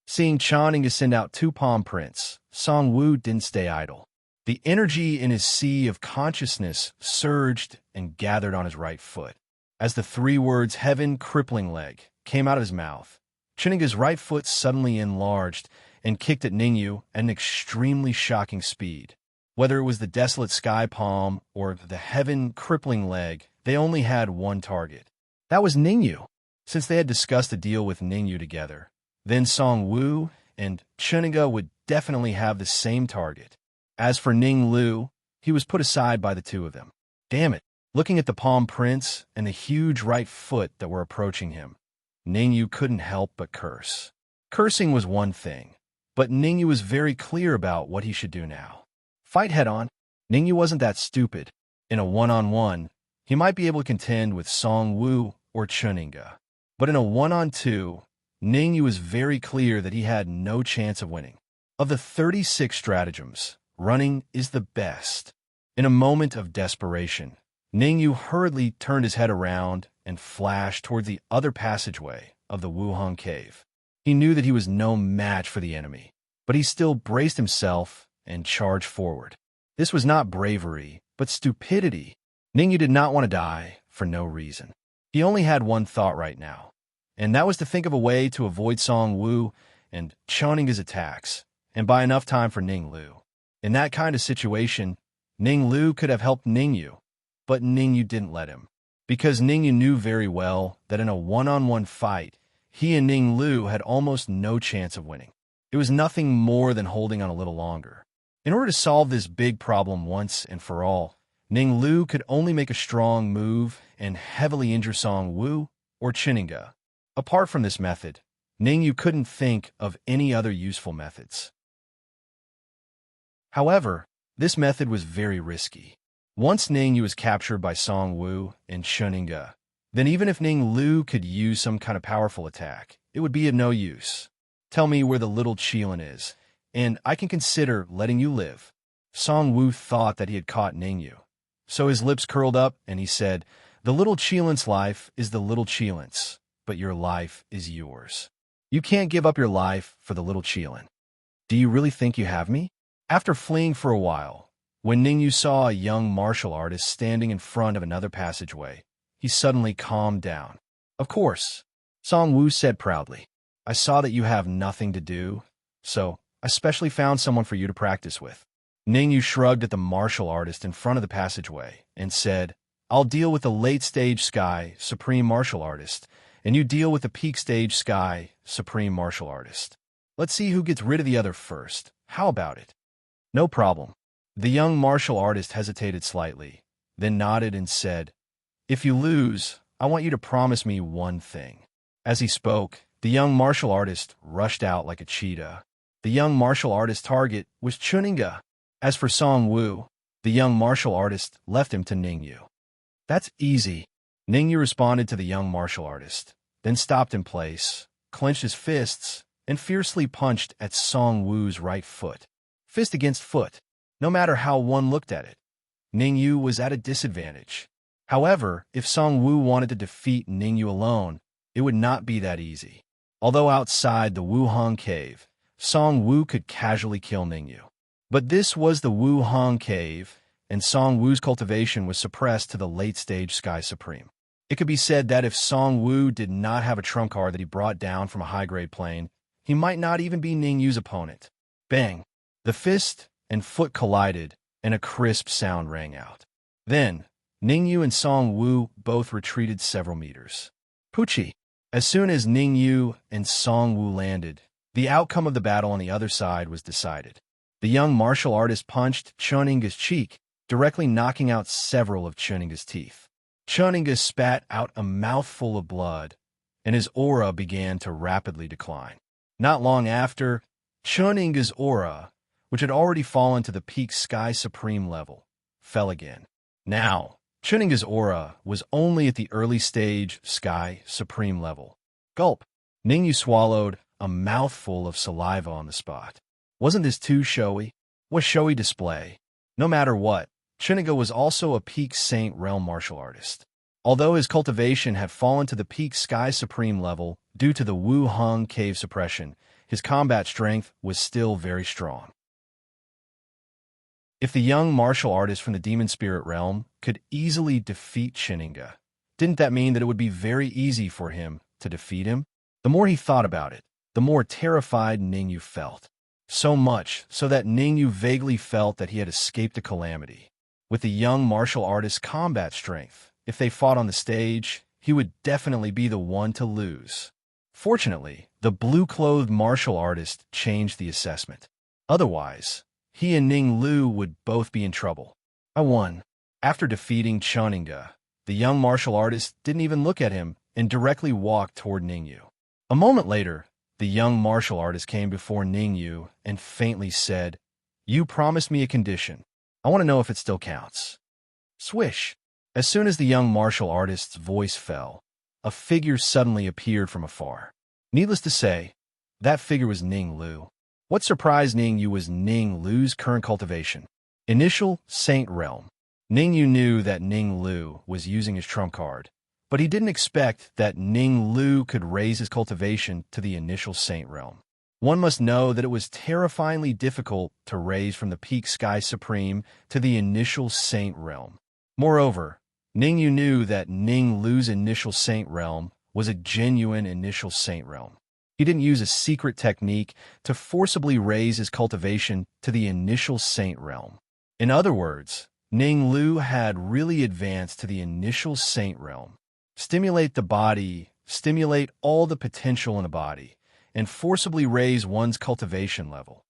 [SPEAKER 1] Seeing Chun-Inga send out two palm prints, Song-Woo didn't stay idle. The energy in his sea of consciousness surged and gathered on his right foot. As the three words heaven, crippling leg came out of his mouth, Chun-Inga's right foot suddenly enlarged and kicked at Ning-Yu at an extremely shocking speed. Whether it was the desolate sky palm or the heaven crippling leg, they only had one target. That was Ning-Yu. Since they had discussed a deal with Ning-Yu together, then Song-Woo and Chun-Inga would definitely have the same target. As for Ning-Lu, he was put aside by the two of them. Damn it! Looking at the palm prints and the huge right foot that were approaching him, Ning-Yu couldn't help but curse. Cursing was one thing, but Ning-Yu was very clear about what he should do now. Fight head-on. Ning-Yu wasn't that stupid. In a one-on-one, he might be able to contend with Song-Woo or Chun-Inga. But in a one-on-two, Ning-Yu was very clear that he had no chance of winning. Of the 36 stratagems, running is the best. In a moment of desperation, Ning-Yu hurriedly turned his head around and flashed towards the other passageway of the Wuhang cave. He knew that he was no match for the enemy, but he still braced himself and charged forward. This was not bravery, but stupidity. Ning-Yu did not want to die for no reason. He only had one thought right now, and that was to think of a way to avoid Song-Woo and Chun-Inga's attacks, and buy enough time for Ning-Lu. In that kind of situation, Ning-Lu could have helped Ning-Yu, but Ning-Yu didn't let him, because Ning-Yu knew very well that in a one-on-one fight, he and Ning-Lu had almost no chance of winning. It was nothing more than holding on a little longer. In order to solve this big problem once and for all, Ning-Lu could only make a strong move and heavily injure Song-Woo or Chun-Inga. Apart from this method, Ning-Yu couldn't think of any other useful methods. However, this method was very risky. Once Ning-Yu was captured by Song-Woo and Chun-Inga, then even if Ning-Lu could use some kind of powerful attack, it would be of no use. Tell me where the little Qilin is, and I can consider letting you live. Song-Woo thought that he had caught Ning-Yu, so his lips curled up and he said, "The little Qilin's life is the little Qilin's, but your life is yours. You can't give up your life for the little Qilin. Do you really think you have me?" After fleeing for a while, when Ning-Yu saw a young martial artist standing in front of another passageway, he suddenly calmed down. "Of course," Song-Woo said proudly. "I saw that you have nothing to do, so I specially found someone for you to practice with." Ning-Yu shrugged at the martial artist in front of the passageway and said, "I'll deal with the late-stage Sky Supreme Martial Artist, and you deal with the peak-stage Sky Supreme Martial Artist. Let's see who gets rid of the other first. How about it?" "No problem." The young martial artist hesitated slightly, then nodded and said, "If you lose, I want you to promise me one thing." As he spoke, the young martial artist rushed out like a cheetah. The young martial artist's target was Chun-Inga. As for Song-Woo, the young martial artist left him to Ning-Yu. "That's easy." Ning-Yu responded to the young martial artist, then stopped in place, clenched his fists, and fiercely punched at Song-Woo's right foot. Fist against foot. No matter how one looked at it, Ning-Yu was at a disadvantage. However, if Song-Woo wanted to defeat Ning-Yu alone, it would not be that easy. Although outside the Wuhang cave, Song-Woo could casually kill Ning-Yu. But this was the Wuhang cave, and Song-Woo's cultivation was suppressed to the late-stage Sky Supreme. It could be said that if Song-Woo did not have a trump card that he brought down from a high-grade plane, he might not even be Ning-Yu's opponent. Bang! The fist and foot collided, and a crisp sound rang out. Then, Ning-Yu and Song-Woo both retreated several meters. Poochie! As soon as Ning-Yu and Song-Woo landed, the outcome of the battle on the other side was decided. The young martial artist punched Chun-Inga's cheek, directly knocking out several of Chuninga's teeth. Chuninga spat out a mouthful of blood, and his aura began to rapidly decline. Not long after, Chuninga's aura, which had already fallen to the peak Sky Supreme level, fell again. Now, Chuninga's aura was only at the early stage Sky Supreme level. Gulp. Ningyu swallowed a mouthful of saliva on the spot. Wasn't this too showy? What showy display? No matter what, Chuninga was also a peak Saint Realm martial artist. Although his cultivation had fallen to the peak Sky Supreme level due to the Wu Hung cave suppression, his combat strength was still very strong. If the young martial artist from the Demon Spirit realm could easily defeat Chuninga, didn't that mean that it would be very easy for him to defeat him? The more he thought about it, the more terrified Ningyu felt. So much so that Ningyu vaguely felt that he had escaped a calamity. With the young martial artist's combat strength, if they fought on the stage, he would definitely be the one to lose. Fortunately, the blue-clothed martial artist changed the assessment. Otherwise, he and Ning Lu would both be in trouble. I won. After defeating Chuninga, the young martial artist didn't even look at him and directly walked toward Ningyu. A moment later, the young martial artist came before Ningyu and faintly said, "You promised me a condition. I want to know if it still counts." Swish! As soon as the young martial artist's voice fell, a figure suddenly appeared from afar. Needless to say, that figure was Ning Lu. What surprised Ningyu was Ning Lu's current cultivation. Initial Saint Realm. Ningyu knew that Ning Lu was using his trump card, but he didn't expect that Ning Lu could raise his cultivation to the initial Saint Realm. One must know that it was terrifyingly difficult to raise from the peak Sky Supreme to the initial Saint Realm. Moreover, Ningyu knew that Ning Lu's initial Saint Realm was a genuine initial Saint Realm. He didn't use a secret technique to forcibly raise his cultivation to the initial Saint Realm. In other words, Ning Lu had really advanced to the initial Saint Realm. Stimulate the body, stimulate all the potential in a body, and forcibly raise one's cultivation level.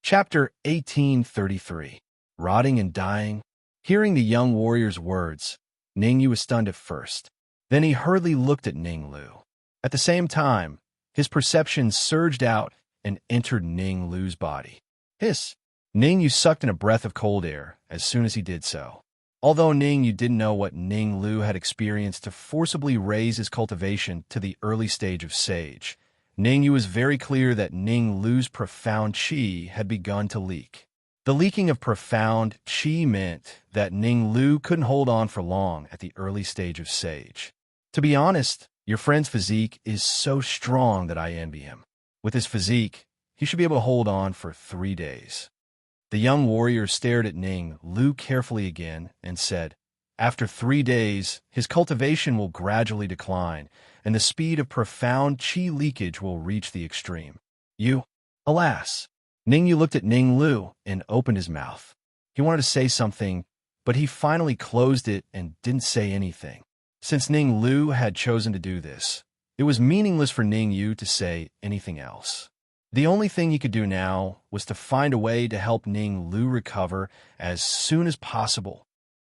[SPEAKER 1] Chapter 1833. Rotting and Dying. Hearing the young warrior's words, Ningyu was stunned at first. Then he hurriedly looked at Ning Lu. At the same time, his perception surged out and entered Ning Lu's body. Hiss! Ningyu sucked in a breath of cold air as soon as he did so. Although Ningyu didn't know what Ning Lu had experienced to forcibly raise his cultivation to the early stage of Sage, Ningyu was very clear that Ning Lu's profound qi had begun to leak. The leaking of profound qi meant that Ning Lu couldn't hold on for long at the early stage of Sage. To be honest, your friend's physique is so strong that I envy him. With his physique, he should be able to hold on for 3 days. The young warrior stared at Ning Lu carefully again and said, "After 3 days, his cultivation will gradually decline, and the speed of profound qi leakage will reach the extreme." You? Alas! Ningyu looked at Ning Lu and opened his mouth. He wanted to say something, but he finally closed it and didn't say anything. Since Ning Lu had chosen to do this, it was meaningless for Ningyu to say anything else. The only thing he could do now was to find a way to help Ning Lu recover as soon as possible.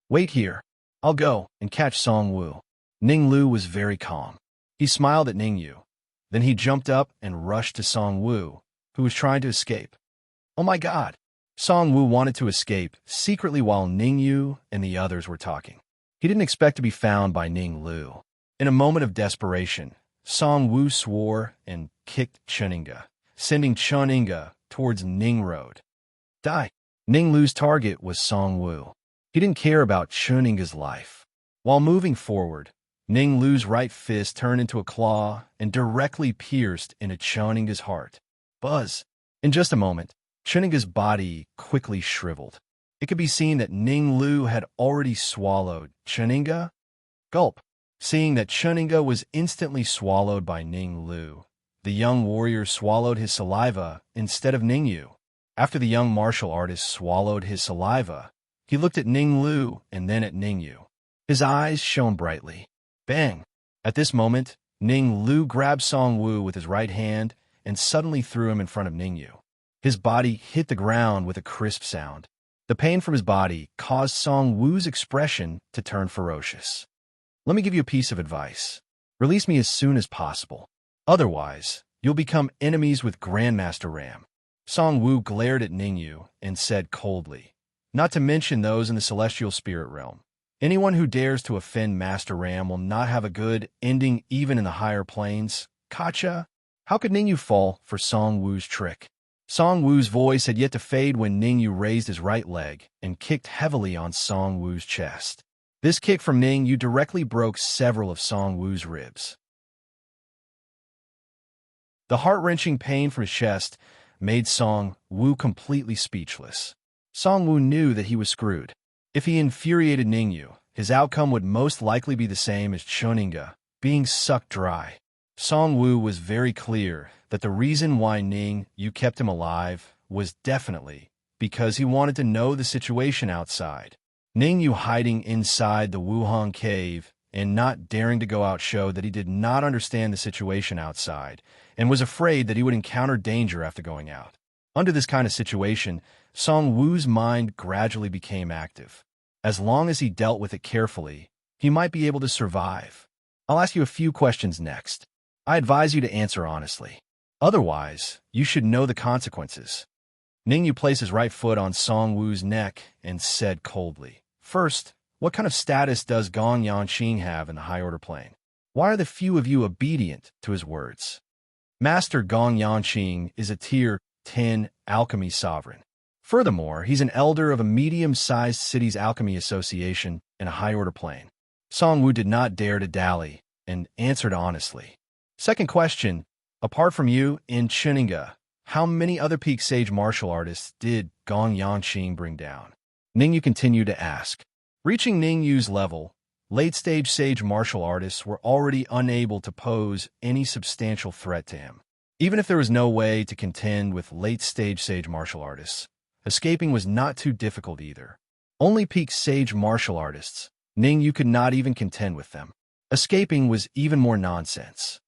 [SPEAKER 1] "Wait here. I'll go and catch Song Wu." Ning Lu was very calm. He smiled at Ningyu. Then he jumped up and rushed to Song Wu, who was trying to escape. Oh my God! Song Wu wanted to escape secretly while Ningyu and the others were talking. He didn't expect to be found by Ning Lu. In a moment of desperation, Song Wu swore and kicked Chuninga, sending Chuninga towards Ning Road. Die! Ning Lu's target was Song Wu. He didn't care about Chuninga's life. While moving forward, Ning Lu's right fist turned into a claw and directly pierced into Chuninga's heart. Buzz! In just a moment, Chuninga's body quickly shriveled. It could be seen that Ning Lu had already swallowed Chuninga. Gulp! Seeing that Chuninga was instantly swallowed by Ning Lu, the young warrior swallowed his saliva instead of Ningyu. After the young martial artist swallowed his saliva, he looked at Ning Lu and then at Ningyu. His eyes shone brightly. Bang! At this moment, Ning Lu grabbed Song Wu with his right hand and suddenly threw him in front of Ningyu. His body hit the ground with a crisp sound. The pain from his body caused Song Woo's expression to turn ferocious. Let me give you a piece of advice. Release me as soon as possible. Otherwise, you'll become enemies with Grandmaster Ram. Song Woo glared at Ningyu and said coldly, not to mention those in the celestial spirit realm. Anyone who dares to offend Master Ram will not have a good ending even in the higher planes. Kacha? How could Ningyu fall for Song Woo's trick? Song Woo's voice had yet to fade when Ningyu raised his right leg and kicked heavily on Song Woo's chest. This kick from Ningyu directly broke several of Song Woo's ribs. The heart-wrenching pain from his chest made Song Woo completely speechless. Song Woo knew that he was screwed. If he infuriated Ningyu, his outcome would most likely be the same as Chuninga, being sucked dry. Song Woo was very clear that the reason why Ningyu kept him alive was definitely because he wanted to know the situation outside. Ningyu hiding inside the Wuhan cave and not daring to go out showed that he did not understand the situation outside and was afraid that he would encounter danger after going out. Under this kind of situation, Song Woo's mind gradually became active. As long as he dealt with it carefully, he might be able to survive. I'll ask you a few questions next. I advise you to answer honestly. Otherwise, you should know the consequences. Ningyu placed his right foot on Song Woo's neck and said coldly, first, what kind of status does Gong Yanqing have in the high-order plane? Why are the few of you obedient to his words? Master Gong Yanqing is a Tier 10 alchemy sovereign. Furthermore, he's an elder of a medium-sized city's alchemy association in a high-order plane. Song Woo did not dare to dally and answered honestly. Second question, apart from you in Chuninga, how many other peak sage martial artists did Gong Yanqing bring down? Ningyu continued to ask. Reaching Ningyu's level, late-stage sage martial artists were already unable to pose any substantial threat to him. Even if there was no way to contend with late-stage sage martial artists, escaping was not too difficult either. Only peak sage martial artists, Ningyu could not even contend with them. Escaping was even more nonsense.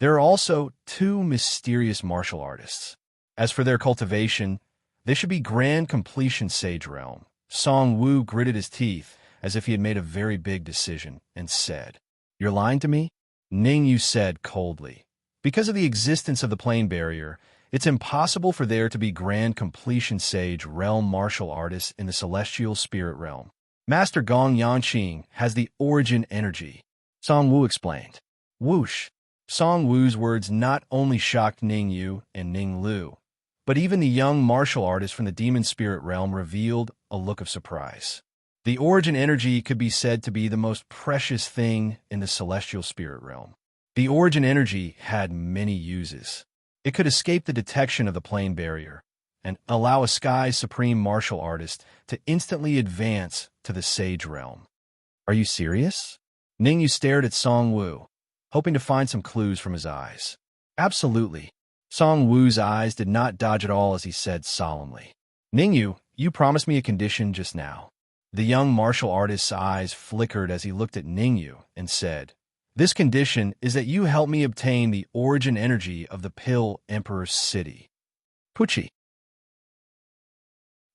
[SPEAKER 1] There are also two mysterious martial artists. As for their cultivation, they should be grand completion sage realm. Song Woo gritted his teeth as if he had made a very big decision and said, You're lying to me? Ningyu said coldly. Because of the existence of the plane barrier, it's impossible for there to be grand completion sage realm martial artists in the celestial spirit realm. Master Gong Yanqing has the origin energy. Song Woo explained. Whoosh. Song Woo's words not only shocked Ningyu and Ninglu, but even the young martial artist from the demon spirit realm revealed a look of surprise. The origin energy could be said to be the most precious thing in the celestial spirit realm. The origin energy had many uses. It could escape the detection of the plane barrier and allow a Sky Supreme martial artist to instantly advance to the sage realm. Are you serious? Ningyu stared at Song Woo, hoping to find some clues from his eyes. Absolutely. Song Woo's eyes did not dodge at all as he said solemnly. Ningyu, you promised me a condition just now. The young martial artist's eyes flickered as he looked at Ningyu and said, This condition is that you help me obtain the origin energy of the Pill Emperor's city. Pucci.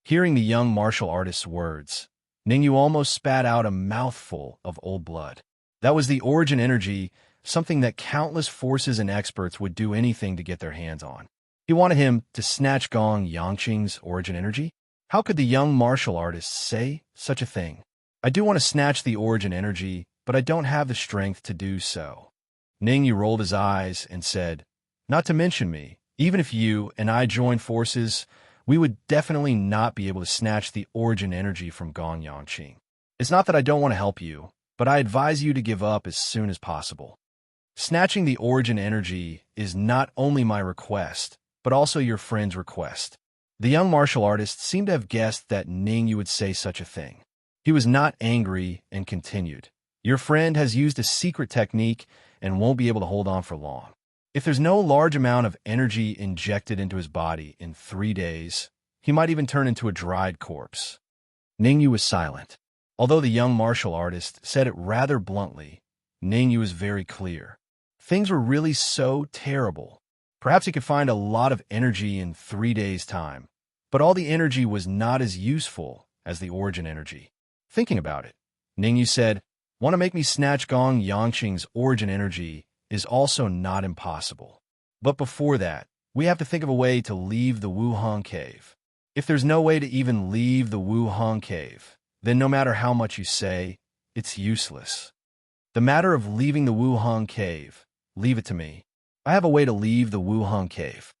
[SPEAKER 1] Hearing the young martial artist's words, Ningyu almost spat out a mouthful of old blood. That was the origin energy, something that countless forces and experts would do anything to get their hands on. He wanted him to snatch Gong Yanqing's origin energy? How could the young martial artist say such a thing? I do want to snatch the origin energy, but I don't have the strength to do so. Ningyu rolled his eyes and said, Not to mention me, even if you and I joined forces, we would definitely not be able to snatch the origin energy from Gong Yanqing. It's not that I don't want to help you, but I advise you to give up as soon as possible. Snatching the origin energy is not only my request, but also your friend's request. The young martial artist seemed to have guessed that Ningyu would say such a thing. He was not angry and continued. Your friend has used a secret technique and won't be able to hold on for long. If there's no large amount of energy injected into his body in 3 days, he might even turn into a dried corpse. Ningyu was silent. Although the young martial artist said it rather bluntly, Ningyu was very clear. Things were really so terrible. Perhaps he could find a lot of energy in 3 days' time, but all the energy was not as useful as the origin energy. Thinking about it, Ningyu said, "Want to make me snatch Gong Yangqing's origin energy is also not impossible. But before that, we have to think of a way to leave the Wuhang cave. If there's no way to even leave the Wuhang cave, then no matter how much you say, it's useless. The matter of leaving the Wuhang cave, leave it to me. I have a way to leave the Wuhang cave."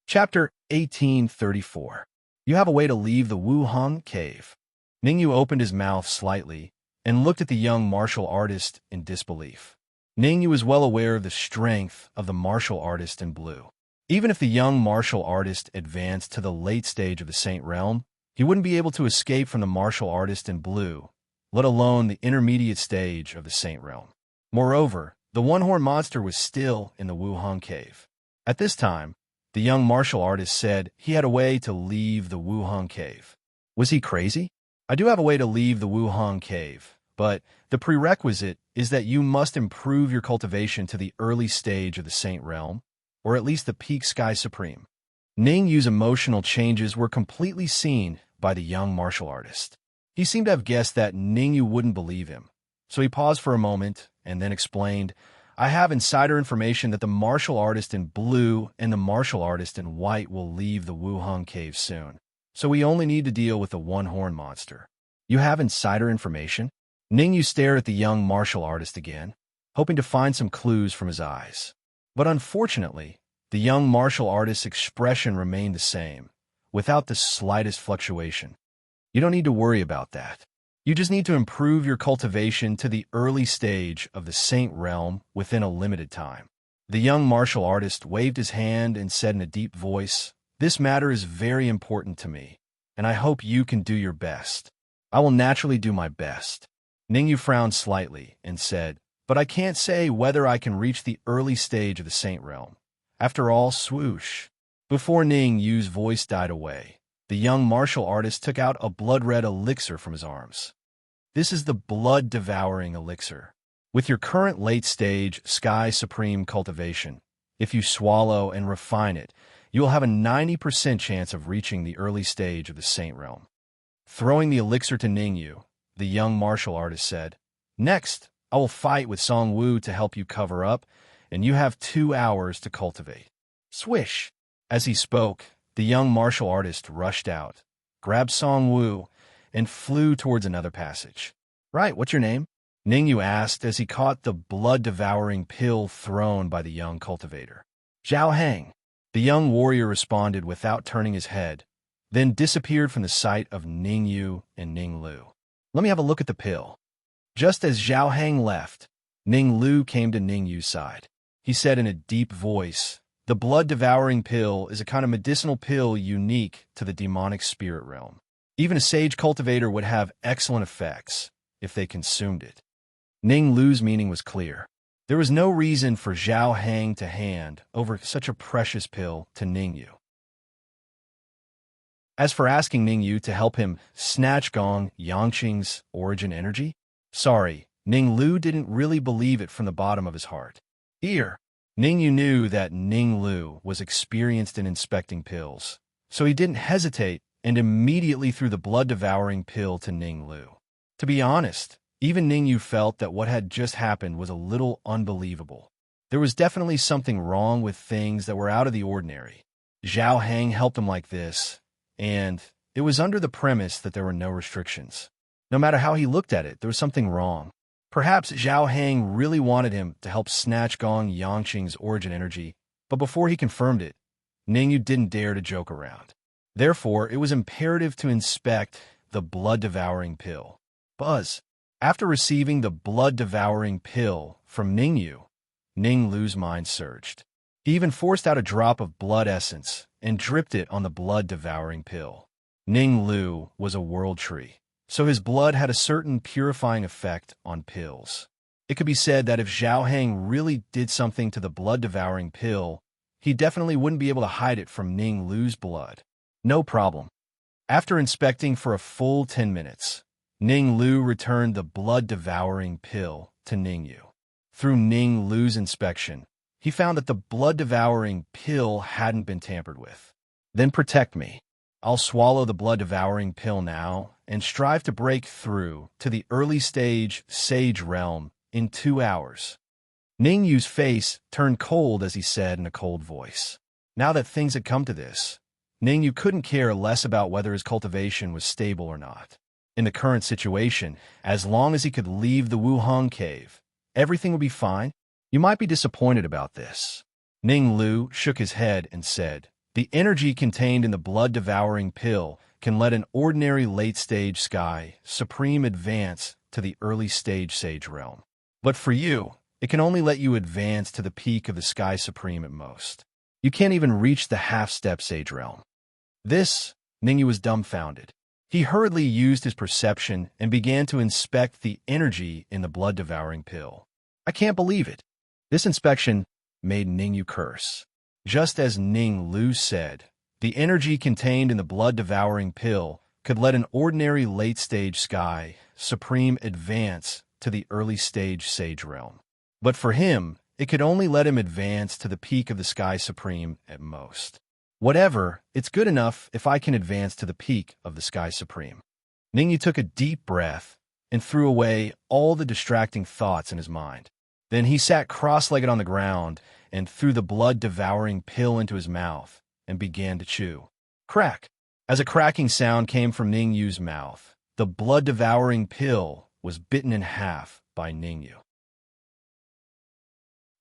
[SPEAKER 1] Chapter 1834. You have a way to leave the Wuhang cave. Ningyu opened his mouth slightly and looked at the young martial artist in disbelief. Ningyu was well aware of the strength of the martial artist in blue. Even if the young martial artist advanced to the late stage of the Saint Realm, he wouldn't be able to escape from the martial artist in blue, let alone the intermediate stage of the Saint Realm. Moreover, the one-horned monster was still in the Wuhang cave. At this time, the young martial artist said he had a way to leave the Wuhang cave. Was he crazy? I do have a way to leave the Wuhang cave, but the prerequisite is that you must improve your cultivation to the early stage of the Saint Realm, or at least the peak Sky Supreme. Ningyu's emotional changes were completely seen by the young martial artist. He seemed to have guessed that Ningyu wouldn't believe him, so he paused for a moment and then explained, "I have insider information that the martial artist in blue and the martial artist in white will leave the Wuhang cave soon, so we only need to deal with the one-horned monster." You have insider information? Ningyu stared at the young martial artist again, hoping to find some clues from his eyes. But unfortunately, the young martial artist's expression remained the same, without the slightest fluctuation. You don't need to worry about that. You just need to improve your cultivation to the early stage of the Saint Realm within a limited time. The young martial artist waved his hand and said in a deep voice, "This matter is very important to me, and I hope you can do your best." "I will naturally do my best." Ningyu frowned slightly and said, "But I can't say whether I can reach the early stage of the Saint Realm. After all, swoosh." Before Ningyu's voice died away, the young martial artist took out a blood-red elixir from his arms. This is the blood-devouring elixir. With your current late-stage Sky Supreme cultivation, if you swallow and refine it, you will have a 90% chance of reaching the early stage of the Saint Realm. Throwing the elixir to Ningyu, the young martial artist said, "Next, I will fight with Song Wu to help you cover up, and you have 2 hours to cultivate." Swish! As he spoke, the young martial artist rushed out, grabbed Song Wu, and flew towards another passage. "Right, what's your name?" Ningyu asked as he caught the blood-devouring pill thrown by the young cultivator. "Zhao Hang." The young warrior responded without turning his head, then disappeared from the sight of Ningyu and Ninglu. "Let me have a look at the pill." Just as Zhao Hang left, Ninglu came to Ningyu's side. He said in a deep voice, "The blood-devouring pill is a kind of medicinal pill unique to the demonic spirit realm. Even a sage cultivator would have excellent effects if they consumed it." Ninglu's meaning was clear. There was no reason for Zhao Hang to hand over such a precious pill to Ningyu. As for asking Ningyu to help him snatch Gong Yangqing's origin energy, sorry, Ninglu didn't really believe it from the bottom of his heart. Here, Ningyu knew that Ninglu was experienced in inspecting pills, so he didn't hesitate and immediately threw the blood-devouring pill to Ninglu. To be honest, even Ningyu felt that what had just happened was a little unbelievable. There was definitely something wrong with things that were out of the ordinary. Zhao Hang helped him like this, and it was under the premise that there were no restrictions. No matter how he looked at it, there was something wrong. Perhaps Zhao Hang really wanted him to help snatch Gong Yangqing's origin energy, but before he confirmed it, Ningyu didn't dare to joke around. Therefore, it was imperative to inspect the blood-devouring pill. Buzz. After receiving the blood-devouring pill from Ningyu, Ninglu's mind surged. He even forced out a drop of blood essence and dripped it on the blood-devouring pill. Ninglu was a world tree, so his blood had a certain purifying effect on pills. It could be said that if Zhao Hang really did something to the blood-devouring pill, he definitely wouldn't be able to hide it from Ninglu's blood. No problem. After inspecting for a full 10 minutes, Ninglu returned the blood-devouring pill to Ningyu. Through Ning Lu's inspection, he found that the blood-devouring pill hadn't been tampered with. Then protect me. I'll swallow the blood-devouring pill now and strive to break through to the early-stage sage realm in 2 hours. Ning Yu's face turned cold as he said in a cold voice. Now that things had come to this, Ning Yu couldn't care less about whether his cultivation was stable or not. In the current situation, as long as he could leave the Wuhang cave, everything would be fine. You might be disappointed about this. Ning Lu shook his head and said, the energy contained in the blood-devouring pill can let an ordinary late-stage sky supreme advance to the early-stage sage realm. But for you, it can only let you advance to the peak of the sky supreme at most. You can't even reach the half-step sage realm. This, Ning Yu was dumbfounded. He hurriedly used his perception and began to inspect the energy in the blood-devouring pill. I can't believe it. This inspection made Ning Yu curse. Just as Ning Lu said, the energy contained in the blood-devouring pill could let an ordinary late-stage sky supreme advance to the early-stage sage realm. But for him, it could only let him advance to the peak of the sky supreme at most. Whatever, it's good enough if I can advance to the peak of the sky supreme. Ning Yu took a deep breath and threw away all the distracting thoughts in his mind. Then he sat cross-legged on the ground and threw the blood-devouring pill into his mouth and began to chew. Crack! As a cracking sound came from Ning Yu's mouth, the blood-devouring pill was bitten in half by Ning Yu.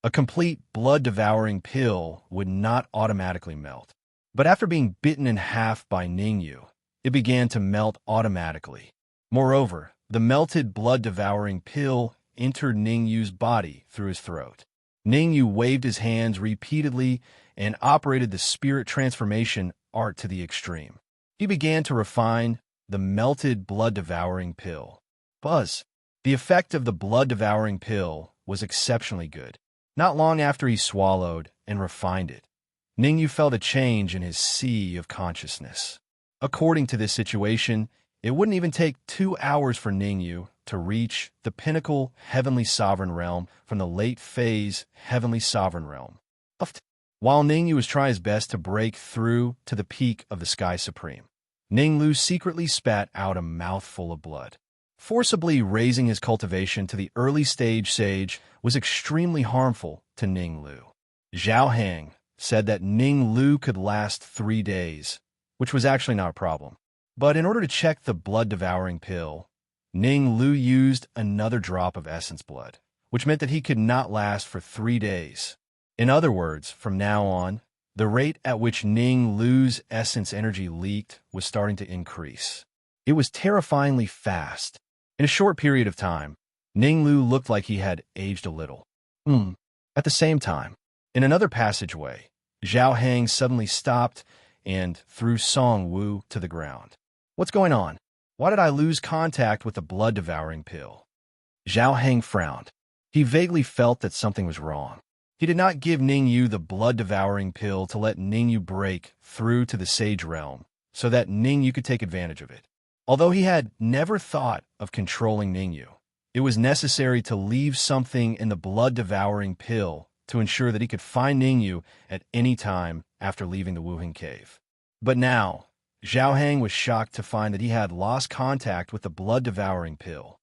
[SPEAKER 1] A complete blood-devouring pill would not automatically melt. But after being bitten in half by Ning Yu, it began to melt automatically. Moreover, the melted blood-devouring pill entered Ning Yu's body through his throat. Ning Yu waved his hands repeatedly and operated the spirit transformation art to the extreme. He began to refine the melted blood-devouring pill. Buzz! The effect of the blood-devouring pill was exceptionally good. Not long after he swallowed and refined it, Ning Yu felt a change in his sea of consciousness. According to this situation, it wouldn't even take 2 hours for Ning Yu to reach the pinnacle heavenly sovereign realm from the late phase heavenly sovereign realm. While Ning Yu was trying his best to break through to the peak of the sky supreme, Ning Lu secretly spat out a mouthful of blood. Forcibly raising his cultivation to the early stage sage was extremely harmful to Ning Lu. Zhao Hang said that Ning Lu could last 3 days, which was actually not a problem. But in order to check the blood-devouring pill, Ning Lu used another drop of essence blood, which meant that he could not last for 3 days. In other words, from now on, the rate at which Ning Lu's essence energy leaked was starting to increase. It was terrifyingly fast. In a short period of time, Ning Lu looked like he had aged a little. At the same time, in another passageway, Zhao Hang suddenly stopped and threw Song Wu to the ground. What's going on? Why did I lose contact with the blood-devouring pill? Zhao Hang frowned. He vaguely felt that something was wrong. He did not give Ning Yu the blood-devouring pill to let Ning Yu break through to the sage realm so that Ning Yu could take advantage of it. Although he had never thought of controlling Ning Yu, it was necessary to leave something in the blood-devouring pill to ensure that he could find Ning Yu at any time after leaving the Wuhan cave. But now, Zhao Hang was shocked to find that he had lost contact with the blood-devouring pill.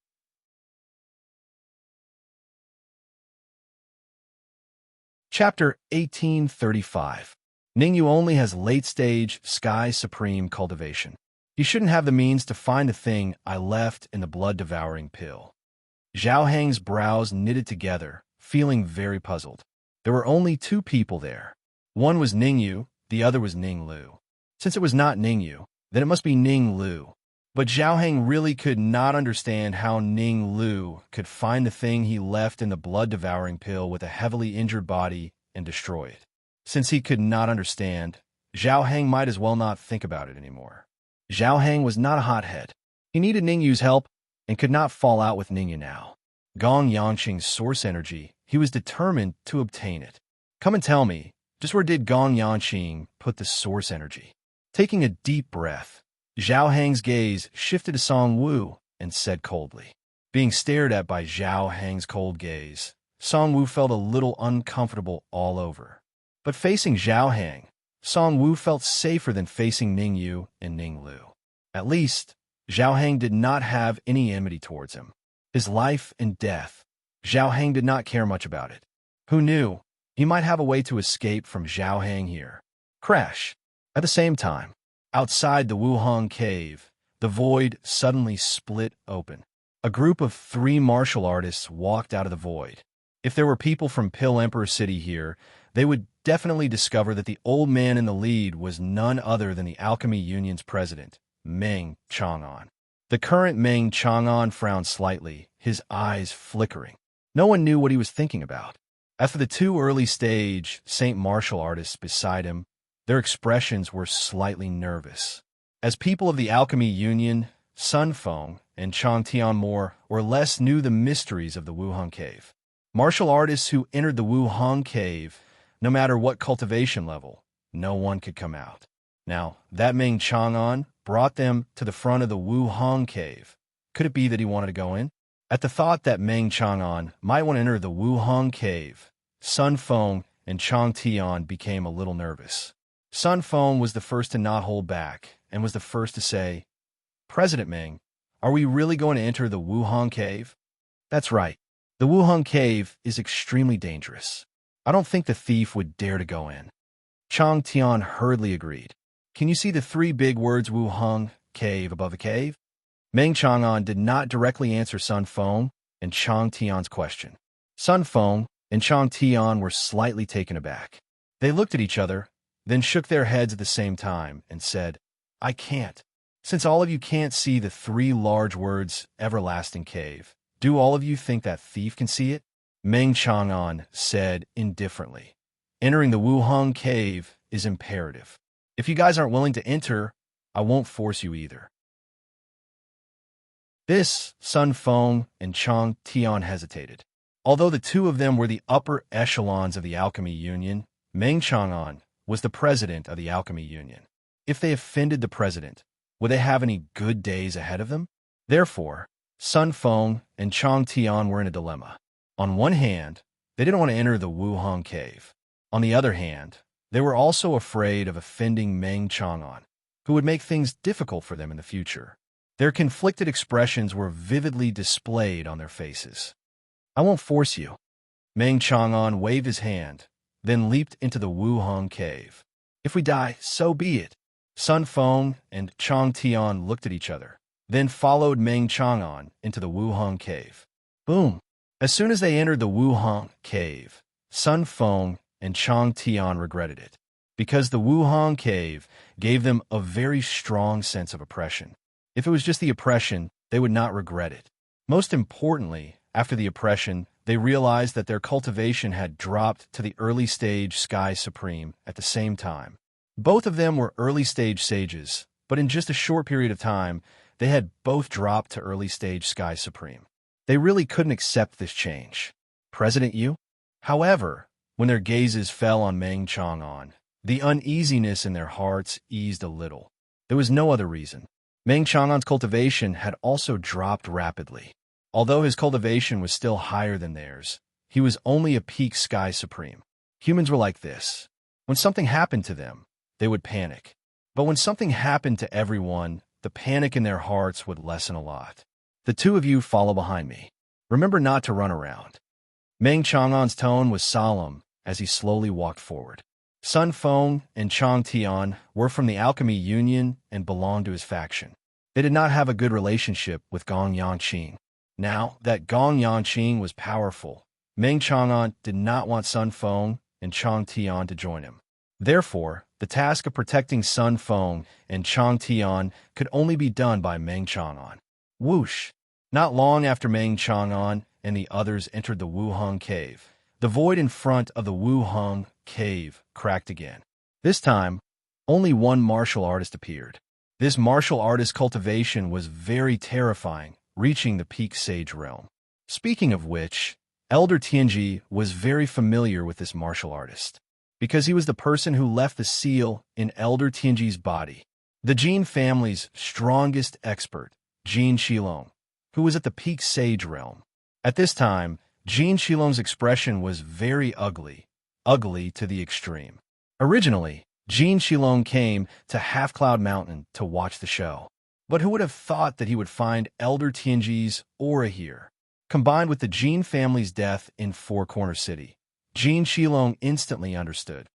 [SPEAKER 1] Chapter 1835. Ning Yu only has late-stage Sky Supreme cultivation. He shouldn't have the means to find the thing I left in the blood-devouring pill. Zhao Hang's brows knitted together, feeling very puzzled. There were only 2 people there. One was Ning Yu, the other was Ning Lu. Since it was not Ning Yu, then it must be Ning Lu. But Zhao Hang really could not understand how Ning Lu could find the thing he left in the blood-devouring pill with a heavily injured body and destroy it. Since he could not understand, Zhao Hang might as well not think about it anymore. Zhao Hang was not a hothead. He needed Ning Yu's help and could not fall out with Ning Yu now. Gong Yanqing's source energy, he was determined to obtain it. Come and tell me, just where did Gong Yanqing put the source energy? Taking a deep breath, Zhao Hang's gaze shifted to Song Wu and said coldly. Being stared at by Zhao Hang's cold gaze, Song Wu felt a little uncomfortable all over. But facing Zhao Hang, Song Wu felt safer than facing Ning Yu and Ning Lu. At least, Zhao Hang did not have any enmity towards him. His life and death, Zhao Hang did not care much about it. Who knew? He might have a way to escape from Zhao Hang here. Crash. At the same time, outside the Wuhang cave, the void suddenly split open. A group of 3 martial artists walked out of the void. If there were people from Pill Emperor City here, they would definitely discover that the old man in the lead was none other than the Alchemy Union's president, Meng Chang'an. The current Meng Chang'an frowned slightly, his eyes flickering. No one knew what he was thinking about. As for the 2 early-stage Saint martial artists beside him, their expressions were slightly nervous. As people of the Alchemy Union, Sun Feng and Chang Tian more or less knew the mysteries of the Wuhang Cave. Martial artists who entered the Wuhang Cave, no matter what cultivation level, no one could come out. Now, that Meng Chang'an brought them to the front of the Wuhang Cave. Could it be that he wanted to go in? At the thought that Meng Chang'an might want to enter the Wuhang Cave, Sun Feng and Chang Tian became a little nervous. Sun Feng was the first to not hold back and was the first to say, "President Meng, are we really going to enter the Wuhang Cave?" "That's right. The Wuhang Cave is extremely dangerous. I don't think the thief would dare to go in." Chang Tian hurriedly agreed. "Can you see the 3 big words Wuhang Cave above the cave?" Meng Chang'an did not directly answer Sun Feng and Chang Tian's question. Sun Feng and Chang Tian were slightly taken aback. They looked at each other, then shook their heads at the same time and said, "I can't. Since all of you can't see the 3 large words Everlasting Cave, do all of you think that thief can see it?" Meng Chang'an said indifferently, "Entering the Wuhang Cave is imperative. If you guys aren't willing to enter, I won't force you either." This, Sun Feng and Chang Tian hesitated. Although the 2 of them were the upper echelons of the Alchemy Union, Meng Chang'an was the president of the Alchemy Union. If they offended the president, would they have any good days ahead of them? Therefore, Sun Feng and Chang Tian were in a dilemma. On one hand, they didn't want to enter the Wuhang Cave. On the other hand, they were also afraid of offending Meng Chang'an, who would make things difficult for them in the future. Their conflicted expressions were vividly displayed on their faces. "I won't force you." Meng Chang'an waved his hand, then leaped into the Wuhang Cave. "If we die, so be it." Sun Feng and Chang Tian looked at each other, then followed Meng Chang'an into the Wuhang Cave. Boom! As soon as they entered the Wuhang Cave, Sun Feng and Chang Tian regretted it, because the Wuhang Cave gave them a very strong sense of oppression. If it was just the oppression, they would not regret it. Most importantly, after the oppression, they realized that their cultivation had dropped to the early stage Sky Supreme at the same time. Both of them were early stage sages, but in just a short period of time, they had both dropped to early stage Sky Supreme. They really couldn't accept this change. "President Yu?" However, when their gazes fell on Meng Chang'an, the uneasiness in their hearts eased a little. There was no other reason. Meng Chang'an's cultivation had also dropped rapidly. Although his cultivation was still higher than theirs, he was only a peak Sky Supreme. Humans were like this. When something happened to them, they would panic. But when something happened to everyone, the panic in their hearts would lessen a lot. "The 2 of you follow behind me. Remember not to run around." Meng Chang'an's tone was solemn as he slowly walked forward. Sun Feng and Chang Tian were from the Alchemy Union and belonged to his faction. They did not have a good relationship with Gong Yangqing. Now that Gong Yangqing was powerful, Meng Chang'an did not want Sun Feng and Chang Tian to join him. Therefore, the task of protecting Sun Feng and Chang Tian could only be done by Meng Chang'an. Whoosh! Not long after Meng Chang'an and the others entered the Wuhang Cave, the void in front of the Wuhang Cave cracked again. This time, only one martial artist appeared. This martial artist's cultivation was very terrifying, reaching the peak sage realm. Speaking of which, Elder Tianji was very familiar with this martial artist, because he was the person who left the seal in Elder Tianji's body. The Jin family's strongest expert, Jin Shilong, who was at the peak sage realm. At this time, Jin Shilong's expression was very ugly, ugly to the extreme. Originally, Jin Shilong came to Half Cloud Mountain to watch the show. But who would have thought that he would find Elder Tianji's aura here? Combined with the Jin family's death in Four Corner City, Jin Shilong instantly understood.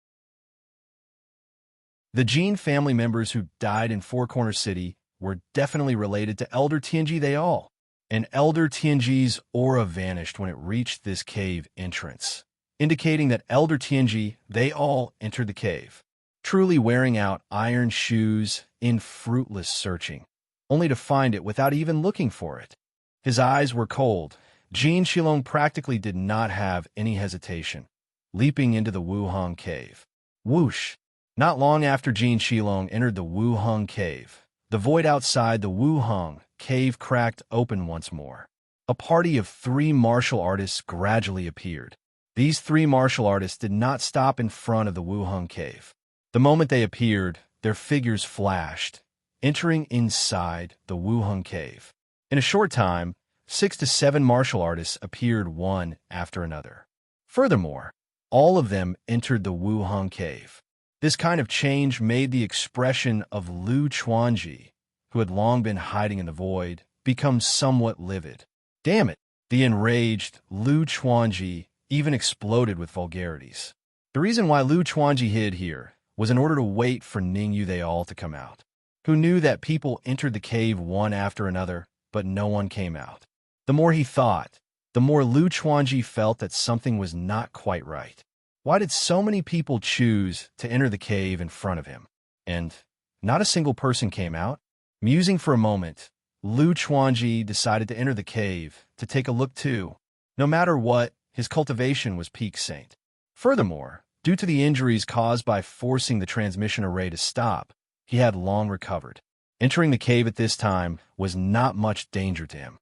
[SPEAKER 1] The Jin family members who died in Four Corner City were definitely related to Elder Tianji they all. And Elder Tianji's aura vanished when it reached this cave entrance, indicating that Elder Tianji they all entered the cave, truly wearing out iron shoes in fruitless searching, only to find it without even looking for it. His eyes were cold. Jin Shilong practically did not have any hesitation, leaping into the Wuhang cave. Whoosh! Not long after Jin Shilong entered the Wuhang cave, the void outside the Wuhang cave cracked open once more. A party of 3 martial artists gradually appeared. These 3 martial artists did not stop in front of the Wuhang cave. The moment they appeared, their figures flashed, entering inside the Wuhang cave. In a short time, 6 to 7 martial artists appeared one after another. Furthermore, all of them entered the Wuhang cave. This kind of change made the expression of Lu Chuanji, who had long been hiding in the void, become somewhat livid. Damn it! The enraged Lu Chuanji even exploded with vulgarities. The reason why Lu Chuanji hid here was in order to wait for Ningyu they all to come out, who knew that people entered the cave one after another, but no one came out. The more he thought, the more Lu Chuanji felt that something was not quite right. Why did so many people choose to enter the cave in front of him? And not a single person came out? Musing for a moment, Lu Chuanji decided to enter the cave to take a look too. No matter what, his cultivation was peak saint. Furthermore, due to the injuries caused by forcing the transmission array to stop, he had long recovered. Entering the cave at this time was not much danger to him.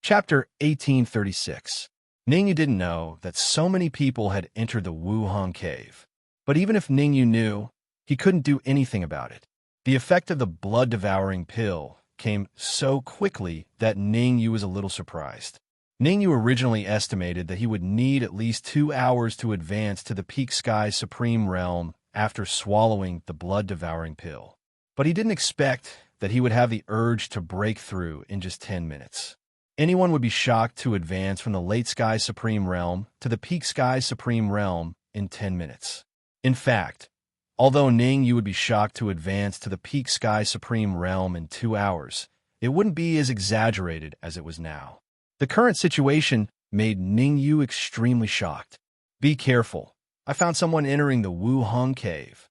[SPEAKER 1] Chapter 1836. Ningyu didn't know that so many people had entered the Wuhang cave. But even if Ningyu knew, he couldn't do anything about it. The effect of the blood-devouring pill came so quickly that Ningyu was a little surprised. Ningyu originally estimated that he would need at least 2 hours to advance to the Peak Sky Supreme Realm after swallowing the blood-devouring pill. But he didn't expect that he would have the urge to break through in just 10 minutes. Anyone would be shocked to advance from the Late Sky Supreme Realm to the Peak Sky Supreme Realm in 10 minutes. In fact, although Ningyu would be shocked to advance to the Peak Sky Supreme Realm in 2 hours, it wouldn't be as exaggerated as it was now. The current situation made Ningyu extremely shocked. Be careful. I found someone entering the Wuhang cave.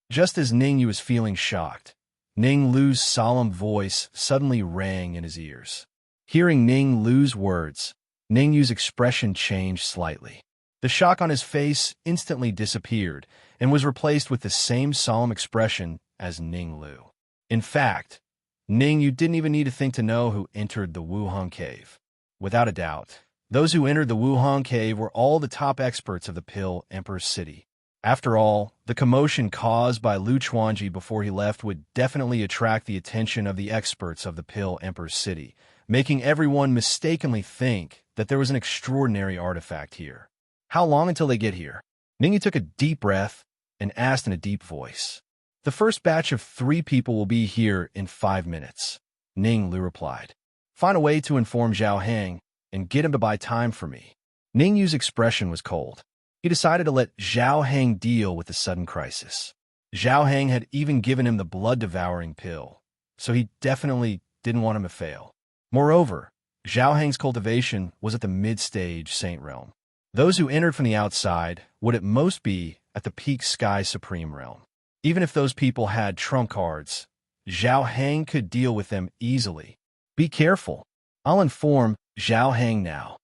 [SPEAKER 1] Just as Ningyu was feeling shocked, Ning Lu's solemn voice suddenly rang in his ears. Hearing Ning Lu's words, Ningyu's expression changed slightly. The shock on his face instantly disappeared and was replaced with the same solemn expression as Ning Lu. In fact, Ningyu didn't even need to think to know who entered the Wuhang cave. Without a doubt, those who entered the Wuhang cave were all the top experts of the Pill Emperor's City. After all, the commotion caused by Lu Chuanji before he left would definitely attract the attention of the experts of the Pill Emperor's City, making everyone mistakenly think that there was an extraordinary artifact here. How long until they get here? Ningyu took a deep breath and asked in a deep voice. The first batch of 3 people will be here in 5 minutes, Ning Lu replied. Find a way to inform Zhao Hang and get him to buy time for me. Ningyu's expression was cold. He decided to let Zhao Hang deal with the sudden crisis. Zhao Hang had even given him the blood-devouring pill, so he definitely didn't want him to fail. Moreover, Zhao Hang's cultivation was at the mid-stage Saint Realm. Those who entered from the outside would at most be at the Peak Sky Supreme Realm. Even if those people had trump cards, Zhao Hang could deal with them easily. Be careful. I'll inform Zhao Hang now.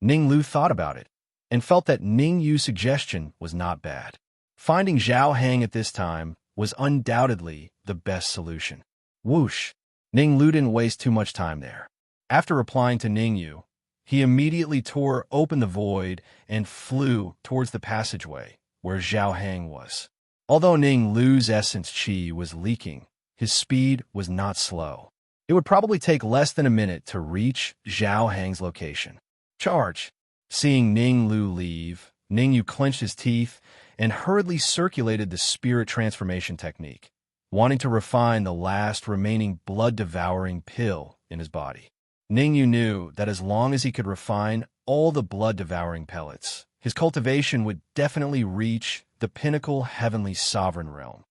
[SPEAKER 1] Ning Lu thought about it and felt that Ning Yu's suggestion was not bad. Finding Zhao Hang at this time was undoubtedly the best solution. Whoosh! Ning Lu didn't waste too much time there. After replying to Ning Yu, he immediately tore open the void and flew towards the passageway where Zhao Hang was. Although Ning Lu's essence chi was leaking, his speed was not slow. It would probably take less than a minute to reach Zhao Hang's location. Charge! Seeing Ning Lu leave, Ning Yu clenched his teeth and hurriedly circulated the spirit transformation technique, wanting to refine the last remaining blood-devouring pill in his body. Ning Yu knew that as long as he could refine all the blood-devouring pellets, his cultivation would definitely reach the pinnacle heavenly sovereign realm.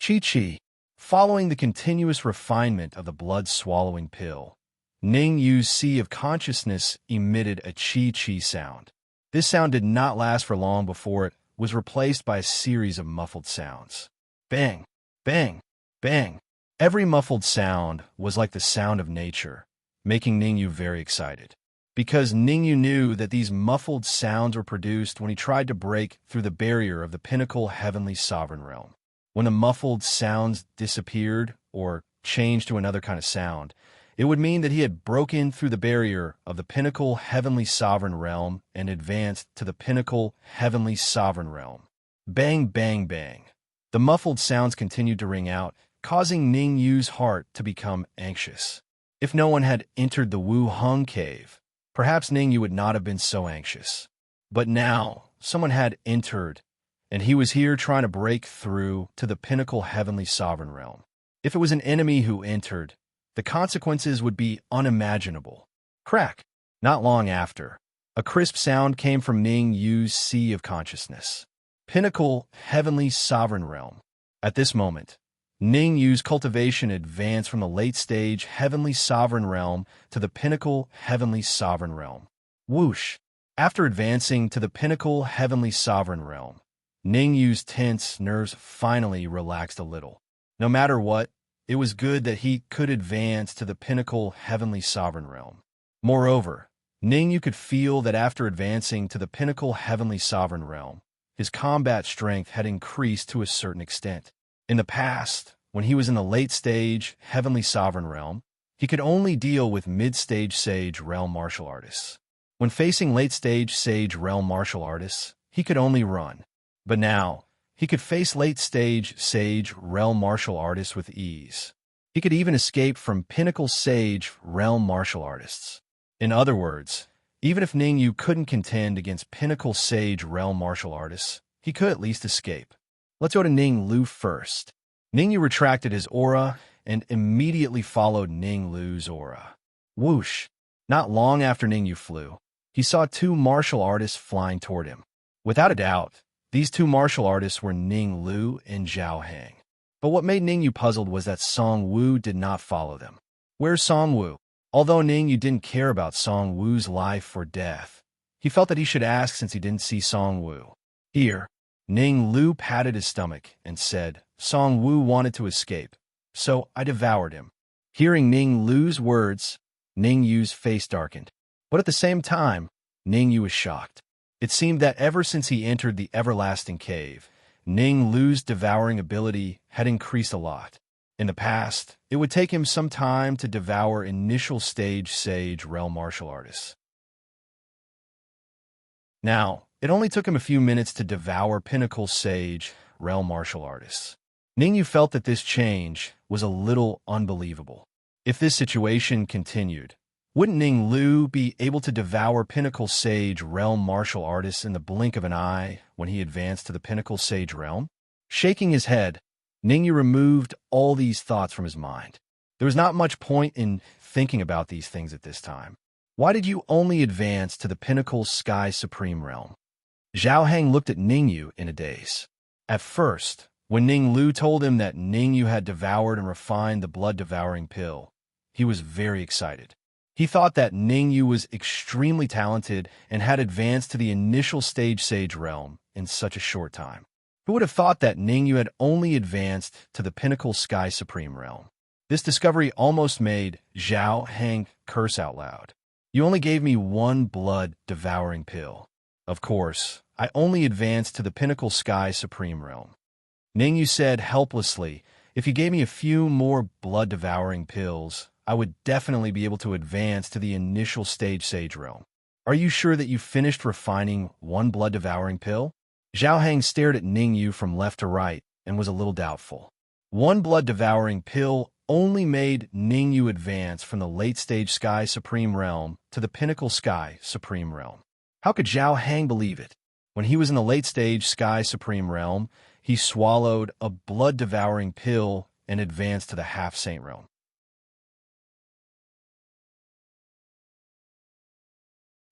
[SPEAKER 1] Chi-Chi. Following the continuous refinement of the blood-swallowing pill, Ning Yu's sea of consciousness emitted a Chi-Chi sound. This sound did not last for long before it was replaced by a series of muffled sounds. Bang, bang, bang. Every muffled sound was like the sound of nature, making Ning Yu very excited. Because Ning Yu knew that these muffled sounds were produced when he tried to break through the barrier of the pinnacle heavenly sovereign realm. When the muffled sounds disappeared or changed to another kind of sound, it would mean that he had broken through the barrier of the pinnacle heavenly sovereign realm and advanced to the pinnacle heavenly sovereign realm. Bang, bang, bang. The muffled sounds continued to ring out, causing Ning Yu's heart to become anxious. If no one had entered the Wu Hung cave, perhaps Ning Yu would not have been so anxious. But now, someone had entered, and he was here trying to break through to the pinnacle heavenly sovereign realm. If it was an enemy who entered, the consequences would be unimaginable. Crack! Not long after, a crisp sound came from Ning Yu's sea of consciousness. Pinnacle heavenly sovereign realm. At this moment, Ning Yu's cultivation advanced from the late-stage heavenly sovereign realm to the pinnacle heavenly sovereign realm. Whoosh! After advancing to the pinnacle heavenly sovereign realm, Ning Yu's tense nerves finally relaxed a little. No matter what, it was good that he could advance to the pinnacle heavenly sovereign realm. Moreover, Ning Yu could feel that after advancing to the pinnacle heavenly sovereign realm, his combat strength had increased to a certain extent. In the past, when he was in the late-stage heavenly sovereign realm, he could only deal with mid-stage sage realm martial artists. When facing late-stage sage realm martial artists, he could only run. But now, he could face late-stage sage realm martial artists with ease. He could even escape from pinnacle sage realm martial artists. In other words, even if Ning Yu couldn't contend against pinnacle sage realm martial artists, he could at least escape. Let's go to Ning Lu first. Ning Yu retracted his aura and immediately followed Ning Lu's aura. Whoosh! Not long after Ning Yu flew, he saw two martial artists flying toward him. Without a doubt, these two martial artists were Ning Lu and Zhao Hang. But what made Ning Yu puzzled was that Song Wu did not follow them. Where's Song Wu? Although Ning Yu didn't care about Song Wu's life or death, he felt that he should ask since he didn't see Song Wu. Here, Ning Lu patted his stomach and said, Song Wu wanted to escape, so I devoured him. Hearing Ning Lu's words, Ning Yu's face darkened. But at the same time, Ning Yu was shocked. It seemed that ever since he entered the everlasting cave, Ning Lu's devouring ability had increased a lot. In the past, it would take him some time to devour initial stage sage realm martial artists. Now, it only took him a few minutes to devour pinnacle sage realm martial artists. Ning Yu felt that this change was a little unbelievable. If this situation continued, wouldn't Ning Lu be able to devour pinnacle sage realm martial artists in the blink of an eye when he advanced to the pinnacle sage realm? Shaking his head, Ning Yu removed all these thoughts from his mind. There was not much point in thinking about these things at this time. Why did you only advance to the pinnacle sky supreme realm? Zhao Hang looked at Ning Yu in a daze. At first, when Ning Lu told him that Ning Yu had devoured and refined the blood-devouring pill, he was very excited. He thought that Ning Yu was extremely talented and had advanced to the initial stage sage realm in such a short time. Who would have thought that Ning Yu had only advanced to the pinnacle sky supreme realm? This discovery almost made Zhao Hang curse out loud. You only gave me one blood-devouring pill. Of course, I only advanced to the pinnacle sky supreme realm. Ning Yu said helplessly, if you gave me a few more blood-devouring pills, I would definitely be able to advance to the initial stage sage realm. Are you sure that you finished refining one blood-devouring pill? Zhao Hang stared at Ning Yu from left to right and was a little doubtful. One blood-devouring pill only made Ningyu advance from the late-stage Sky Supreme Realm to the pinnacle Sky Supreme Realm. How could Zhao Hang believe it? When he was in the late-stage Sky Supreme Realm, he swallowed a blood-devouring pill and advanced to the Half-Saint Realm.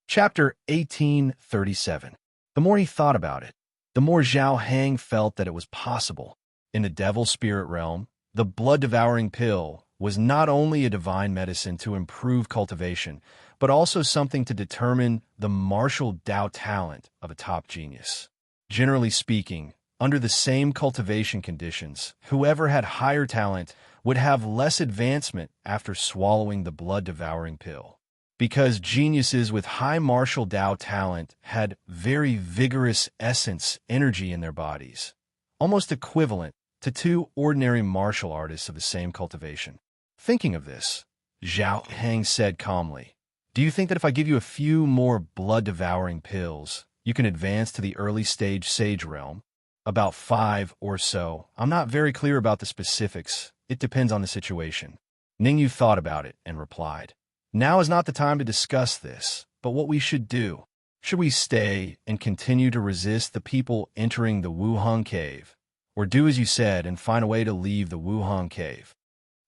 [SPEAKER 1] Chapter 1837. The more he thought about it, the more Zhao Hang felt that it was possible. In the Devil Spirit Realm, the blood-devouring pill was not only a divine medicine to improve cultivation, but also something to determine the martial Dao talent of a top genius. Generally speaking, under the same cultivation conditions, whoever had higher talent would have less advancement after swallowing the blood-devouring pill. Because geniuses with high martial Dao talent had very vigorous essence energy in their bodies, almost equivalent to two ordinary martial artists of the same cultivation. Thinking of this, Zhao Hang said calmly, "Do you think that if I give you a few more blood-devouring pills, you can advance to the early-stage Sage Realm?" "About 5 or so. I'm not very clear about the specifics. It depends on the situation." Ningyu thought about it and replied, "Now is not the time to discuss this, but what we should do. Should we stay and continue to resist the people entering the Wuhang Cave, or do as you said and find a way to leave the Wuhang Cave?"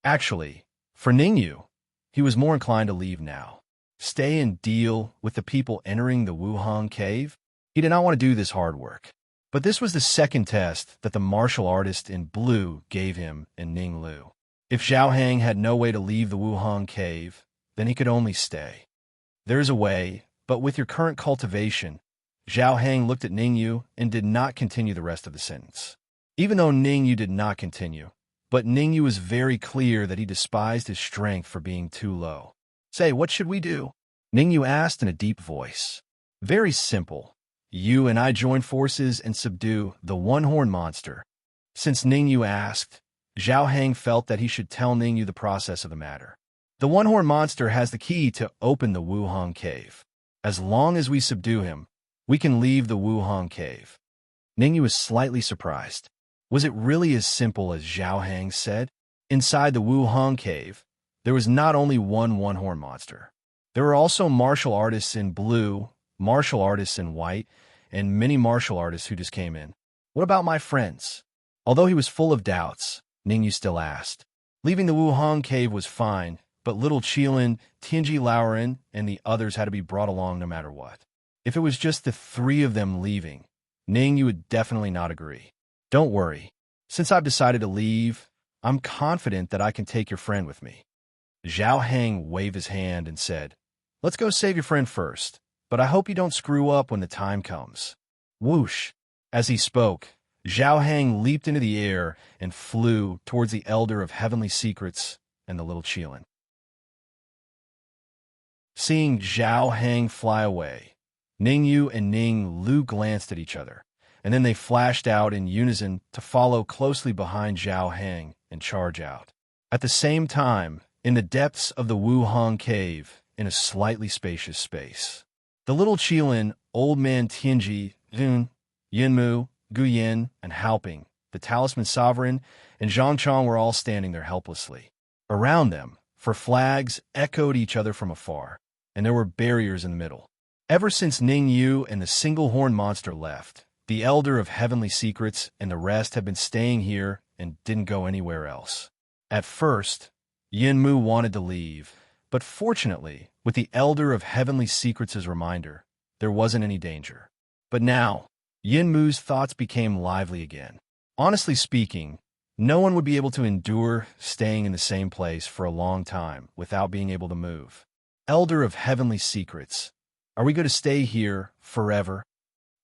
[SPEAKER 1] Actually, for Ningyu, he was more inclined to leave now. Stay and deal with the people entering the Wuhang Cave? He did not want to do this hard work. But this was the second test that the martial artist in blue gave him in Ninglu. If Zhao Hang had no way to leave the Wuhang Cave, then he could only stay. "There is a way, but with your current cultivation," Zhao Hang looked at Ningyu and did not continue the rest of the sentence. Even though Ningyu did not continue, but Ningyu was very clear that he despised his strength for being too low. "Say, what should we do?" Ningyu asked in a deep voice. "Very simple. You and I join forces and subdue the one-horned monster." Since Ningyu asked, Zhao Hang felt that he should tell Ningyu the process of the matter. "The one-horned monster has the key to open the Wuhang Cave. As long as we subdue him, we can leave the Wuhang Cave." Ningyu was slightly surprised. Was it really as simple as Zhao Hang said? Inside the Wuhang Cave, there was not only one-horned monster. There were also martial artists in blue, martial artists in white, and many martial artists who just came in. "What about my friends?" Although he was full of doubts, Ningyu still asked. Leaving the Wuhang Cave was fine, but little Qilin, Tianji Laoren, and the others had to be brought along no matter what. If it was just the 3 of them leaving, Ningyu would definitely not agree. "Don't worry. Since I've decided to leave, I'm confident that I can take your friend with me." Zhao Hang waved his hand and said, "Let's go save your friend first, but I hope you don't screw up when the time comes." Whoosh! As he spoke, Zhao Hang leaped into the air and flew towards the Elder of Heavenly Secrets and the little Qilin. Seeing Zhao Hang fly away, Ningyu and Ning Lu glanced at each other, and then they flashed out in unison to follow closely behind Zhao Hang and charge out. At the same time, in the depths of the Wuhang Cave, in a slightly spacious space, the little Qilin, Old Man Tianji, Dun, Yinmu, Guyan, and Haoping, the Talisman Sovereign, and Zhangchang were all standing there helplessly. Around them, for flags echoed each other from afar, and there were barriers in the middle. Ever since Ningyu and the single-horned monster left, the Elder of Heavenly Secrets and the rest had been staying here and didn't go anywhere else. At first, Yinmu wanted to leave, but fortunately, with the Elder of Heavenly Secrets' reminder, there wasn't any danger. But now, Yinmu's thoughts became lively again. Honestly speaking, no one would be able to endure staying in the same place for a long time without being able to move. Elder of Heavenly Secrets, are we going to stay here forever?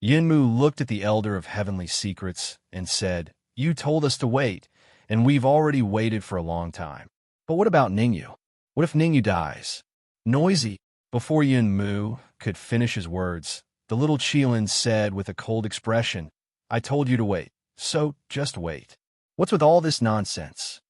[SPEAKER 1] Yinmu looked at the Elder of Heavenly Secrets and said, "You told us to wait, and we've already waited for a long time. But what about Ningyu? What if Ningyu dies?" Noisy. Before Yinmu could finish his words, the little Qilin said with a cold expression, "I told you to wait, so just wait. What's with all this nonsense?"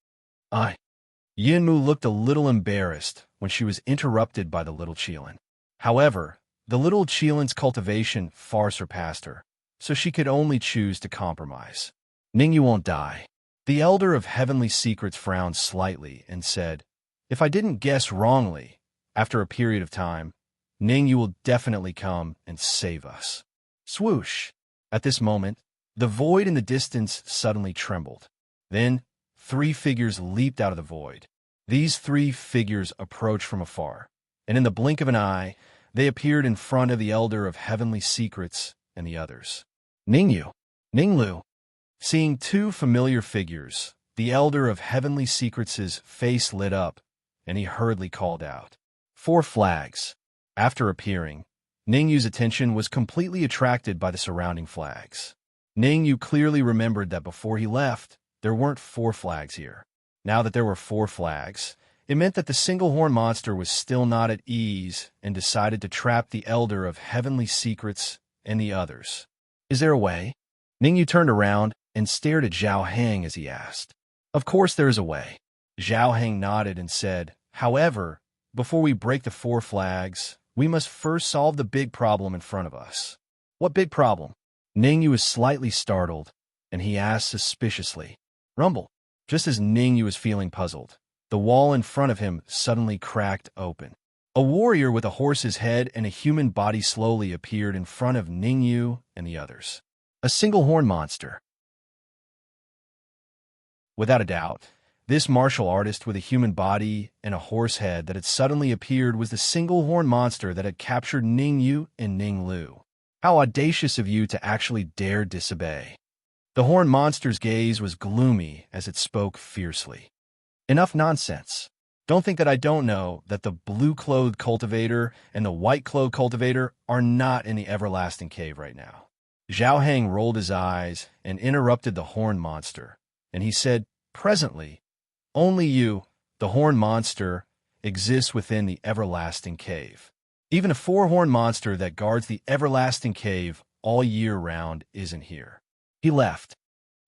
[SPEAKER 1] Yinmu looked a little embarrassed when she was interrupted by the little Qilin. However, the little Qilin's cultivation far surpassed her, so she could only choose to compromise. "Ningyu won't die. The Elder of Heavenly Secrets frowned slightly and said, "If I didn't guess wrongly, after a period of time, Ning, you will definitely come and save us." Swoosh! At this moment, the void in the distance suddenly trembled. Then, 3 figures leaped out of the void. These 3 figures approached from afar, and in the blink of an eye, they appeared in front of the Elder of Heavenly Secrets and the others. Ningyu, Ninglu. Seeing 2 familiar figures, the Elder of Heavenly Secrets' face lit up, and he hurriedly called out, "4 flags." After appearing, Ningyu's attention was completely attracted by the surrounding flags. Ningyu clearly remembered that before he left, there weren't 4 flags here. Now that there were 4 flags, it meant that the single-horn monster was still not at ease and decided to trap the Elder of Heavenly Secrets and the others. "Is there a way?" Ningyu turned around and stared at Zhao Hang as he asked. "Of course there is a way." Zhao Hang nodded and said, "However, before we break the 4 flags, we must first solve the big problem in front of us." "What big problem?" Ningyu was slightly startled, and he asked suspiciously. "Rumble." Just as Ningyu was feeling puzzled, the wall in front of him suddenly cracked open. A warrior with a horse's head and a human body slowly appeared in front of Ningyu and the others. A single-horn monster. Without a doubt, this martial artist with a human body and a horse head that had suddenly appeared was the single-horn monster that had captured Ningyu and Ninglu. How audacious of you to actually dare disobey. The horn monster's gaze was gloomy as it spoke fiercely. "Enough nonsense. Don't think that I don't know that the blue-clothed cultivator and the white-clothed cultivator are not in the everlasting cave right now." Zhao Hang rolled his eyes and interrupted the horn monster, and he said, "Presently, only you, the horn monster, exists within the everlasting cave. Even a 4-horn monster that guards the everlasting cave all year round isn't here." He left.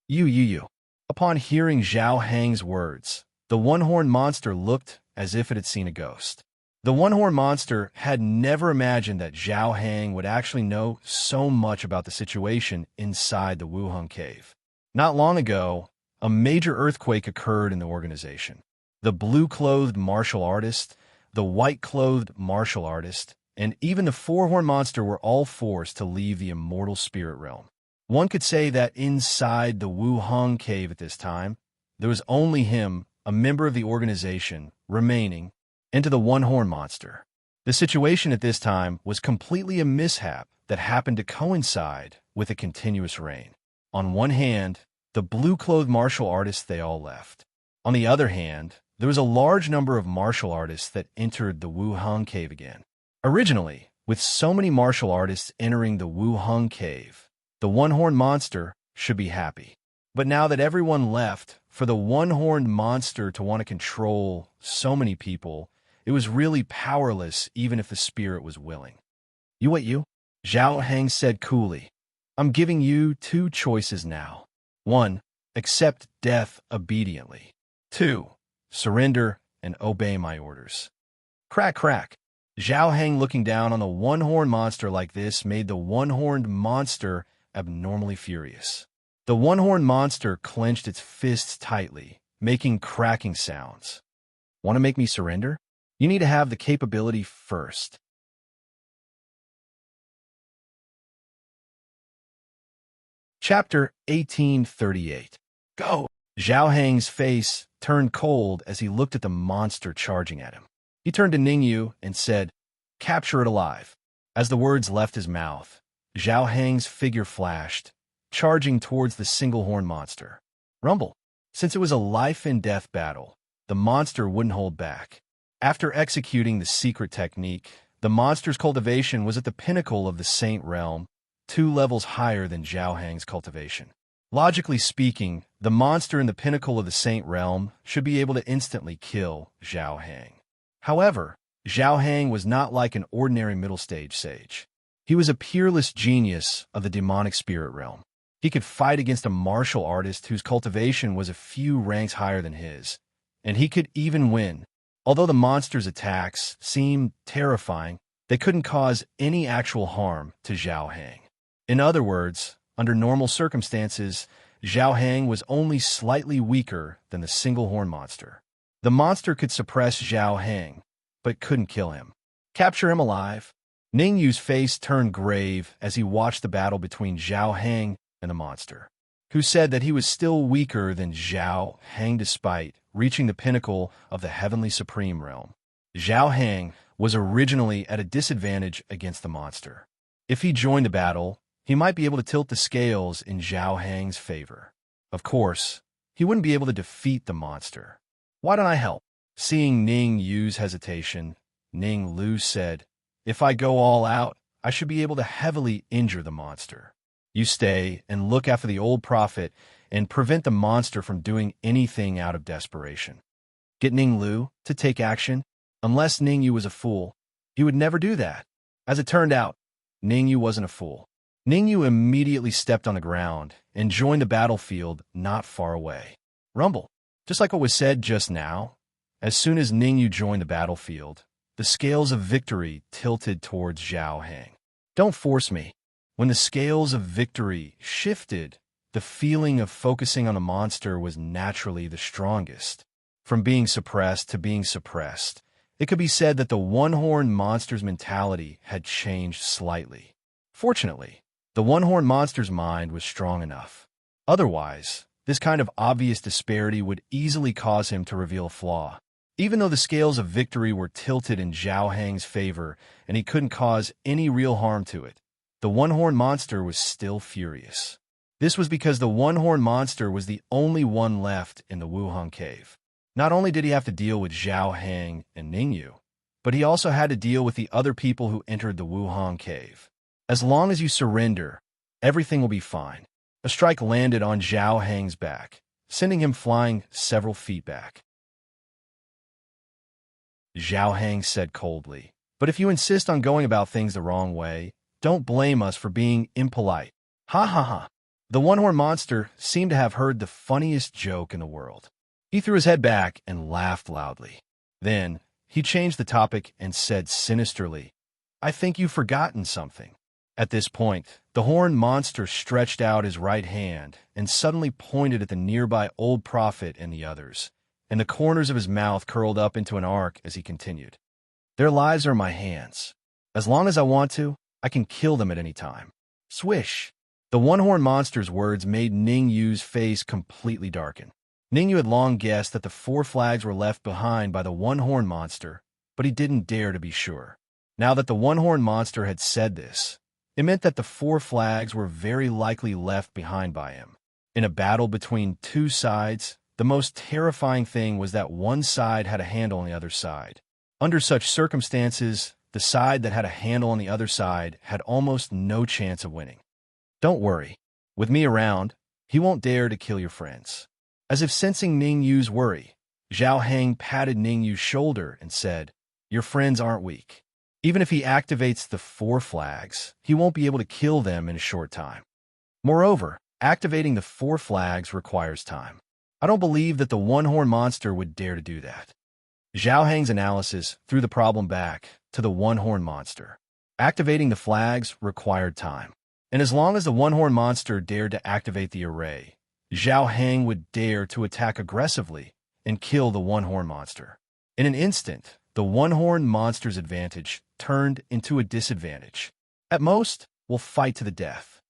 [SPEAKER 1] You. Upon hearing Zhao Hang's words, the one-horned monster looked as if it had seen a ghost. The one-horned monster had never imagined that Zhao Hang would actually know so much about the situation inside the Wuheng cave. Not long ago, a major earthquake occurred in the organization. The blue-clothed martial artist, the white-clothed martial artist, and even the 4-horned monster were all forced to leave the immortal spirit realm. One could say that inside the Wuheng cave at this time, there was only him, a member of the organization, remaining, and to the one-horned monster. The situation at this time was completely a mishap that happened to coincide with a continuous rain. On one hand, the blue-clothed martial artists, they all left. On the other hand, there was a large number of martial artists that entered the Wuheng cave again. Originally, with so many martial artists entering the Wuheng cave, the one-horned monster should be happy. But now that everyone left, for the one-horned monster to want to control so many people, it was really powerless even if the spirit was willing. You? Zhao Hang said coolly. "I'm giving you 2 choices now. 1, accept death obediently. 2, surrender and obey my orders." Crack. Zhao Hang looking down on the one-horned monster like this made the one-horned monster abnormally furious. The one-horned monster clenched its fists tightly, making cracking sounds. "Want to make me surrender? You need to have the capability first." Chapter 1838. Go! Zhao Hang's face turned cold as he looked at the monster charging at him. He turned to Ningyu and said, "Capture it alive." As the words left his mouth, Zhao Hang's figure flashed, charging towards the single-horned monster. Rumble. Since it was a life-and-death battle, the monster wouldn't hold back. After executing the secret technique, the monster's cultivation was at the pinnacle of the Saint Realm, 2 levels higher than Zhao Hang's cultivation. Logically speaking, the monster in the pinnacle of the Saint Realm should be able to instantly kill Zhao Hang. However, Zhao Hang was not like an ordinary middle-stage sage. He was a peerless genius of the demonic spirit realm. He could fight against a martial artist whose cultivation was a few ranks higher than his, and he could even win. Although the monster's attacks seemed terrifying, they couldn't cause any actual harm to Zhao Hang. In other words, under normal circumstances, Zhao Hang was only slightly weaker than the single-horn monster. The monster could suppress Zhao Hang, but couldn't kill him. Capture him alive. Ning Yu's face turned grave as he watched the battle between Zhao Hang and the monster, who said that he was still weaker than Zhao Hang despite reaching the pinnacle of the heavenly supreme realm. Zhao Hang was originally at a disadvantage against the monster. If he joined the battle, he might be able to tilt the scales in Zhao Hang's favor. Of course, he wouldn't be able to defeat the monster. Why don't I help? Seeing Ning Yu's hesitation, Ning Lu said, "If I go all out, I should be able to heavily injure the monster. You stay and look after the old prophet and prevent the monster from doing anything out of desperation." Get Ning Lu to take action? Unless Ning Yu was a fool, he would never do that. As it turned out, Ning Yu wasn't a fool. Ning Yu immediately stepped on the ground and joined the battlefield not far away. Rumble. Just like what was said just now, as soon as Ning Yu joined the battlefield, the scales of victory tilted towards Zhao Hang. Don't force me. When the scales of victory shifted, the feeling of focusing on the monster was naturally the strongest. From being suppressed to being suppressed, it could be said that the one-horned monster's mentality had changed slightly. Fortunately, the one-horned monster's mind was strong enough. Otherwise, this kind of obvious disparity would easily cause him to reveal a flaw. Even though the scales of victory were tilted in Zhao Hang's favor and he couldn't cause any real harm to it, the one-horned monster was still furious. This was because the one-horned monster was the only one left in the Wuhang cave. Not only did he have to deal with Zhao Hang and Ning Yu, but he also had to deal with the other people who entered the Wuhang cave. As long as you surrender, everything will be fine. A strike landed on Zhao Hang's back, sending him flying several feet back. Zhao Hang said coldly, "But if you insist on going about things the wrong way, don't blame us for being impolite." Ha ha ha. The one-horned monster seemed to have heard the funniest joke in the world. He threw his head back and laughed loudly. Then, he changed the topic and said sinisterly, "I think you've forgotten something." At this point, the horned monster stretched out his right hand and suddenly pointed at the nearby old prophet and the others, and the corners of his mouth curled up into an arc as he continued. "Their lives are in my hands. As long as I want to, I can kill them at any time." Swish! The one-horned monster's words made Ning Yu's face completely darken. Ning Yu had long guessed that the 4 flags were left behind by the one-horned monster, but he didn't dare to be sure. Now that the one-horned monster had said this, it meant that the 4 flags were very likely left behind by him. In a battle between 2 sides, the most terrifying thing was that one side had a handle on the other side. Under such circumstances, the side that had a handle on the other side had almost no chance of winning. "Don't worry. With me around, he won't dare to kill your friends." As if sensing Ning Yu's worry, Zhao Hang patted Ning Yu's shoulder and said, "Your friends aren't weak. Even if he activates the 4 flags, he won't be able to kill them in a short time. Moreover, activating the 4 flags requires time. I don't believe that the one-horned monster would dare to do that." Zhao Hang's analysis threw the problem back to the one-horned monster. Activating the flags required time. And as long as the one-horned monster dared to activate the array, Zhao Hang would dare to attack aggressively and kill the one-horned monster. In an instant, the one-horned monster's advantage turned into a disadvantage. At most, we'll fight to the death.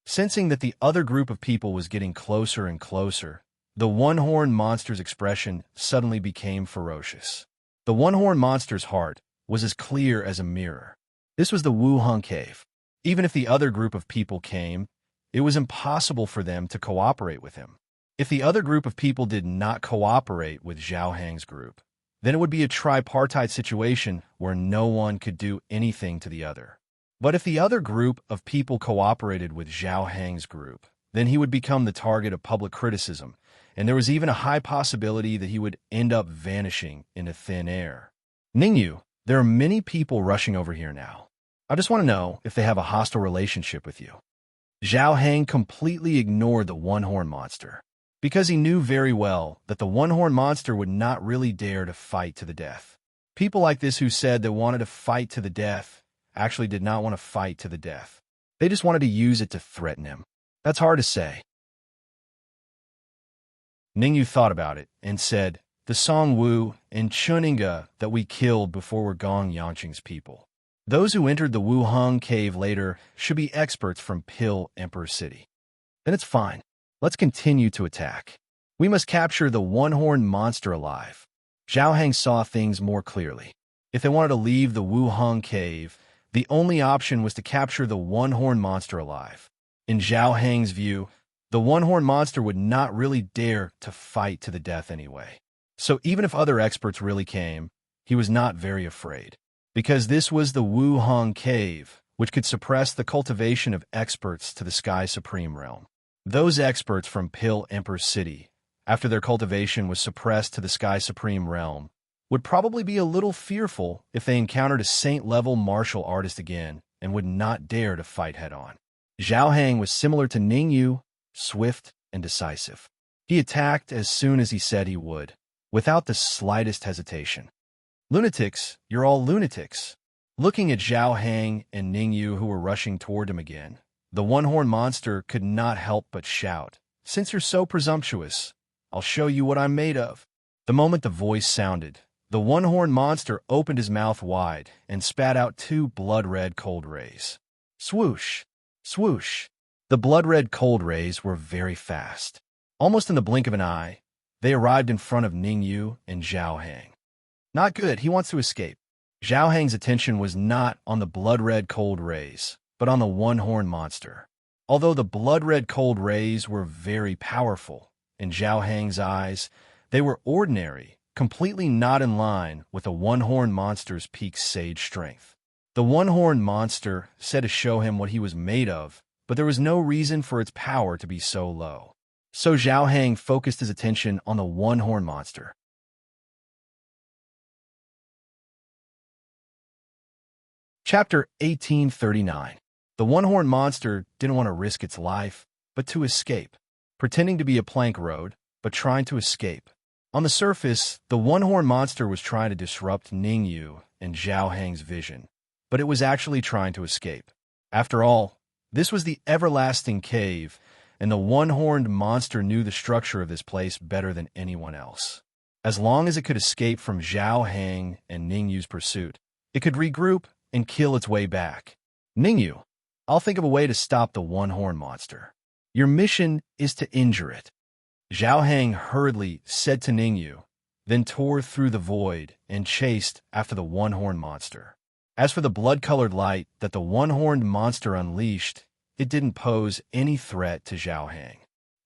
[SPEAKER 1] Sensing that the other group of people was getting closer and closer, the one-horned monster's expression suddenly became ferocious. The one-horned monster's heart was as clear as a mirror. This was the Wuhang cave. Even if the other group of people came, it was impossible for them to cooperate with him. If the other group of people did not cooperate with Zhao Hang's group, then it would be a tripartite situation where no one could do anything to the other. But if the other group of people cooperated with Zhao Hang's group, then he would become the target of public criticism, and there was even a high possibility that he would end up vanishing into thin air. "Ning Yu, there are many people rushing over here now. I just want to know if they have a hostile relationship with you." Zhao Hang completely ignored the one-horned monster, because he knew very well that the one-horned monster would not really dare to fight to the death. People like this who said they wanted to fight to the death actually did not want to fight to the death. They just wanted to use it to threaten him. That's hard to say. Ningyu thought about it and said, "The Song Wu and Chuninga that we killed before were Gong Yanqing's people. Those who entered the Wuheng cave later should be experts from Pil Emperor City. Then it's fine. Let's continue to attack. We must capture the one-horned monster alive." Zhao Heng saw things more clearly. If they wanted to leave the Wuheng cave, the only option was to capture the one-horned monster alive. In Zhao Heng's view, the one-horned monster would not really dare to fight to the death anyway. So even if other experts really came, he was not very afraid. Because this was the Wuheng cave, which could suppress the cultivation of experts to the Sky Supreme realm. Those experts from Pil Emperor City, after their cultivation was suppressed to the Sky Supreme realm, would probably be a little fearful if they encountered a saint-level martial artist again and would not dare to fight head-on. Zhao Heng was similar to Ningyu, swift and decisive. He attacked as soon as he said he would, without the slightest hesitation. "Lunatics, you're all lunatics." Looking at Zhao Heng and Ningyu, who were rushing toward him again, the one-horned monster could not help but shout, "Since you're so presumptuous, I'll show you what I'm made of." The moment the voice sounded, the one-horned monster opened his mouth wide and spat out 2 blood-red cold rays. Swoosh! Swoosh! The blood-red cold rays were very fast. Almost in the blink of an eye, they arrived in front of Ningyu and Zhao Heng. Not good, he wants to escape. Zhao Heng's attention was not on the blood-red cold rays, but on the one-horned monster. Although the blood-red cold rays were very powerful, in Zhao Heng's eyes, they were ordinary, completely not in line with the one-horned monster's peak sage strength. The one-horned monster said to show him what he was made of, but there was no reason for its power to be so low. So Zhao Heng focused his attention on the one-horned monster. Chapter 1839. The one-horned monster didn't want to risk its life, but to escape. Pretending to be a plank road, but trying to escape. On the surface, the one-horned monster was trying to disrupt Ningyu and Zhao Heng's vision, but it was actually trying to escape. After all, this was the everlasting cave, and the one-horned monster knew the structure of this place better than anyone else. As long as it could escape from Zhao Heng and Ningyu's pursuit, it could regroup and kill its way back. "Ningyu, I'll think of a way to stop the one-horned monster. Your mission is to injure it." Zhao Heng hurriedly said to Ningyu, then tore through the void and chased after the one-horned monster. As for the blood-colored light that the one-horned monster unleashed, it didn't pose any threat to Zhao Heng.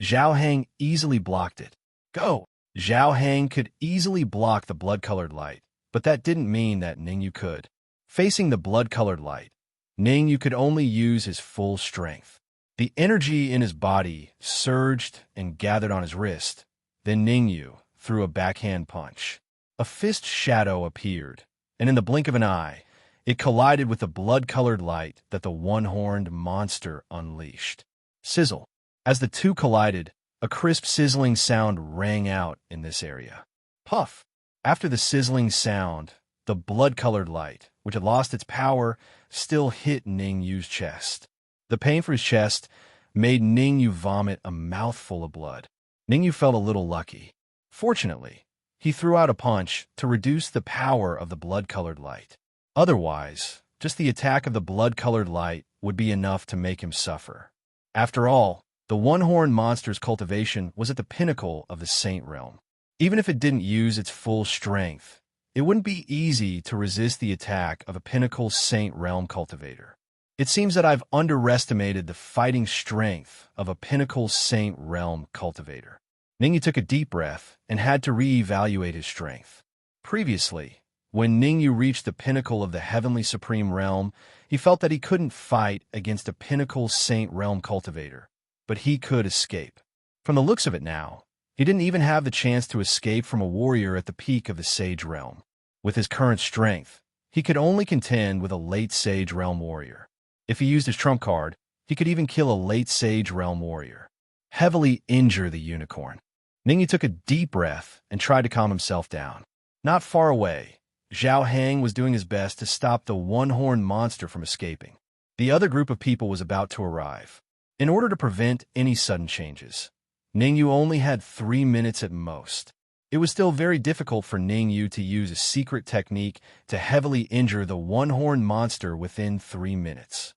[SPEAKER 1] Zhao Heng easily blocked it. "Go!" Zhao Heng could easily block the blood-colored light, but that didn't mean that Ningyu could. Facing the blood-colored light, Ningyu could only use his full strength. The energy in his body surged and gathered on his wrist. Then Ningyu threw a backhand punch. A fist shadow appeared, and in the blink of an eye, it collided with the blood-colored light that the one-horned monster unleashed. Sizzle. As the two collided, a crisp sizzling sound rang out in this area. Puff. After the sizzling sound, the blood-colored light, which had lost its power, still hit Ningyu's chest. The pain for his chest made Ningyu vomit a mouthful of blood. Ningyu felt a little lucky. Fortunately, he threw out a punch to reduce the power of the blood-colored light. Otherwise, just the attack of the blood-colored light would be enough to make him suffer. After all, the one-horned monster's cultivation was at the pinnacle of the Saint realm. Even if it didn't use its full strength, it wouldn't be easy to resist the attack of a pinnacle Saint realm cultivator. It seems that I've underestimated the fighting strength of a pinnacle Saint realm cultivator. Ningyu took a deep breath and had to reevaluate his strength. Previously, when Ningyu reached the pinnacle of the heavenly supreme realm, he felt that he couldn't fight against a pinnacle Saint realm cultivator, but he could escape. From the looks of it now, he didn't even have the chance to escape from a warrior at the peak of the Sage realm. With his current strength, he could only contend with a late Sage realm warrior. If he used his trump card, he could even kill a late Sage realm warrior. Heavily injure the unicorn. Ningyu took a deep breath and tried to calm himself down. Not far away, Zhao Heng was doing his best to stop the one-horned monster from escaping. The other group of people was about to arrive. In order to prevent any sudden changes, Ningyu only had 3 minutes at most. It was still very difficult for Ningyu to use a secret technique to heavily injure the one-horned monster within 3 minutes.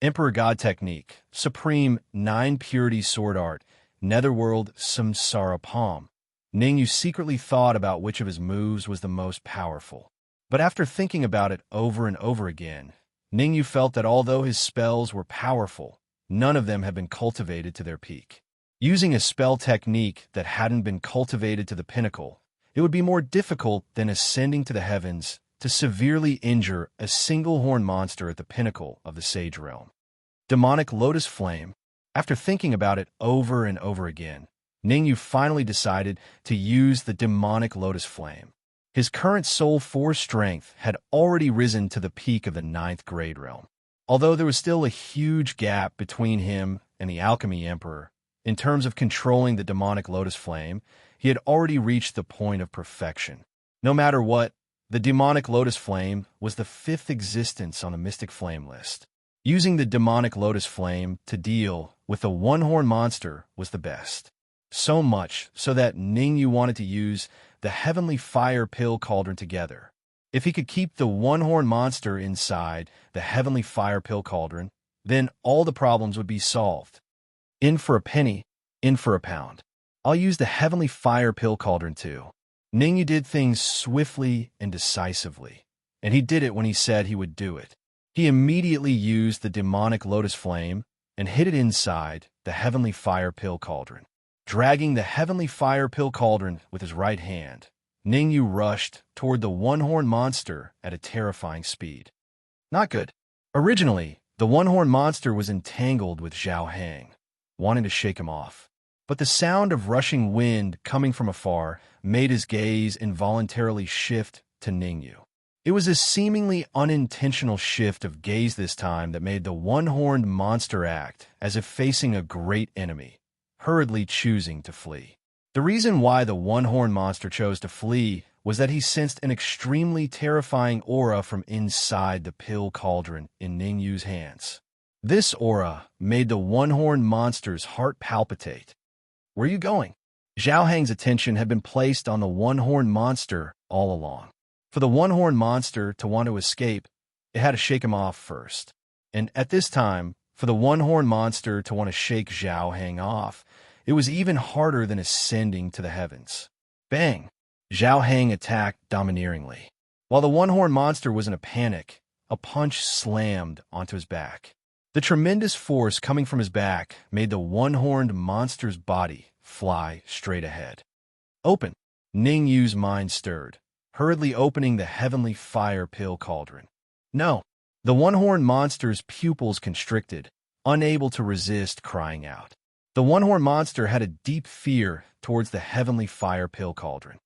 [SPEAKER 1] Emperor God Technique, Supreme 9 Purity Sword Art, Netherworld Samsara Palm. Ningyu secretly thought about which of his moves was the most powerful. But after thinking about it over and over again, Ningyu felt that although his spells were powerful, none of them had been cultivated to their peak. Using a spell technique that hadn't been cultivated to the pinnacle, it would be more difficult than ascending to the heavens to severely injure a single-horned monster at the pinnacle of the Sage Realm. Demonic Lotus Flame. After thinking about it over and over again, Ningyu finally decided to use the Demonic Lotus Flame. His current Soul Force strength had already risen to the peak of the 9th grade realm. Although there was still a huge gap between him and the Alchemy Emperor, in terms of controlling the Demonic Lotus Flame, he had already reached the point of perfection. No matter what, the Demonic Lotus Flame was the 5th existence on the Mystic Flame list. Using the Demonic Lotus Flame to deal with the one-horned monster was the best. So much so that Ningyu wanted to use the Heavenly Fire Pill Cauldron together. If he could keep the one-horned monster inside the Heavenly Fire Pill Cauldron, then all the problems would be solved. In for a penny, in for a pound. I'll use the Heavenly Fire Pill Cauldron too. Ningyu did things swiftly and decisively, and he did it when he said he would do it. He immediately used the Demonic Lotus Flame and hid it inside the Heavenly Fire Pill Cauldron. Dragging the Heavenly Fire Pill Cauldron with his right hand, Ningyu rushed toward the one-horned monster at a terrifying speed. Not good. Originally, the one-horned monster was entangled with Zhao Hang, wanting to shake him off. But the sound of rushing wind coming from afar made his gaze involuntarily shift to Ningyu. It was a seemingly unintentional shift of gaze this time that made the one-horned monster act as if facing a great enemy, hurriedly choosing to flee. The reason why the one-horned monster chose to flee was that he sensed an extremely terrifying aura from inside the pill cauldron in Ningyu's hands. This aura made the one-horned monster's heart palpitate. "Where are you going?" Zhao Hang's attention had been placed on the one-horned monster all along. For the one-horned monster to want to escape, it had to shake him off first. And at this time, for the one-horned monster to want to shake Zhao Hang off, it was even harder than ascending to the heavens. Bang! Zhao Hang attacked domineeringly. While the one-horned monster was in a panic, a punch slammed onto his back. The tremendous force coming from his back made the one-horned monster's body fly straight ahead. Open! Ningyu's mind stirred, hurriedly opening the Heavenly Fire Pill Cauldron. No! The one-horned monster's pupils constricted, unable to resist crying out. The one-horned monster had a deep fear towards the Heavenly Fire Pill Cauldron.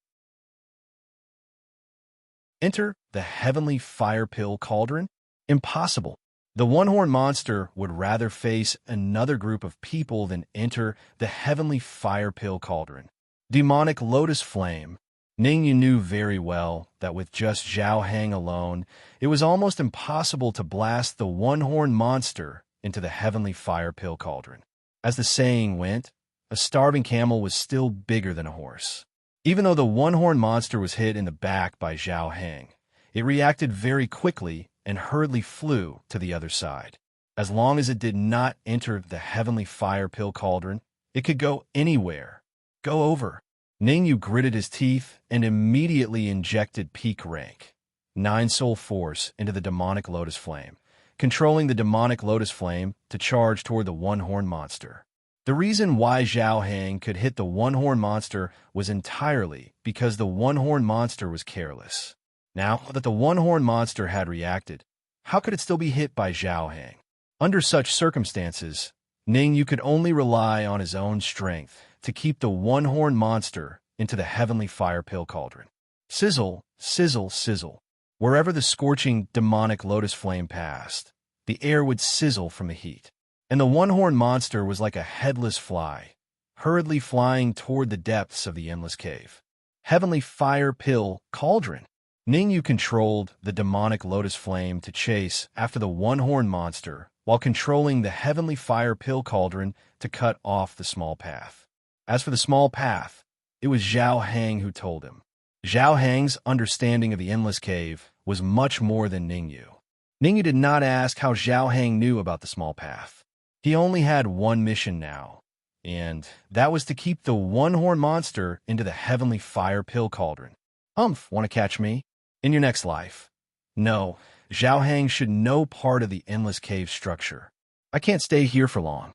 [SPEAKER 1] Enter the Heavenly Fire Pill Cauldron? Impossible. The one-horned monster would rather face another group of people than enter the Heavenly Fire Pill Cauldron. Demonic Lotus Flame. Ningyu knew very well that with just Zhao Hang alone, it was almost impossible to blast the one-horned monster into the Heavenly Fire Pill Cauldron. As the saying went, a starving camel was still bigger than a horse. Even though the one-horned monster was hit in the back by Zhao Hang, it reacted very quickly and hurriedly flew to the other side. As long as it did not enter the Heavenly Fire Pill Cauldron, it could go anywhere. Go over. Ningyu gritted his teeth and immediately injected peak rank 9 soul force into the Demonic Lotus Flame, controlling the Demonic Lotus Flame to charge toward the one-horned monster. The reason why Zhao Hang could hit the one-horned monster was entirely because the one-horned monster was careless. Now that the one-horned monster had reacted, how could it still be hit by Zhao Hang? Under such circumstances, Ningyu could only rely on his own strength to keep the one-horned monster into the Heavenly Fire Pill Cauldron. Sizzle, sizzle, sizzle. Wherever the scorching Demonic Lotus Flame passed, the air would sizzle from the heat. And the one-horned monster was like a headless fly, hurriedly flying toward the depths of the endless cave. Heavenly Fire Pill Cauldron. Ningyu controlled the Demonic Lotus Flame to chase after the one-horned monster while controlling the heavenly fire pill cauldron to cut off the small path. As for the small path, it was Zhao Hang who told him. Zhao Hang's understanding of the endless cave was much more than Ningyu. Ningyu did not ask how Zhao Hang knew about the small path. He only had one mission now, and that was to keep the one-horned monster into the heavenly fire pill cauldron. Want to catch me? In your next life. No, Zhao Hang should know part of the endless cave structure. I can't stay here for long.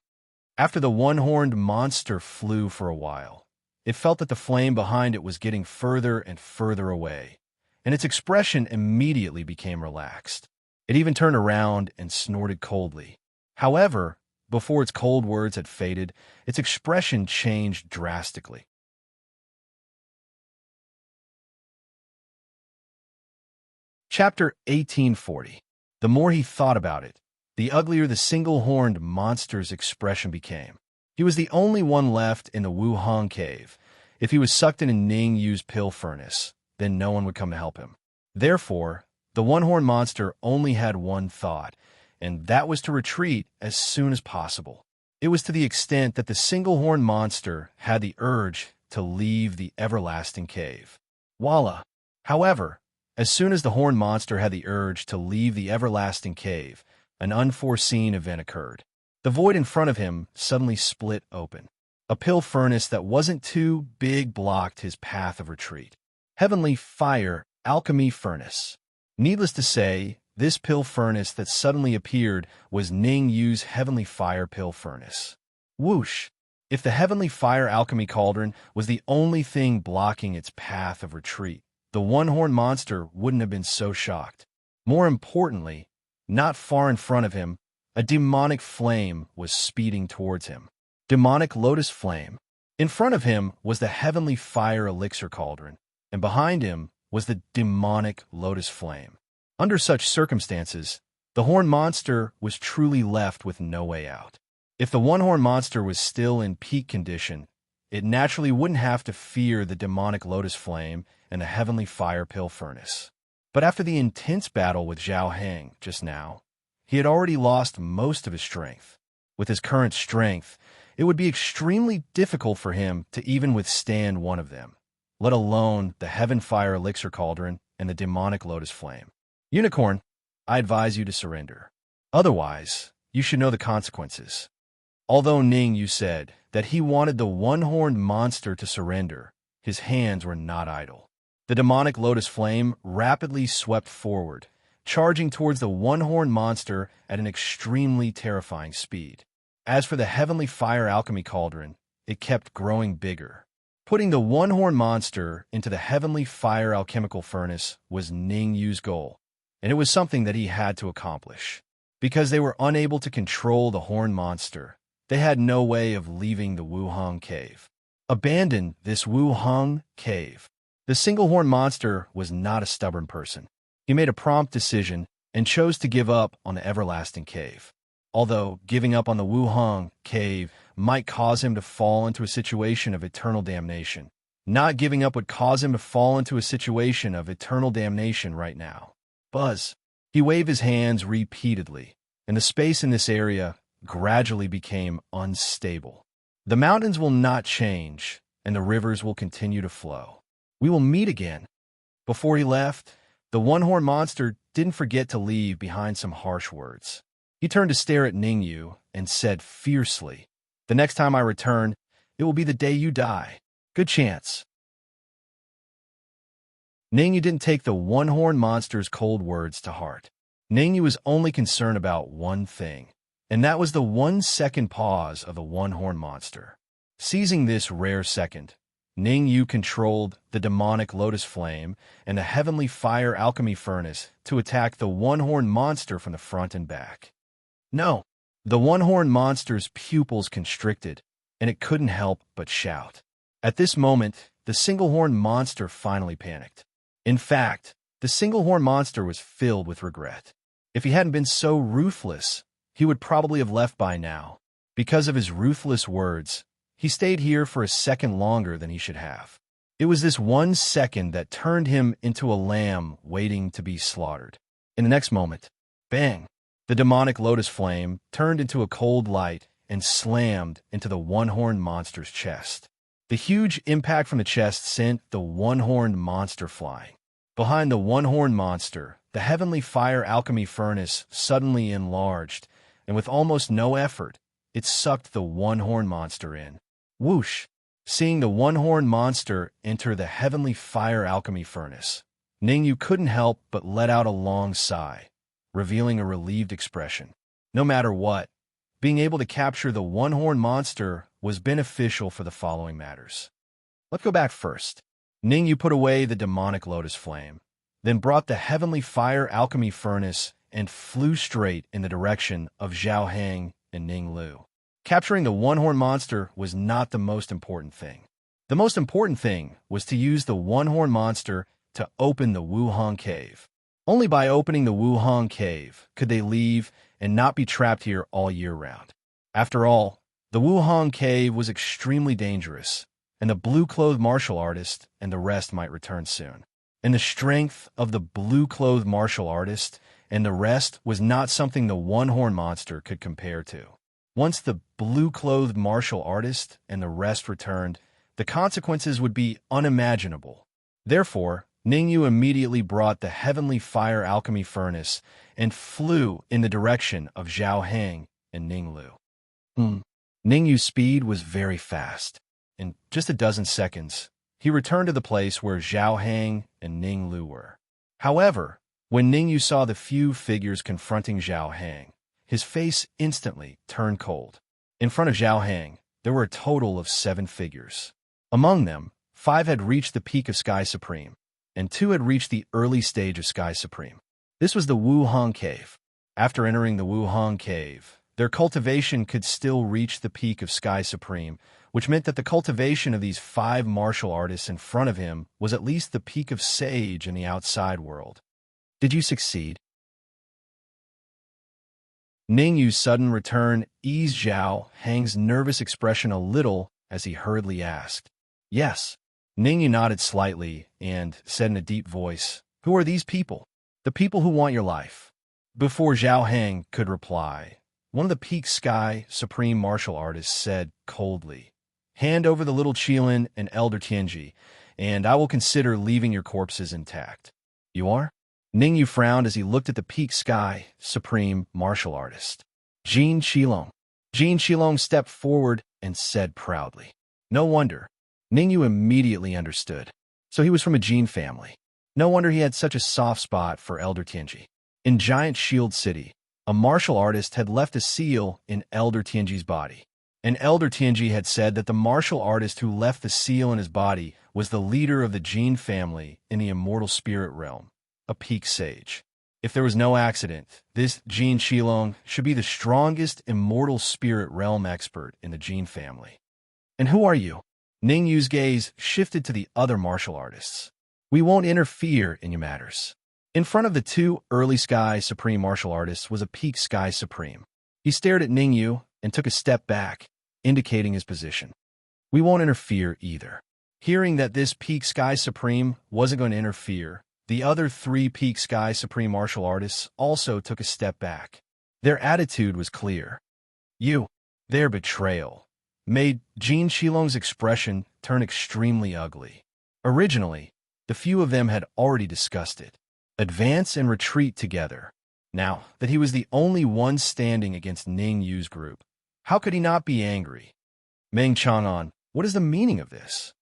[SPEAKER 1] After the one-horned monster flew for a while, it felt that the flame behind it was getting further and further away, and its expression immediately became relaxed. It even turned around and snorted coldly. However, before its cold words had faded, its expression changed drastically. Chapter 1840. The more he thought about it, the uglier the single-horned monster's expression became. He was the only one left in the Wuhang cave. If he was sucked into Ning Yu's pill furnace, then no one would come to help him. Therefore, the one-horned monster only had one thought, and that was to retreat as soon as possible. It was to the extent that the single-horned monster had the urge to leave the everlasting cave. Voila! However, as soon as the horned monster had the urge to leave the everlasting cave, an unforeseen event occurred. The void in front of him suddenly split open. A pill furnace that wasn't too big blocked his path of retreat. Heavenly Fire Alchemy Furnace. Needless to say, this pill furnace that suddenly appeared was Ning Yu's heavenly fire pill furnace. Whoosh! If the heavenly fire alchemy cauldron was the only thing blocking its path of retreat, the one-horned monster wouldn't have been so shocked. More importantly, not far in front of him, a demonic flame was speeding towards him. Demonic lotus flame. In front of him was the heavenly fire elixir cauldron, and behind him was the demonic lotus flame. Under such circumstances, the horned monster was truly left with no way out. If the one-horned monster was still in peak condition, it naturally wouldn't have to fear the demonic lotus flame and the heavenly fire pill furnace. But after the intense battle with Zhao Hang just now, he had already lost most of his strength. With his current strength, it would be extremely difficult for him to even withstand one of them, let alone the heaven fire elixir cauldron and the demonic lotus flame. Unicorn, I advise you to surrender. Otherwise, you should know the consequences. Although Ning Yu said that he wanted the one-horned monster to surrender, his hands were not idle. The demonic lotus flame rapidly swept forward, charging towards the one-horned monster at an extremely terrifying speed. As for the heavenly fire alchemy cauldron, it kept growing bigger. Putting the one-horned monster into the heavenly fire alchemical furnace was Ning Yu's goal, and it was something that he had to accomplish. Because they were unable to control the horned monster, they had no way of leaving the Wuhang cave. Abandon this Wuhang cave. The single-horned monster was not a stubborn person. He made a prompt decision and chose to give up on the everlasting cave. Although giving up on the Wuhang cave might cause him to fall into a situation of eternal damnation, not giving up would cause him to fall into a situation of eternal damnation right now. Buzz. He waved his hands repeatedly, and the space in this area gradually became unstable. The mountains will not change, and the rivers will continue to flow. We will meet again. Before he left, the one-horned monster didn't forget to leave behind some harsh words. He turned to stare at Ning Yu and said fiercely, "The next time I return, it will be the day you die. Good chance." Ning Yu didn't take the one-horned monster's cold words to heart. Ning Yu was only concerned about one thing, and that was the 1-second pause of the one-horned monster. Seizing this rare second, Ning Yu controlled the demonic lotus flame and the heavenly fire alchemy furnace to attack the one-horned monster from the front and back. No, the one-horned monster's pupils constricted, and it couldn't help but shout. At this moment, the single-horned monster finally panicked. In fact, the single-horned monster was filled with regret. If he hadn't been so ruthless, he would probably have left by now. Because of his ruthless words, he stayed here for a second longer than he should have. It was this 1 second that turned him into a lamb waiting to be slaughtered. In the next moment, bang! The demonic lotus flame turned into a cold light and slammed into the one-horned monster's chest. The huge impact from the chest sent the one-horned monster flying. Behind the one-horned monster, the heavenly fire alchemy furnace suddenly enlarged, and with almost no effort, it sucked the one-horned monster in. Whoosh! Seeing the one-horned monster enter the heavenly fire alchemy furnace, Ningyu couldn't help but let out a long sigh, revealing a relieved expression. No matter what, being able to capture the one-horned monster was beneficial for the following matters. Let's go back first. Ningyu put away the demonic lotus flame, then brought the heavenly fire alchemy furnace and flew straight in the direction of Zhao Heng and Ning Lu. Capturing the one-horned monster was not the most important thing. The most important thing was to use the one-horned monster to open the Wuhang Cave. Only by opening the Wuhang Cave could they leave and not be trapped here all year round. After all, the Wuhang Cave was extremely dangerous, and the blue-clothed martial artist and the rest might return soon. And the strength of the blue-clothed martial artist and the rest was not something the one-horned monster could compare to. Once the blue-clothed martial artist and the rest returned, the consequences would be unimaginable. Therefore, Ningyu immediately brought the heavenly fire alchemy furnace and flew in the direction of Zhao Heng and Ning Lu. Ningyu's speed was very fast. In just a dozen seconds, he returned to the place where Zhao Heng and Ning Lu were. However, when Ningyu saw the few figures confronting Zhao Heng, his face instantly turned cold. In front of Zhao Heng, there were a total of 7 figures. Among them, 5 had reached the peak of Sky Supreme, and 2 had reached the early stage of Sky Supreme. This was the Wuhang Cave. After entering the Wuhang Cave, their cultivation could still reach the peak of Sky Supreme, which meant that the cultivation of these 5 martial artists in front of him was at least the peak of Sage in the outside world. Did you succeed? Ningyu's sudden return eased Zhao Heng's nervous expression a little as he hurriedly asked. Yes. Ningyu nodded slightly and said in a deep voice, "Who are these people?" "The people who want your life." Before Zhao Heng could reply, one of the Peak Sky Supreme martial artists said coldly, "Hand over the little Qilin and Elder Tianji, and I will consider leaving your corpses intact." "You are?" Ningyu frowned as he looked at the Peak Sky Supreme martial artist. Jin Qilong. Jin Qilong stepped forward and said proudly. No wonder. Ningyu immediately understood. So he was from a Jin family. No wonder he had such a soft spot for Elder Tianji. In Giant Shield City, a martial artist had left a seal in Elder Tianji's body. And Elder Tianji had said that the martial artist who left the seal in his body was the leader of the Jin family in the immortal spirit realm, a peak sage. If there was no accident, this Jin Qilong should be the strongest immortal spirit realm expert in the Jin family. And who are you? Ningyu's gaze shifted to the other martial artists. We won't interfere in your matters. In front of the 2 early Sky Supreme martial artists was a Peak Sky Supreme. He stared at Ningyu and took a step back, indicating his position. We won't interfere either. Hearing that this Peak Sky Supreme wasn't going to interfere, the other 3 Peak Sky Supreme martial artists also took a step back. Their attitude was clear. Their betrayal made Jin Qilong's expression turn extremely ugly. Originally, the few of them had already discussed it. Advance and retreat together. Now that he was the only one standing against Ningyu's group, how could he not be angry? Meng Chang'an, what is the meaning of this?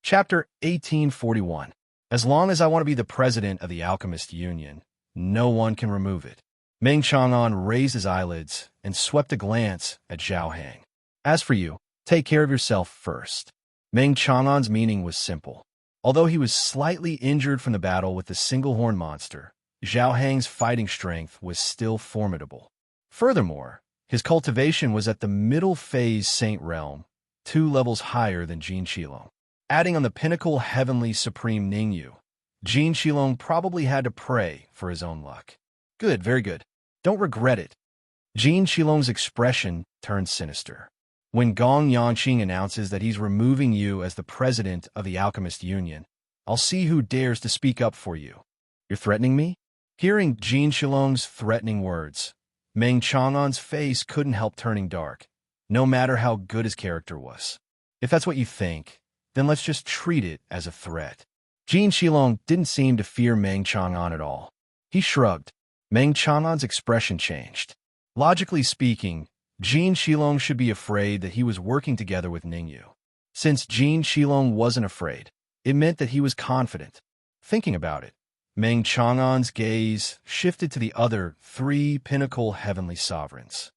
[SPEAKER 1] Chapter 1841. As long as I want to be the president of the Alchemist Union, no one can remove it. Meng Chang'an raised his eyelids and swept a glance at Zhao Heng. As for you, take care of yourself first. Meng Chang'an's meaning was simple. Although he was slightly injured from the battle with the single-horn monster, Zhao Heng's fighting strength was still formidable. Furthermore, his cultivation was at the middle phase Saint Realm, 2 levels higher than Jin Qilong. Adding on the pinnacle heavenly supreme Ningyu, Jin Qilong probably had to pray for his own luck. Good, very good. Don't regret it. Jin Qilong's expression turned sinister. When Gong Yangqing announces that he's removing you as the president of the Alchemist Union, I'll see who dares to speak up for you. You're threatening me? Hearing Jin Shilong's threatening words, Meng Chang'an's face couldn't help turning dark, no matter how good his character was. If that's what you think, then let's just treat it as a threat. Jin Shilong didn't seem to fear Meng Chang'an at all. He shrugged. Meng Chang'an's expression changed. Logically speaking, Jin Shilong should be afraid that he was working together with Ningyu. Since Jin Shilong wasn't afraid, it meant that he was confident. Thinking about it, Meng Chang'an's gaze shifted to the other 3 pinnacle heavenly sovereigns.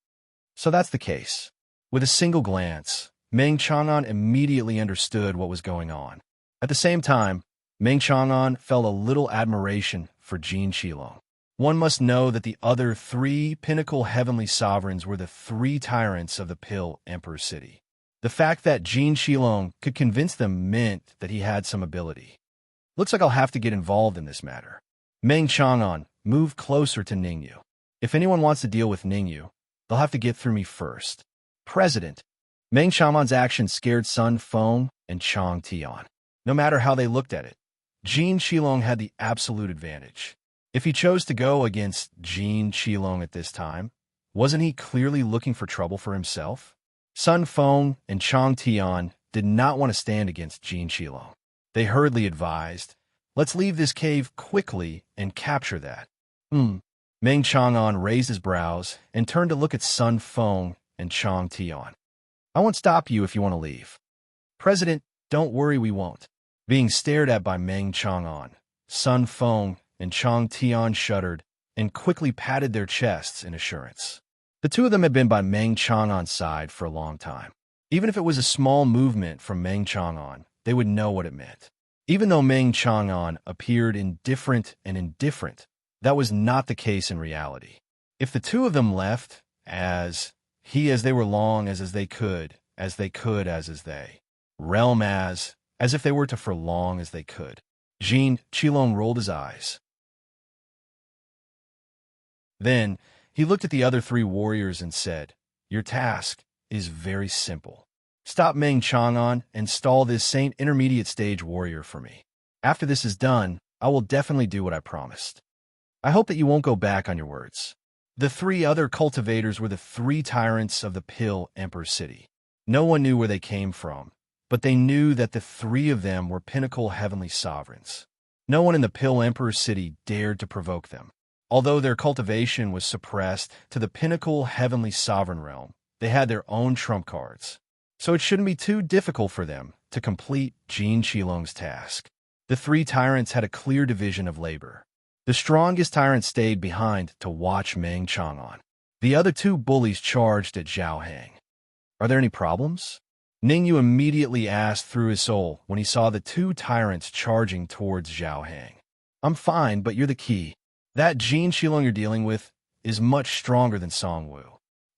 [SPEAKER 1] So that's the case. With a single glance, Meng Chang'an immediately understood what was going on. At the same time, Meng Chang'an felt a little admiration for Jin Shilong. One must know that the other 3 pinnacle heavenly sovereigns were the 3 tyrants of the Pill Emperor City. The fact that Jin Shilong could convince them meant that he had some ability. Looks like I'll have to get involved in this matter. Meng Chang'an moved closer to Ningyu. If anyone wants to deal with Ningyu, they'll have to get through me first. President. Meng Chang'an's actions scared Sun Feng and Chang Tian. No matter how they looked at it, Jin Shilong had the absolute advantage. If he chose to go against Jin Shilong at this time, wasn't he clearly looking for trouble for himself? Sun Feng and Chang Tian did not want to stand against Jin Shilong. They hurriedly advised, let's leave this cave quickly and capture that. Meng Chang'an raised his brows and turned to look at Sun Feng and Chang Tian. I won't stop you if you want to leave. President, don't worry, we won't. Being stared at by Meng Chang'an, Sun Feng and Chang Tian shuddered and quickly patted their chests in assurance. The 2 of them had been by Meng Chang'an's side for a long time. Even if it was a small movement from Meng Chang'an, they would know what it meant. Even though Meng Chang'an appeared indifferent and indifferent, that was not the case in reality. If the 2 of them left, as they were long as they could, as they, realm as if they were to for long as they could. Jin Shilong rolled his eyes. Then he looked at the other 3 warriors and said, your task is very simple. Stop Meng Chang'an and stall this Saint Intermediate Stage warrior for me. After this is done, I will definitely do what I promised. I hope that you won't go back on your words. The 3 other cultivators were the 3 tyrants of the Pill Emperor City. No one knew where they came from, but they knew that the 3 of them were pinnacle heavenly sovereigns. No one in the Pill Emperor City dared to provoke them. Although their cultivation was suppressed to the pinnacle heavenly sovereign realm, they had their own trump cards. So it shouldn't be too difficult for them to complete Jin Shilong's task. The 3 tyrants had a clear division of labor. The strongest tyrant stayed behind to watch Meng Chang'an. The other 2 bullies charged at Zhao Hang. Are there any problems? Ningyu immediately asked through his soul when he saw the 2 tyrants charging towards Zhao Hang. I'm fine, but you're the key. That Jin Shilong you're dealing with is much stronger than Songwu.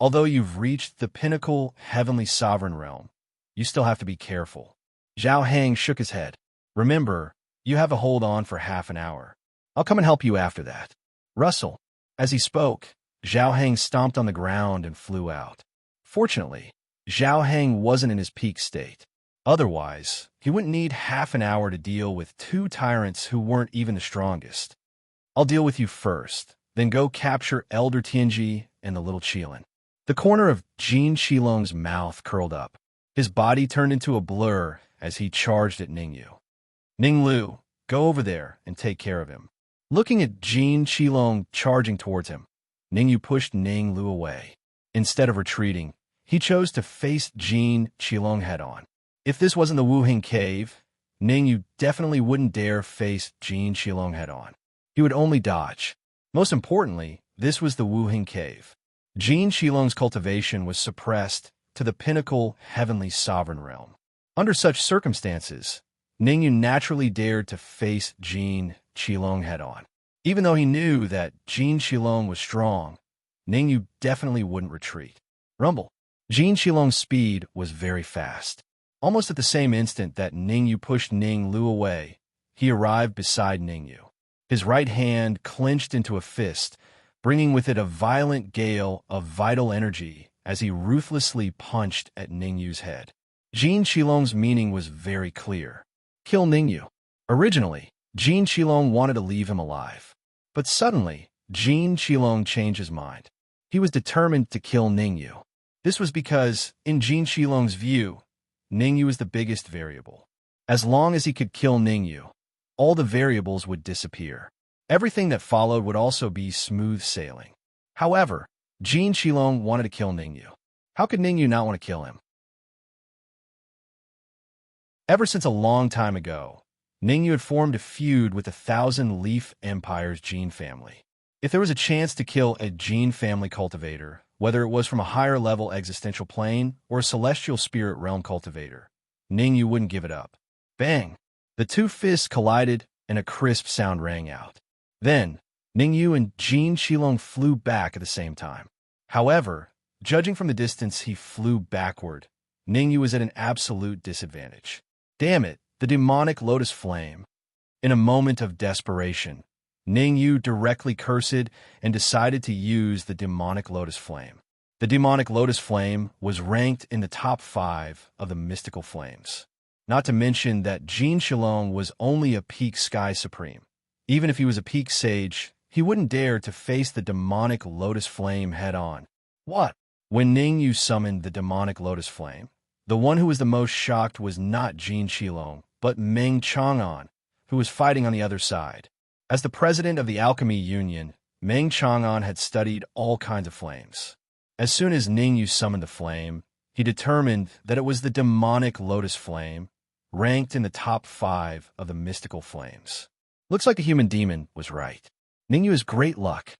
[SPEAKER 1] Although you've reached the pinnacle heavenly sovereign realm, you still have to be careful. Zhao Hang shook his head. Remember, you have a hold on for half an hour. I'll come and help you after that. Russell. As he spoke, Zhao Hang stomped on the ground and flew out. Fortunately, Zhao Hang wasn't in his peak state. Otherwise, he wouldn't need half an hour to deal with 2 tyrants who weren't even the strongest. I'll deal with you first, then go capture Elder Tianji and the little Qilin. The corner of Jin Shilong's mouth curled up. His body turned into a blur as he charged at Ningyu. Ning Lu, go over there and take care of him. Looking at Jin Shilong charging towards him, Ningyu pushed Ning Lu away. Instead of retreating, he chose to face Jin Shilong head-on. If this wasn't the Wuheng Cave, Ningyu definitely wouldn't dare face Jin Shilong head-on. He would only dodge. Most importantly, this was the Wuheng Cave. Jin Shilong's cultivation was suppressed to the pinnacle heavenly sovereign realm. Under such circumstances, Ningyu naturally dared to face Jin Shilong head-on. Even though he knew that Jin Shilong was strong, Ningyu definitely wouldn't retreat. Rumble. Jin Shilong's speed was very fast. Almost at the same instant that Ningyu pushed Ning Lu away, he arrived beside Ningyu. His right hand clenched into a fist, bringing with it a violent gale of vital energy as he ruthlessly punched at Ningyu's head. Jin Shilong's meaning was very clear. Kill Ningyu. Originally, Jin Qilong wanted to leave him alive. But suddenly, Jin Qilong changed his mind. He was determined to kill Ningyu. This was because, in Jin Qilong's view, Ningyu was the biggest variable. As long as he could kill Ningyu, all the variables would disappear. Everything that followed would also be smooth sailing. However, Jin Qilong wanted to kill Ningyu. How could Ningyu not want to kill him? Ever since a long time ago, Ningyu had formed a feud with the Thousand Leaf Empire's Jin family. If there was a chance to kill a Jin family cultivator, whether it was from a higher-level existential plane or a celestial spirit realm cultivator, Ningyu wouldn't give it up. Bang! The two fists collided and a crisp sound rang out. Then, Ningyu and Jin Qilong flew back at the same time. However, judging from the distance he flew backward, Ningyu was at an absolute disadvantage. Damn it, the demonic lotus flame. In a moment of desperation, Ningyu directly cursed and decided to use the demonic lotus flame. The demonic lotus flame was ranked in the top 5 of the mystical flames. Not to mention that Jin Qilong was only a peak sky supreme. Even if he was a peak sage, he wouldn't dare to face the demonic lotus flame head-on. What? When Ningyu summoned the demonic lotus flame, the one who was the most shocked was not Jin Qilong, but Meng Chang'an, who was fighting on the other side. As the president of the Alchemy Union, Meng Chang'an had studied all kinds of flames. As soon as Ningyu summoned the flame, he determined that it was the demonic lotus flame, ranked in the top 5 of the mystical flames. Looks like the human demon was right. Ningyu has great luck.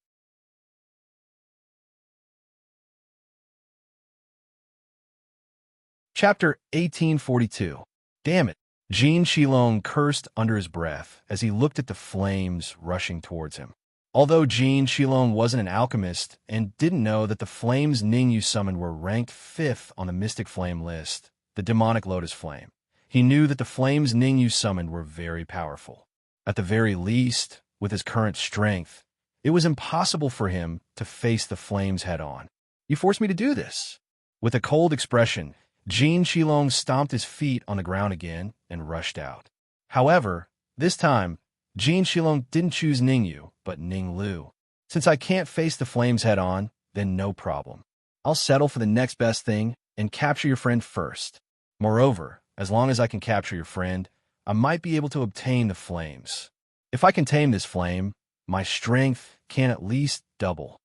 [SPEAKER 1] Chapter 1842. Damn it. Jin Qilong cursed under his breath as he looked at the flames rushing towards him. Although Jin Qilong wasn't an alchemist and didn't know that the flames Ningyu summoned were ranked 5th on the mystic flame list, the demonic lotus flame, he knew that the flames Ningyu summoned were very powerful. At the very least, with his current strength, it was impossible for him to face the flames head-on. You forced me to do this. With a cold expression, Jin Qilong stomped his feet on the ground again and rushed out. However, this time, Jin Qilong didn't choose Ningyu, but Ning Lu. Since I can't face the flames head-on, then no problem. I'll settle for the next best thing and capture your friend first. Moreover, as long as I can capture your friend, I might be able to obtain the flames. If I can tame this flame, my strength can at least double.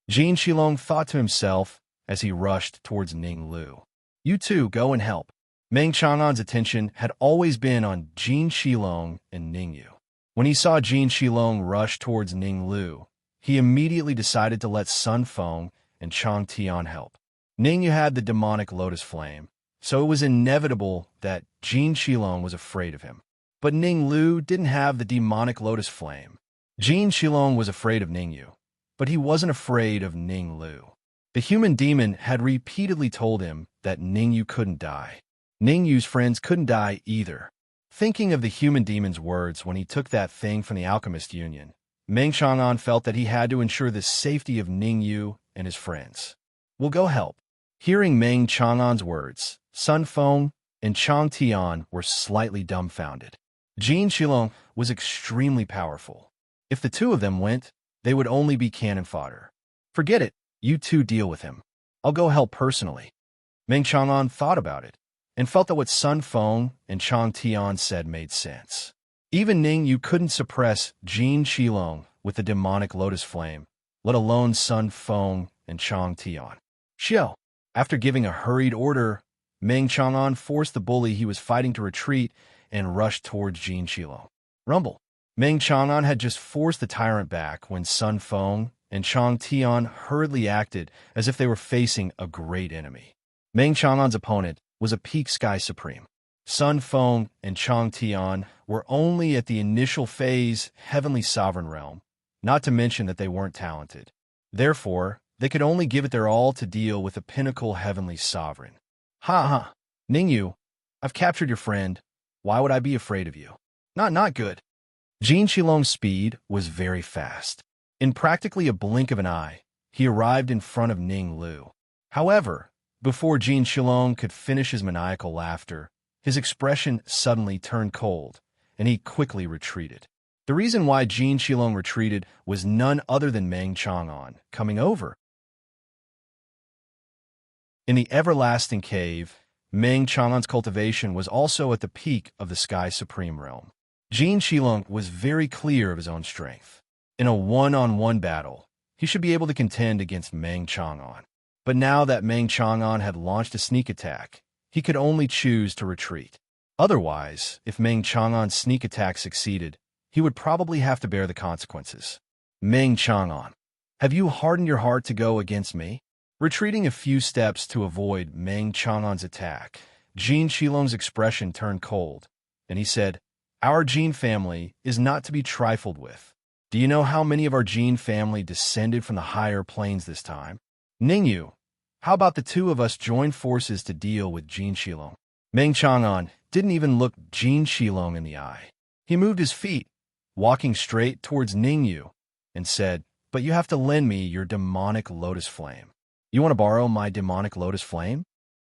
[SPEAKER 1] Jin Qilong thought to himself as he rushed towards Ning Lu. You two go and help. Meng Chang'an's attention had always been on Jin Qilong and Ningyu. When he saw Jin Qilong rush towards Ning Lu, he immediately decided to let Sun Feng and Chang Tian help. Ningyu had the demonic lotus flame, so it was inevitable that Jin Qilong was afraid of him. But Ning Lu didn't have the demonic lotus flame. Jin Qilong was afraid of Ningyu, but he wasn't afraid of Ning Lu. The human demon had repeatedly told him that Ningyu couldn't die. Ningyu's friends couldn't die either. Thinking of the human demon's words when he took that thing from the Alchemist Union, Meng Chang'an felt that he had to ensure the safety of Ningyu and his friends. We'll go help. Hearing Meng Chang'an's words, Sun Feng and Chang Tian were slightly dumbfounded. Jin Qilong was extremely powerful. If the two of them went, they would only be cannon fodder. Forget it. You two deal with him. I'll go help personally. Meng Chang'an thought about it and felt that what Sun Feng and Chang Tian said made sense. Even Ningyu couldn't suppress Jin Qilong with the demonic lotus flame, let alone Sun Feng and Chang Tian. Xiao. After giving a hurried order, Meng Chang'an forced the bully he was fighting to retreat and rushed towards Jin Qilong. Rumble. Meng Chang'an had just forced the tyrant back when Sun Feng and Chang Tian hurriedly acted as if they were facing a great enemy. Meng Chang'an's opponent was a peak sky supreme. Sun Feng and Chang Tian were only at the initial phase heavenly sovereign realm, not to mention that they weren't talented. Therefore, they could only give it their all to deal with a pinnacle heavenly sovereign. Ha ha! Ningyu, I've captured your friend. Why would I be afraid of you? Not good. Jin Qilong's speed was very fast. In practically a blink of an eye, he arrived in front of Ning Lu. However, before Jin Qilong could finish his maniacal laughter, his expression suddenly turned cold, and he quickly retreated. The reason why Jin Qilong retreated was none other than Meng Chang'an coming over. In the everlasting cave, Meng Chang'an's cultivation was also at the peak of the Sky Supreme realm. Jin Qilong was very clear of his own strength. In a one-on-one battle, he should be able to contend against Meng Chang'an. But now that Meng Chang'an had launched a sneak attack, he could only choose to retreat. Otherwise, if Meng Chang'an's sneak attack succeeded, he would probably have to bear the consequences. Meng Chang'an, have you hardened your heart to go against me? Retreating a few steps to avoid Meng Chang'an's attack, Jin Qilong's expression turned cold, and he said, "Our Jin family is not to be trifled with. Do you know how many of our Jin family descended from the higher planes this time? Ningyu, how about the two of us join forces to deal with Jin Qilong?" Meng Chang'an didn't even look Jin Qilong in the eye. He moved his feet, walking straight towards Ningyu, and said, "But you have to lend me your demonic lotus flame." "You want to borrow my demonic lotus flame?"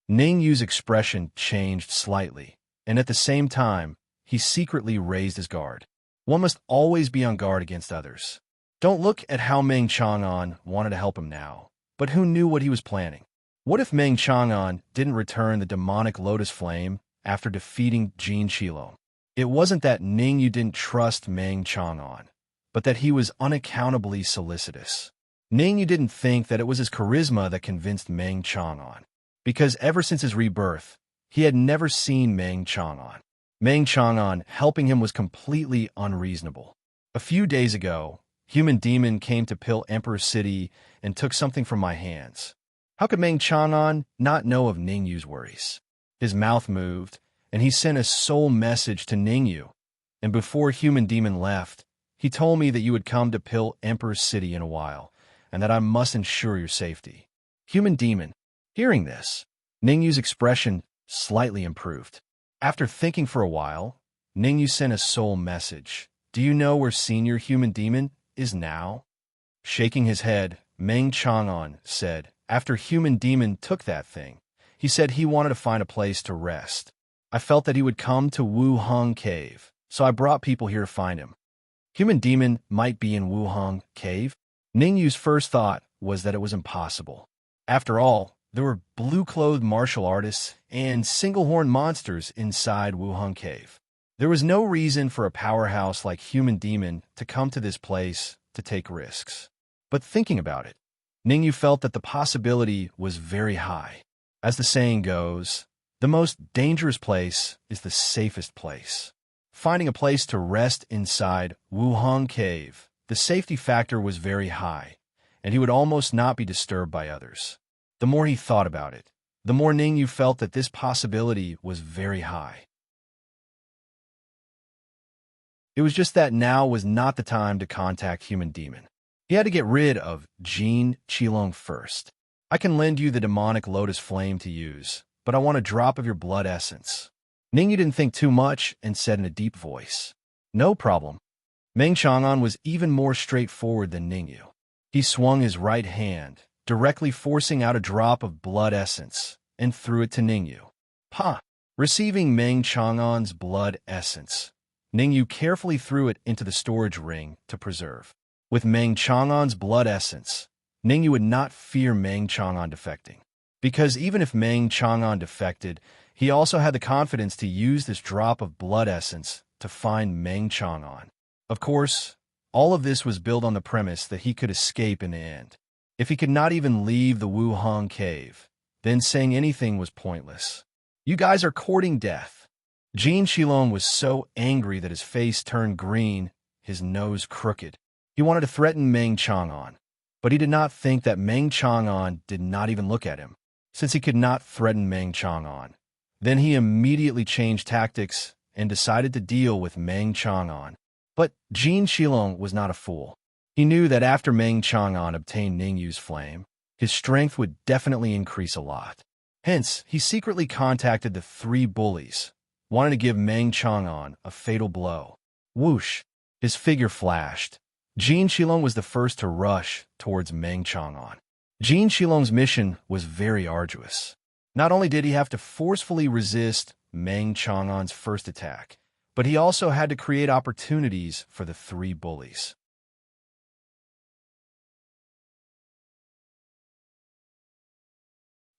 [SPEAKER 1] Ningyu's expression changed slightly, and at the same time, he secretly raised his guard. One must always be on guard against others. Don't look at how Meng Chang'an wanted to help him now, but who knew what he was planning? What if Meng Chang'an didn't return the demonic lotus flame after defeating Jin Qilong? It wasn't that Ningyu didn't trust Meng Chang'an, but that he was unaccountably solicitous. Ningyu didn't think that it was his charisma that convinced Meng Chang'an, because ever since his rebirth, he had never seen Meng Chang'an. Meng Chang'an helping him was completely unreasonable. A few days ago, Human Demon came to Pill Emperor City and took something from my hands. How could Meng Chang'an not know of Ningyu's worries? His mouth moved, and he sent a soul message to Ningyu, and before Human Demon left, he told me that you would come to Pill Emperor City in a while, and that I must ensure your safety. Human Demon, hearing this, Ningyu's expression slightly improved. After thinking for a while, Ningyu sent a soul message. "Do you know where Senior Human Demon is now?" Shaking his head, Meng Chang'an said, "After Human Demon took that thing, he said he wanted to find a place to rest. I felt that he would come to Wu Hung Cave, so I brought people here to find him." Human Demon might be in Wu Hung Cave? Ningyu's first thought was that it was impossible. After all, there were blue-clothed martial artists and single-horned monsters inside Wu Hung Cave. There was no reason for a powerhouse like Human Demon to come to this place to take risks. But thinking about it, Ningyu felt that the possibility was very high. As the saying goes, the most dangerous place is the safest place. Finding a place to rest inside Wu Hung Cave, the safety factor was very high, and he would almost not be disturbed by others. The more he thought about it, the more Ningyu felt that this possibility was very high. It was just that now was not the time to contact Human Demon. He had to get rid of Jin Qilong first. "I can lend you the demonic lotus flame to use, but I want a drop of your blood essence." Ningyu didn't think too much and said in a deep voice, "No problem." Meng Chang'an was even more straightforward than Ningyu. He swung his right hand, directly forcing out a drop of blood essence, and threw it to Ningyu. "Pa!" Receiving Meng Chang'an's blood essence, Ningyu carefully threw it into the storage ring to preserve. With Meng Chang'an's blood essence, Ningyu would not fear Meng Chang'an defecting, because even if Meng Chang'an defected, he also had the confidence to use this drop of blood essence to find Meng Chang'an. Of course, all of this was built on the premise that he could escape in the end. If he could not even leave the Wu Hung Cave, then saying anything was pointless. "You guys are courting death." Jin Qilong was so angry that his face turned green, his nose crooked. He wanted to threaten Meng Chang'an, but he did not think that Meng Chang'an did not even look at him, since he could not threaten Meng Chang'an. Then he immediately changed tactics and decided to deal with Meng Chang'an. But Jin Qilong was not a fool. He knew that after Meng Chang'an obtained Ningyu's flame, his strength would definitely increase a lot. Hence, he secretly contacted the three bullies, wanting to give Meng Chang'an a fatal blow. Whoosh! His figure flashed. Jin Qilong was the first to rush towards Meng Chang'an. Jin Qilong's mission was very arduous. Not only did he have to forcefully resist Meng Chang'an's first attack, but he also had to create opportunities for the three bullies.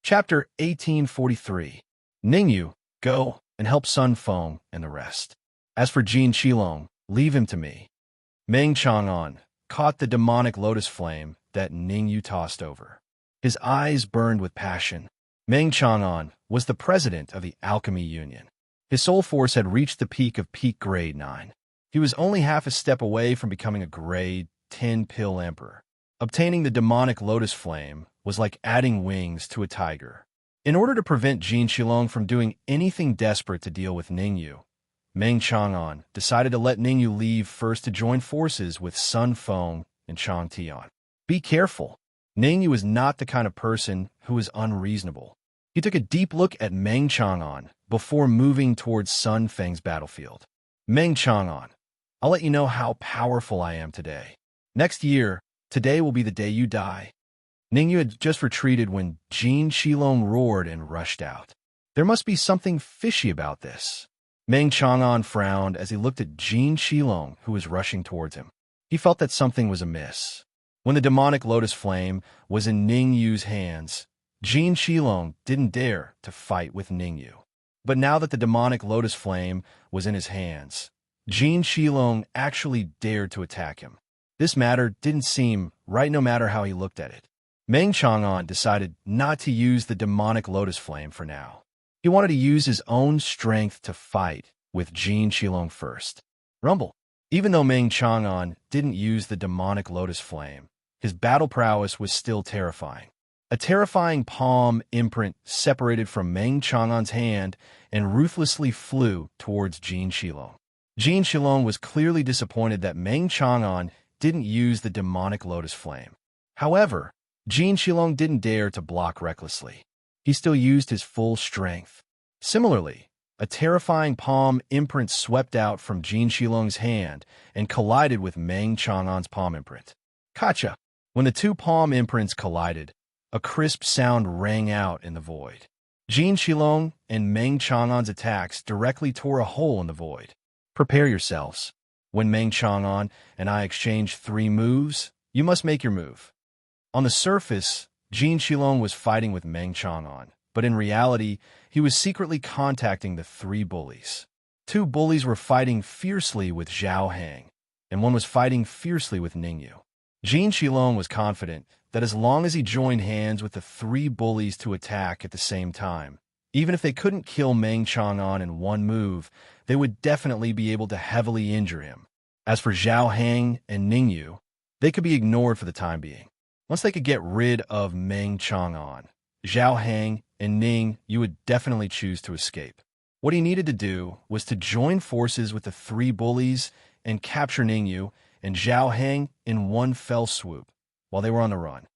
[SPEAKER 1] Chapter 1843. Ningyu, go and help Sun Feng and the rest. As for Jin Qilong, leave him to me. Meng Chang'an caught the demonic lotus flame that Ningyu tossed over. His eyes burned with passion. Meng Chang'an was the president of the Alchemy Union. His soul force had reached the peak of peak grade 9. He was only half a step away from becoming a grade 10 pill emperor. Obtaining the demonic lotus flame was like adding wings to a tiger. In order to prevent Jin Qilong from doing anything desperate to deal with Ningyu, Meng Chang'an decided to let Ningyu leave first to join forces with Sun Feng and Chang Tian. Be careful. Ningyu is not the kind of person who is unreasonable. He took a deep look at Meng Chang'an before moving towards Sun Feng's battlefield. Meng Chang'an, I'll let you know how powerful I am today. Next year, today will be the day you die. Ningyu had just retreated when Jin Qilong roared and rushed out. There must be something fishy about this. Meng Chang'an frowned as he looked at Jin Qilong, who was rushing towards him. He felt that something was amiss. When the demonic lotus flame was in Ningyu's hands, Jin Qilong didn't dare to fight with Ningyu. But now that the demonic lotus flame was in his hands, Jin Qilong actually dared to attack him. This matter didn't seem right no matter how he looked at it. Meng Chang'an decided not to use the demonic lotus flame for now. He wanted to use his own strength to fight with Jin Qilong first. Rumble. Even though Meng Chang'an didn't use the demonic lotus flame, his battle prowess was still terrifying. A terrifying palm imprint separated from Meng Chang'an's hand and ruthlessly flew towards Jin Qilong. Jin Qilong was clearly disappointed that Meng Chang'an didn't use the demonic lotus flame. However, Jin Qilong didn't dare to block recklessly. He still used his full strength. Similarly, a terrifying palm imprint swept out from Jin Qilong's hand and collided with Meng Chang'an's palm imprint. Gotcha! When the two palm imprints collided, a crisp sound rang out in the void. Jin Qilong and Meng Chang'an's attacks directly tore a hole in the void. Prepare yourselves. When Meng Chang'an and I exchange 3 moves, you must make your move. On the surface, Jin Qilong was fighting with Meng Chang'an, but in reality, he was secretly contacting the 3 bullies. 2 bullies were fighting fiercely with Zhao Hang, and one was fighting fiercely with Ningyu. Jin Qilong was confident that as long as he joined hands with the 3 bullies to attack at the same time, even if they couldn't kill Meng Chang'an in one move, they would definitely be able to heavily injure him. As for Zhao Hang and Ningyu, they could be ignored for the time being. Once they could get rid of Meng Chang'an, Zhao Hang and Ningyu would definitely choose to escape. What he needed to do was to join forces with the 3 bullies and capture Ningyu and Zhao Hang in one fell swoop while they were on the run.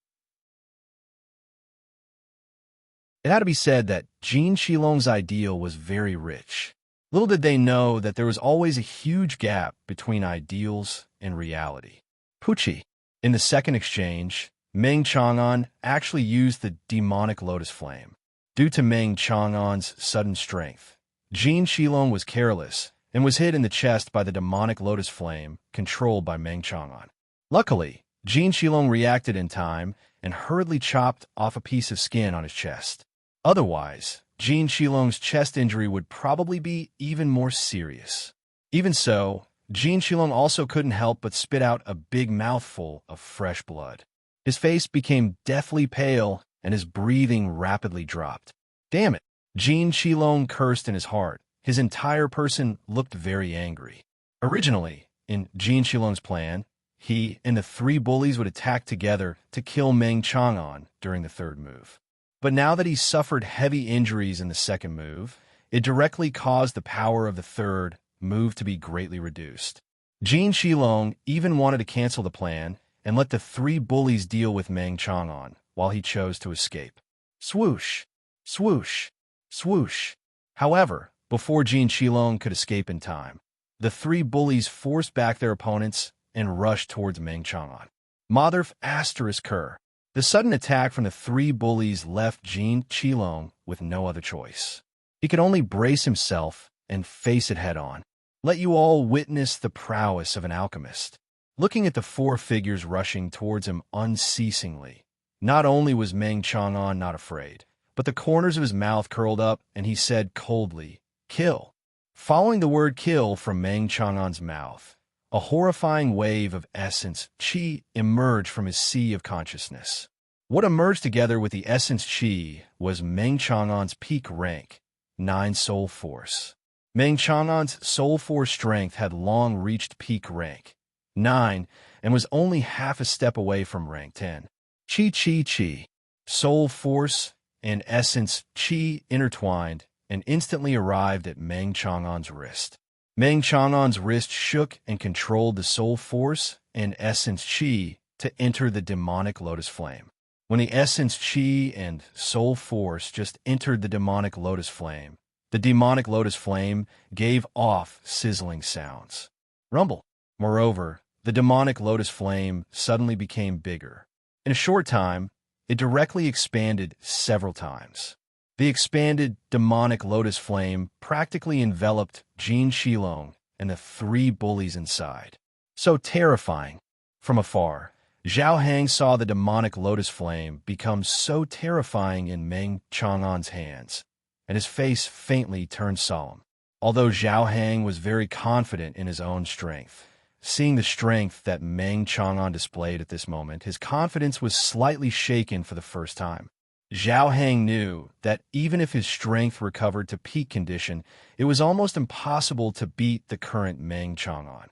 [SPEAKER 1] It had to be said that Jin Qilong's ideal was very rich. Little did they know that there was always a huge gap between ideals and reality. Pucci. In the second exchange, Meng Chang'an actually used the demonic lotus flame. Due to Meng Chang'an's sudden strength, Jin Qilong was careless and was hit in the chest by the demonic lotus flame controlled by Meng Chang'an. Luckily, Jin Qilong reacted in time and hurriedly chopped off a piece of skin on his chest. Otherwise, Jin Qilong's chest injury would probably be even more serious. Even so, Jin Qilong also couldn't help but spit out a big mouthful of fresh blood. His face became deathly pale and his breathing rapidly dropped. Damn it! Jin Qilong cursed in his heart. His entire person looked very angry. Originally, in Jin Qilong's plan, he and the 3 bullies would attack together to kill Meng Chang'an during the 3rd move. But now that he suffered heavy injuries in the 2nd move, it directly caused the power of the 3rd move to be greatly reduced. Jin Qilong even wanted to cancel the plan and let the 3 bullies deal with Meng Chang'an while he chose to escape. Swoosh! Swoosh! Swoosh! However, before Jin Qilong could escape in time, the 3 bullies forced back their opponents and rushed towards Meng Chang'an. Motherf asterisk her. The sudden attack from the 3 bullies left Jin Qilong with no other choice. He could only brace himself and face it head-on. Let you all witness the prowess of an alchemist. Looking at the four figures rushing towards him unceasingly, not only was Meng Chang'an not afraid, but the corners of his mouth curled up, and he said coldly, "Kill." Following the word kill from Meng Chang'an's mouth, a horrifying wave of essence, qi, emerged from his sea of consciousness. What emerged together with the essence qi was Meng Chang'an's peak rank, 9 soul force. Meng Chang'an's soul force strength had long reached peak rank, 9, and was only half a step away from rank 10. Qi, qi, qi. Soul force and essence qi intertwined and instantly arrived at Meng Chang'an's wrist. Meng Chang'an's wrist shook and controlled the soul force and essence qi to enter the demonic lotus flame. When the essence qi and soul force just entered the demonic lotus flame, the demonic lotus flame gave off sizzling sounds. Rumble. Moreover, the demonic lotus flame suddenly became bigger. In a short time, it directly expanded several times. The expanded demonic lotus flame practically enveloped Jin Shilong and the 3 bullies inside. So terrifying. From afar, Zhao Hang saw the demonic lotus flame become so terrifying in Meng Chang'an's hands, and his face faintly turned solemn. Although Zhao Hang was very confident in his own strength, seeing the strength that Meng Chang'an displayed at this moment, his confidence was slightly shaken for the first time. Zhao Hang knew that even if his strength recovered to peak condition, it was almost impossible to beat the current Meng Chang'an.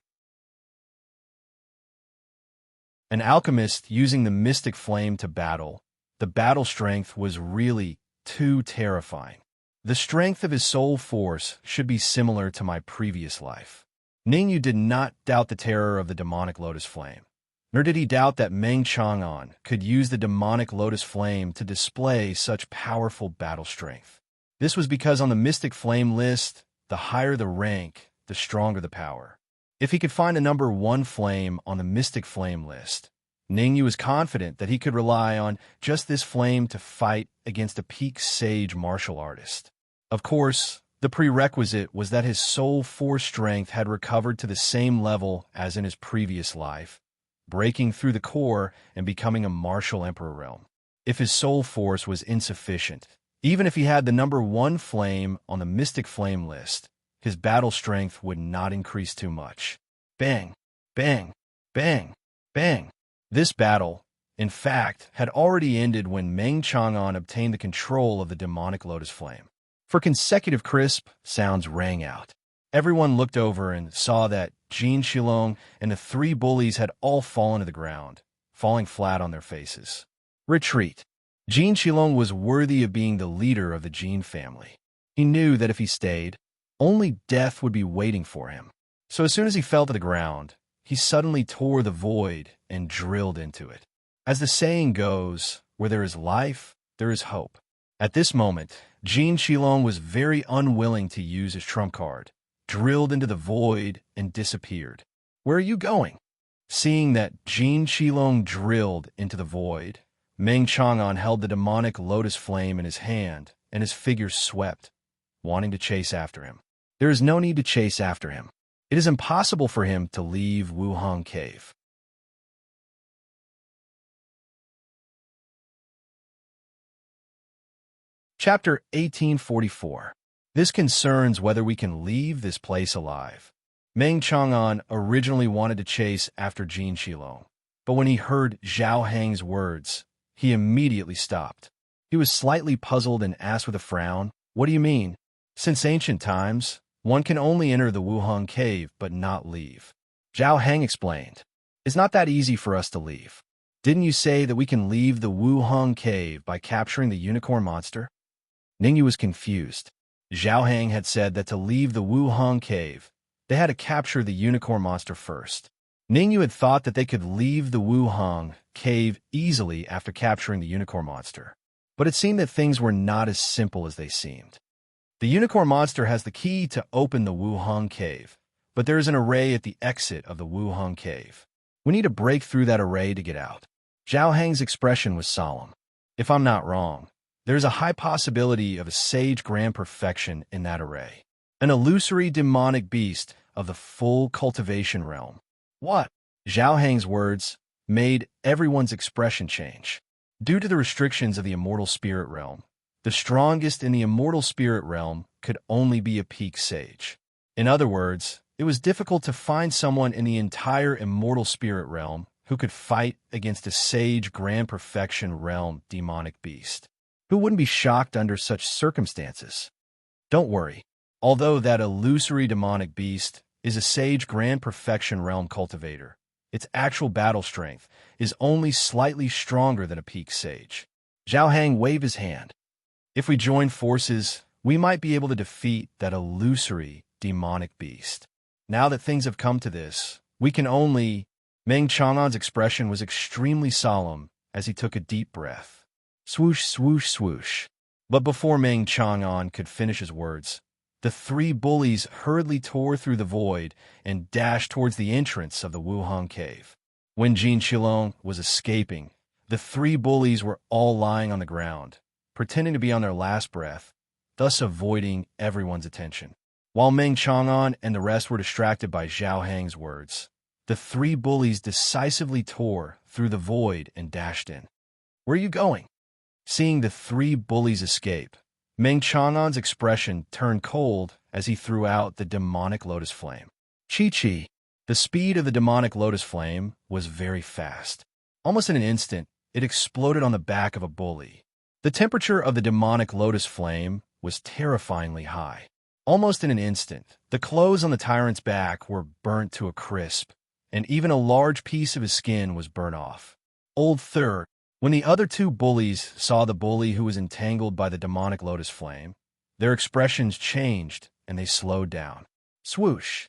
[SPEAKER 1] An alchemist using the mystic flame to battle, the battle strength was really too terrifying. The strength of his soul force should be similar to my previous life. Ningyu did not doubt the terror of the demonic lotus flame, nor did he doubt that Meng Chang'an could use the demonic lotus flame to display such powerful battle strength. This was because on the mystic flame list, the higher the rank, the stronger the power. If he could find a number 1 flame on the mystic flame list, Ningyu was confident that he could rely on just this flame to fight against a peak sage martial artist. Of course, the prerequisite was that his soul force strength had recovered to the same level as in his previous life, breaking through the core and becoming a martial emperor realm. If his soul force was insufficient, even if he had the number 1 flame on the mystic flame list, his battle strength would not increase too much. Bang, bang, bang, bang. This battle, in fact, had already ended when Meng Chang'an obtained the control of the demonic lotus flame. For consecutive crisp sounds rang out. Everyone looked over and saw that Jin Shilong and the 3 bullies had all fallen to the ground, falling flat on their faces. Retreat. Jin Shilong was worthy of being the leader of the Jin family. He knew that if he stayed, only death would be waiting for him. So as soon as he fell to the ground, he suddenly tore the void and drilled into it. As the saying goes, where there is life, there is hope. At this moment, Jin Shilong was very unwilling to use his trump card, drilled into the void, and disappeared. Where are you going? Seeing that Jin Shilong drilled into the void, Meng Chang'an held the demonic lotus flame in his hand, and his figure swept, wanting to chase after him. There is no need to chase after him. It is impossible for him to leave Wuhang Cave. Chapter 1844. This concerns whether we can leave this place alive. Meng Chang'an originally wanted to chase after Jin Shilong, but when he heard Zhao Hang's words, he immediately stopped. He was slightly puzzled and asked with a frown, "What do you mean? Since ancient times, one can only enter the Wuhang Cave but not leave." Zhao Hang explained, "It's not that easy for us to leave. Didn't you say that we can leave the Wuhang Cave by capturing the unicorn monster?" Ningyu was confused. Zhao Hang had said that to leave the Wuhang Cave, they had to capture the unicorn monster first. Ningyu had thought that they could leave the Wuhang Cave easily after capturing the unicorn monster. But it seemed that things were not as simple as they seemed. The unicorn monster has the key to open the Wuhang Cave, but there is an array at the exit of the Wuhang Cave. We need to break through that array to get out. Zhao Hang's expression was solemn. If I'm not wrong, there is a high possibility of a sage grand perfection in that array. An illusory demonic beast of the full cultivation realm. What? Zhao Hang's words made everyone's expression change. Due to the restrictions of the immortal spirit realm, the strongest in the immortal spirit realm could only be a peak sage. In other words, it was difficult to find someone in the entire immortal spirit realm who could fight against a sage grand perfection realm demonic beast. Who wouldn't be shocked under such circumstances? Don't worry. Although that illusory demonic beast is a sage grand perfection realm cultivator, its actual battle strength is only slightly stronger than a peak sage. Zhao Hang waved his hand. If we join forces, we might be able to defeat that illusory demonic beast. Now that things have come to this, we can only... Meng Chang'an's expression was extremely solemn as he took a deep breath. Swoosh, swoosh, swoosh. But before Meng Chang'an could finish his words, the three bullies hurriedly tore through the void and dashed towards the entrance of the Wuhang cave. When Jin Qilong was escaping, the three bullies were all lying on the ground, pretending to be on their last breath, thus avoiding everyone's attention. While Meng Chang'an and the rest were distracted by Zhao Hang's words, the three bullies decisively tore through the void and dashed in. Where are you going? Seeing the three bullies escape, Meng Chang'an's expression turned cold as he threw out the demonic lotus flame. Chi-chi. The speed of the demonic lotus flame was very fast. Almost in an instant, it exploded on the back of a bully. The temperature of the demonic lotus flame was terrifyingly high. Almost in an instant, the clothes on the tyrant's back were burnt to a crisp, and even a large piece of his skin was burnt off. Old Third. When the other two bullies saw the bully who was entangled by the demonic lotus flame, their expressions changed and they slowed down. Swoosh.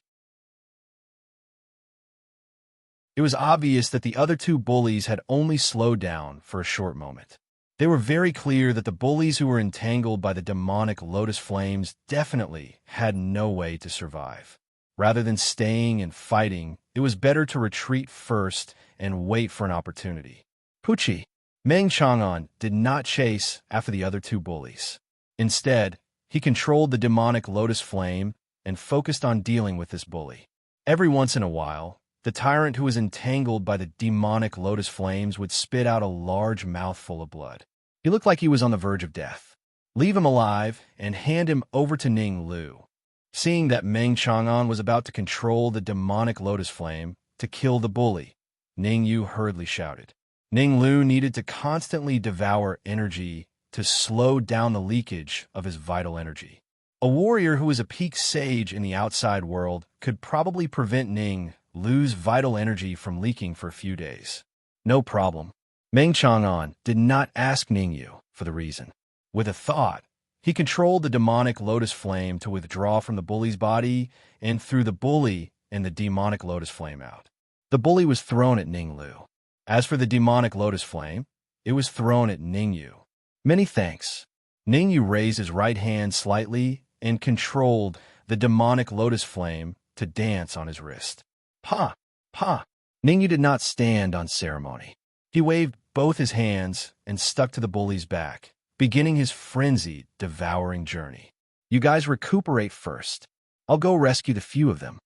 [SPEAKER 1] It was obvious that the other two bullies had only slowed down for a short moment. They were very clear that the bullies who were entangled by the demonic lotus flames definitely had no way to survive. Rather than staying and fighting, it was better to retreat first and wait for an opportunity. Pucci. Meng Chang'an did not chase after the other two bullies. Instead, he controlled the demonic lotus flame and focused on dealing with this bully. Every once in a while, the tyrant who was entangled by the demonic lotus flames would spit out a large mouthful of blood. He looked like he was on the verge of death. Leave him alive and hand him over to Ning Lu. Seeing that Meng Chang'an was about to control the demonic lotus flame to kill the bully, Ning Yu hurriedly shouted. Ning Lu needed to constantly devour energy to slow down the leakage of his vital energy. A warrior who was a peak sage in the outside world could probably prevent Ning Lu's vital energy from leaking for a few days. No problem. Meng Chang'an did not ask Ning Yu for the reason. With a thought, he controlled the demonic lotus flame to withdraw from the bully's body and threw the bully and the demonic lotus flame out. The bully was thrown at Ning Lu. As for the demonic lotus flame, it was thrown at Ning Yu. Many thanks. Ning Yu raised his right hand slightly and controlled the demonic lotus flame to dance on his wrist. Pa! Pa! Ning Yu did not stand on ceremony. He waved both his hands and stuck to the bully's back, beginning his frenzied, devouring journey. You guys recuperate first. I'll go rescue the few of them.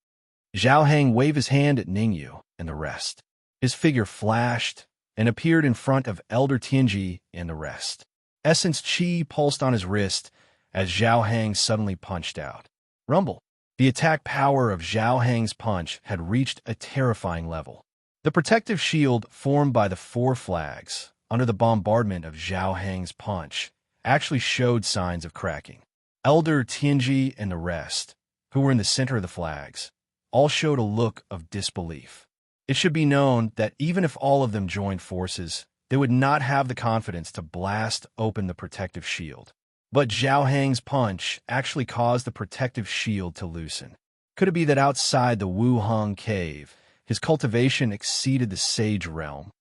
[SPEAKER 1] Zhao Hang waved his hand at Ning Yu and the rest. His figure flashed and appeared in front of Elder Tianji and the rest. Essence Qi pulsed on his wrist as Zhao Hang suddenly punched out. Rumble. The attack power of Zhao Hang's punch had reached a terrifying level. The protective shield formed by the four flags under the bombardment of Zhao Hang's punch actually showed signs of cracking. Elder Tianji and the rest, who were in the center of the flags, all showed a look of disbelief. It should be known that even if all of them joined forces, they would not have the confidence to blast open the protective shield. But Zhao Hang's punch actually caused the protective shield to loosen. Could it be that outside the Wuhang cave, his cultivation exceeded the sage realm?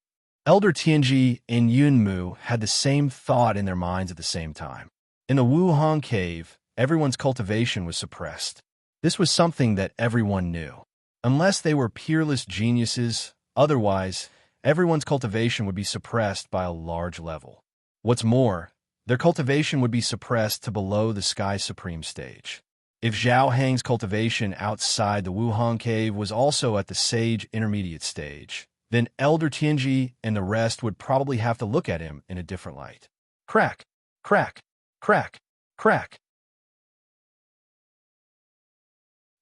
[SPEAKER 1] Elder Tianji and Yunmu had the same thought in their minds at the same time. In the Wuhang cave, everyone's cultivation was suppressed. This was something that everyone knew. Unless they were peerless geniuses, otherwise, everyone's cultivation would be suppressed by a large level. What's more, their cultivation would be suppressed to below the Sky Supreme stage. If Zhao Hang's cultivation outside the Wuhang cave was also at the sage intermediate stage, then Elder Tianji and the rest would probably have to look at him in a different light. Crack, crack, crack, crack.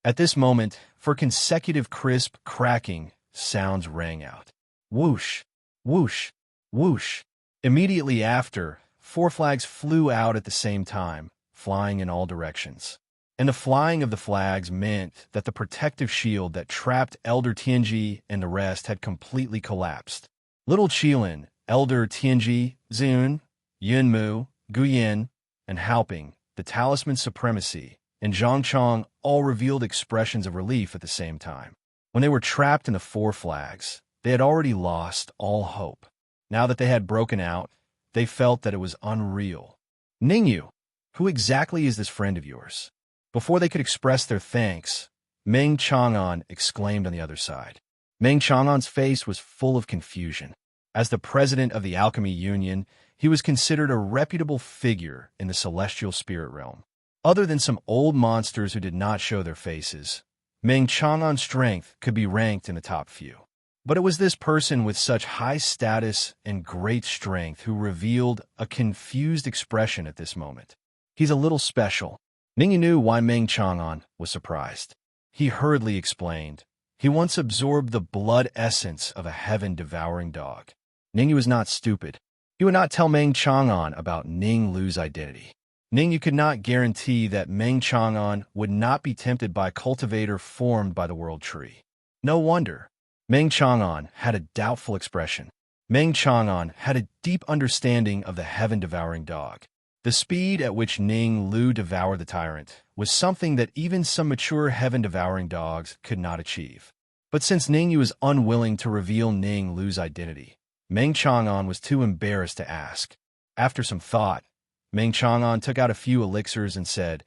[SPEAKER 1] At this moment, for consecutive crisp cracking, sounds rang out. Whoosh, whoosh, whoosh. Immediately after, 4 flags flew out at the same time, flying in all directions. And the flying of the flags meant that the protective shield that trapped Elder Tianji and the rest had completely collapsed. Little Qilin, Elder Tianji, Zun, Yunmu, Guyan, and Haoping, the Talisman Supremacy, and Zhangchang all revealed expressions of relief at the same time. When they were trapped in the 4 flags, they had already lost all hope. Now that they had broken out, they felt that it was unreal. Ningyu, who exactly is this friend of yours? Before they could express their thanks, Meng Chang'an exclaimed on the other side. Meng Chang'an's face was full of confusion. As the president of the Alchemy Union, he was considered a reputable figure in the celestial spirit realm. Other than some old monsters who did not show their faces, Meng Chang'an's strength could be ranked in the top few. But it was this person with such high status and great strength who revealed a confused expression at this moment. He's a little special. Ningyu knew why Meng Chang'an was surprised. He hurriedly explained. He once absorbed the blood essence of a heaven-devouring dog. Ningyu was not stupid. He would not tell Meng Chang'an about Ning Lu's identity. Ningyu could not guarantee that Meng Chang'an would not be tempted by a cultivator formed by the World Tree. No wonder. Meng Chang'an had a doubtful expression. Meng Chang'an had a deep understanding of the heaven-devouring dog. The speed at which Ning Lu devoured the tyrant was something that even some mature heaven-devouring dogs could not achieve. But since Ningyu was unwilling to reveal Ning Lu's identity, Meng Chang'an was too embarrassed to ask. After some thought, Meng Chang'an took out a few elixirs and said,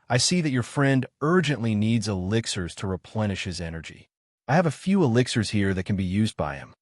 [SPEAKER 1] "I see that your friend urgently needs elixirs to replenish his energy. I have a few elixirs here that can be used by him."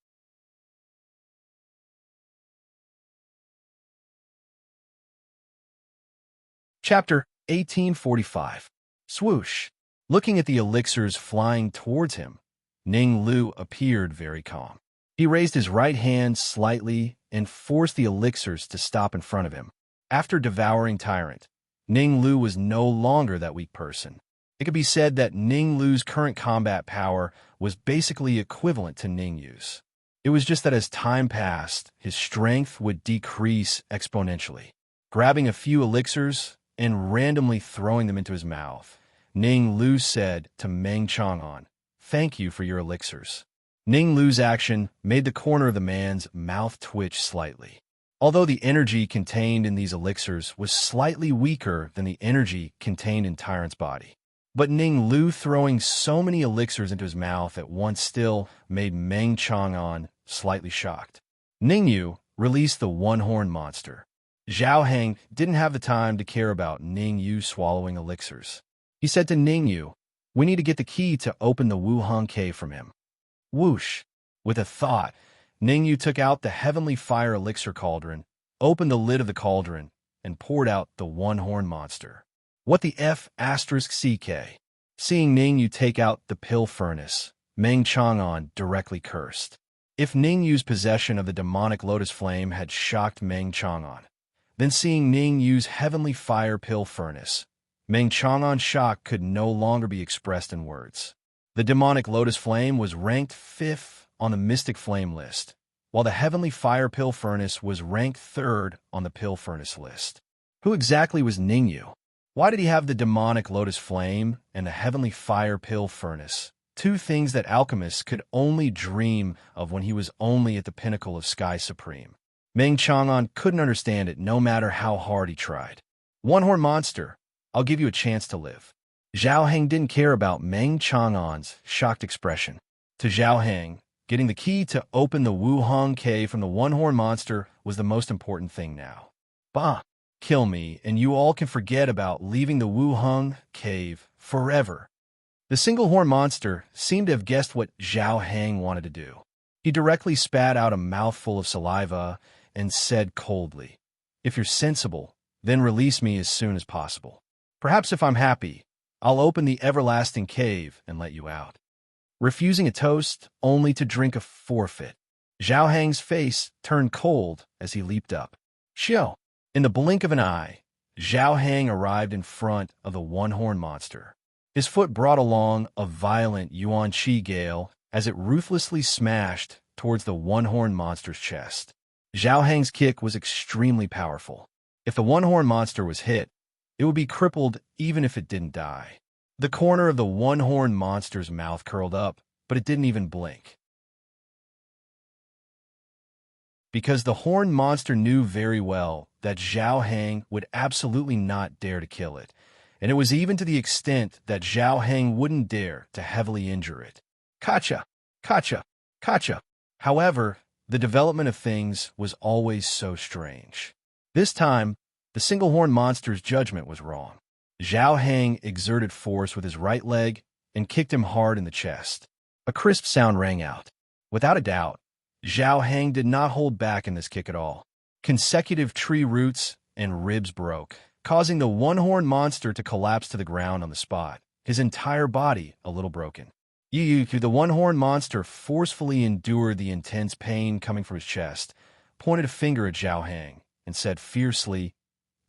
[SPEAKER 1] Chapter 1845. Swoosh. Looking at the elixirs flying towards him, Ning Lu appeared very calm. He raised his right hand slightly and forced the elixirs to stop in front of him. After devouring Tyrant, Ning Lu was no longer that weak person. It could be said that Ning Lu's current combat power was basically equivalent to Ningyu's. It was just that as time passed, his strength would decrease exponentially. Grabbing a few elixirs and randomly throwing them into his mouth, Ning Lu said to Meng Chang'an, "Thank you for your elixirs." Ning Lu's action made the corner of the man's mouth twitch slightly. Although the energy contained in these elixirs was slightly weaker than the energy contained in Tyrant's body. But Ning Lu throwing so many elixirs into his mouth at once still made Meng Chang'an slightly shocked. Ningyu released the one-horned monster. Zhao Heng didn't have the time to care about Ningyu swallowing elixirs. He said to Ningyu, "We need to get the key to open the Wuhang cave from him." Whoosh! With a thought, Ningyu took out the heavenly fire elixir cauldron, opened the lid of the cauldron, and poured out the one-horned monster. What the F***CK? Seeing Ningyu take out the pill furnace, Meng Chang'an directly cursed. If Ningyu's possession of the demonic lotus flame had shocked Meng Chang'an, then seeing Ningyu's heavenly fire pill furnace, Meng Chang'an's shock could no longer be expressed in words. The demonic lotus flame was ranked 5th on the mystic flame list, while the heavenly fire pill furnace was ranked 3rd on the pill furnace list. Who exactly was Ningyu? Why did he have the demonic lotus flame and the heavenly fire pill furnace, two things that alchemists could only dream of when he was only at the pinnacle of Sky Supreme? Meng Chang'an couldn't understand it no matter how hard he tried. One-horned monster, I'll give you a chance to live. Zhao Heng didn't care about Meng Chang'an's shocked expression. To Zhao Heng, getting the key to open the Wuhang cave from the one-horned monster was the most important thing now. Bah! Kill me, and you all can forget about leaving the Wuhang cave forever. The single-horned monster seemed to have guessed what Zhao Heng wanted to do. He directly spat out a mouthful of saliva and said coldly, "If you're sensible, then release me as soon as possible. Perhaps if I'm happy, I'll open the everlasting cave and let you out. Refusing a toast only to drink a forfeit. Zhao Hang's face turned cold as he leaped up. Xiao! In the blink of an eye, Zhao Hang arrived in front of the one-horned monster. His foot brought along a violent yuan qi gale as it ruthlessly smashed towards the one-horned monster's chest. Zhao Hang's kick was extremely powerful. If the one-horned monster was hit, it would be crippled even if it didn't die. The corner of the one-horned monster's mouth curled up, but it didn't even blink. Because the horned monster knew very well that Zhao Hang would absolutely not dare to kill it, and it was even to the extent that Zhao Hang wouldn't dare to heavily injure it. Kacha! Kacha! Kacha! However, the development of things was always so strange. This time, the single-horned monster's judgment was wrong. Zhao Hang exerted force with his right leg and kicked him hard in the chest. A crisp sound rang out. Without a doubt, Zhao Hang did not hold back in this kick at all. Consecutive tree roots and ribs broke, causing the one-horned monster to collapse to the ground on the spot, his entire body a little broken. The one-horned monster forcefully endured the intense pain coming from his chest, pointed a finger at Zhao Hang, and said fiercely,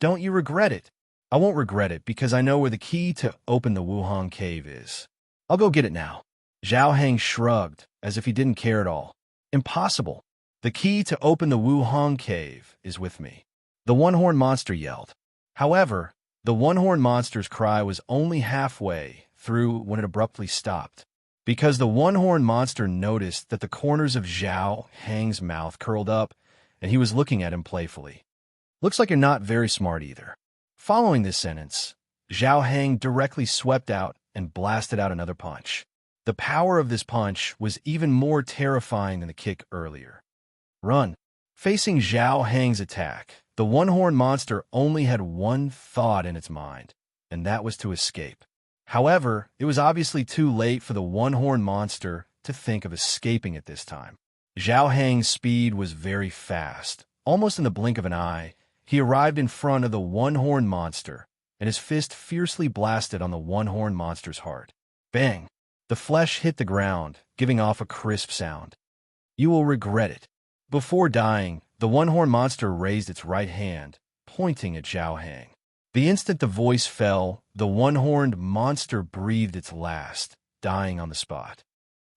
[SPEAKER 1] "Don't you regret it?" "I won't regret it because I know where the key to open the Wuhang cave is. I'll go get it now." Zhao Hang shrugged as if he didn't care at all. "Impossible. The key to open the Wuhang cave is with me," the one-horned monster yelled. However, the one-horned monster's cry was only halfway through when it abruptly stopped, because the one-horned monster noticed that the corners of Zhao Hang's mouth curled up, and he was looking at him playfully. "Looks like you're not very smart either." Following this sentence, Zhao Hang directly swept out and blasted out another punch. The power of this punch was even more terrifying than the kick earlier. Run. Facing Zhao Hang's attack, the one-horned monster only had one thought in its mind, and that was to escape. However, it was obviously too late for the one-horned monster to think of escaping at this time. Zhao Hang's speed was very fast. Almost in the blink of an eye, he arrived in front of the one-horned monster, and his fist fiercely blasted on the one-horned monster's heart. Bang! The flesh hit the ground, giving off a crisp sound. "You will regret it." Before dying, the one-horned monster raised its right hand, pointing at Zhao Hang. The instant the voice fell, the one-horned monster breathed its last, dying on the spot.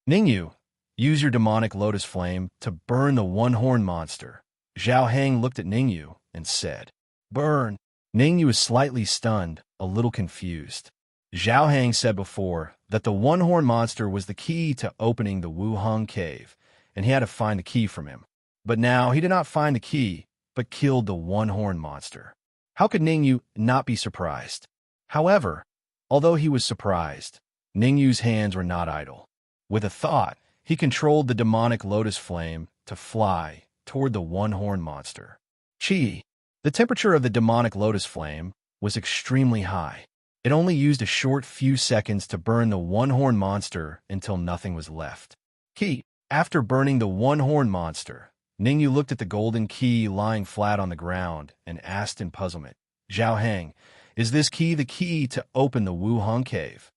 [SPEAKER 1] "Ningyu, use your demonic lotus flame to burn the one-horned monster." Zhao Hang looked at Ningyu and said, "Burn." Ningyu was slightly stunned, a little confused. Zhao Hang said before that the one-horned monster was the key to opening the Wuhang cave, and he had to find the key from him. But now he did not find the key, but killed the one-horned monster. How could Ningyu not be surprised? However, although he was surprised, Ningyu's hands were not idle. With a thought, he controlled the demonic lotus flame to fly toward the one-horned monster. Chi. The temperature of the demonic lotus flame was extremely high. It only used a short few seconds to burn the one-horned monster until nothing was left. Key. After burning the one-horned monster, Ningyu looked at the golden key lying flat on the ground and asked in puzzlement, "Zhao Hang, is this key the key to open the Wuhang cave?"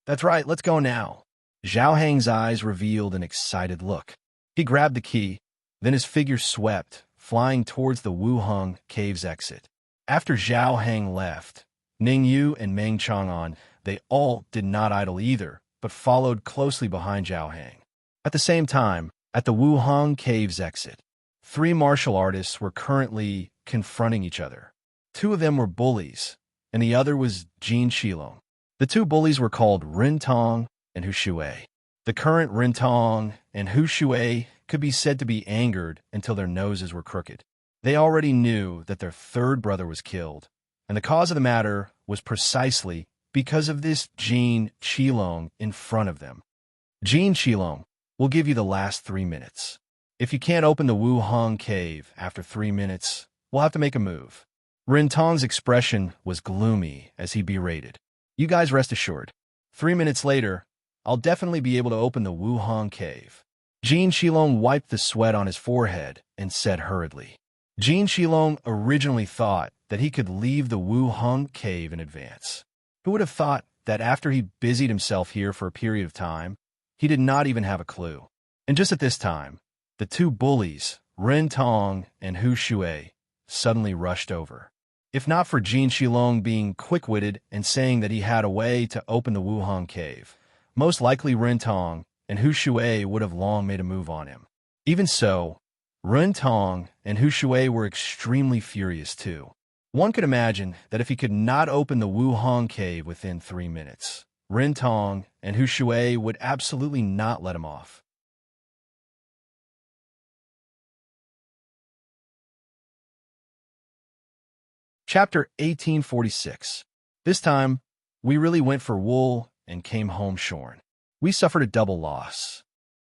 [SPEAKER 1] "That's right, let's go now." Zhao Hang's eyes revealed an excited look. He grabbed the key, then his figure swept, flying towards the Wuhang cave's exit. After Zhao Hang left, Ningyu and Meng Chang'an, they all did not idle either, but followed closely behind Zhao Hang. At the same time, at the Wuhang cave's exit, 3 martial artists were currently confronting each other. 2 of them were bullies, and the other was Jin Shilong. The 2 bullies were called Rintong and Hu Shui. The current Rintong and Hu Shui could be said to be angered until their noses were crooked. They already knew that their 3rd brother was killed, and the cause of the matter was precisely because of this Jin Shilong in front of them. "Jin Shilong, we'll give you the last 3 minutes. If you can't open the Wuhang cave after 3 minutes, we'll have to make a move." Rintong's expression was gloomy as he berated, "You guys rest assured. 3 minutes later, I'll definitely be able to open the Wuhang cave." Jin Shilong wiped the sweat on his forehead and said hurriedly. Jin Shilong originally thought that he could leave the Wu-hung cave in advance. Who would have thought that after he busied himself here for a period of time, he did not even have a clue? And just at this time, the two bullies, Ren Tong and Hu Shui, suddenly rushed over. If not for Jin Shilong being quick-witted and saying that he had a way to open the Wu-hung cave, most likely Ren Tong and Hu Shui would have long made a move on him. Even so, Ren Tong and Hu Shui were extremely furious too. One could imagine that if he could not open the Wu-hung cave within 3 minutes, Ren Tong and Hu Shui would absolutely not let him off. Chapter 1846. This time, we really went for wool and came home shorn. We suffered a double loss.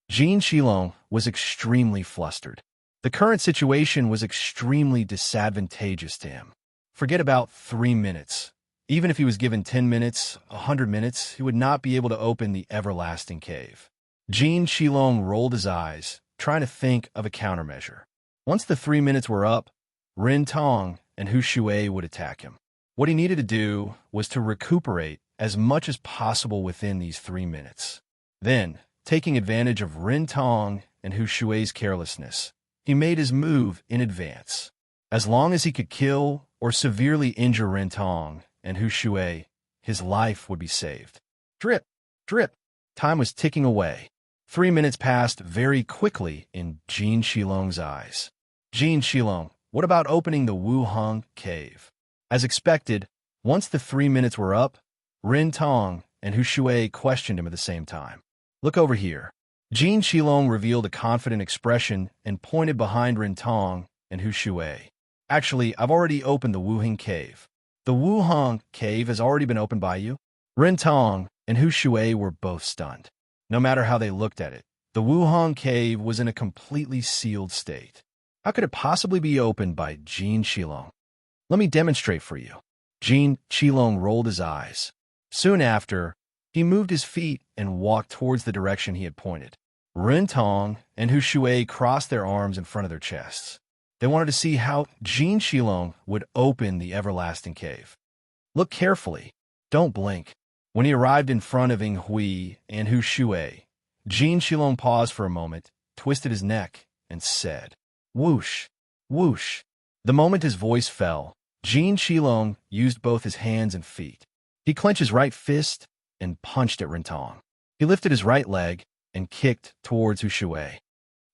[SPEAKER 1] Jin Shilong was extremely flustered. The current situation was extremely disadvantageous to him. Forget about 3 minutes. Even if he was given 10 minutes, 100 minutes, he would not be able to open the everlasting cave. Jin Shilong rolled his eyes, trying to think of a countermeasure. Once the 3 minutes were up, Ren Tong and Hu Shui would attack him. What he needed to do was to recuperate as much as possible within these 3 minutes. Then, taking advantage of Ren Tong and Hu Shui's carelessness, he made his move in advance. As long as he could kill or severely injure Ren Tong and Hu Shui, his life would be saved. Drip, drip. Time was ticking away. 3 minutes passed very quickly in Jin Shilong's eyes. Jin Shilong, what about opening the Wu-hung cave? As expected, once the 3 minutes were up, Ren Tong and Hu Shui questioned him at the same time. Look over here. Jin Shilong revealed a confident expression and pointed behind Ren Tong and Hu Shui. Actually, I've already opened the Wu-hung cave. The Wu-hung cave has already been opened by you? Ren Tong and Hu Shui were both stunned. No matter how they looked at it, the Wu-hung cave was in a completely sealed state. How could it possibly be opened by Jin Shilong? Let me demonstrate for you. Jin Shilong rolled his eyes. Soon after, he moved his feet and walked towards the direction he had pointed. Ren Tong and Hu Shui crossed their arms in front of their chests. They wanted to see how Jin Shilong would open the everlasting cave. Look carefully. Don't blink. When he arrived in front of Ing Hui and Hu Shui, Jin Shilong paused for a moment, twisted his neck, and said, "Whoosh, whoosh." The moment his voice fell, Jin Shilong used both his hands and feet. He clenched his right fist and punched at Ren Tong. He lifted his right leg and kicked towards Hu Shui.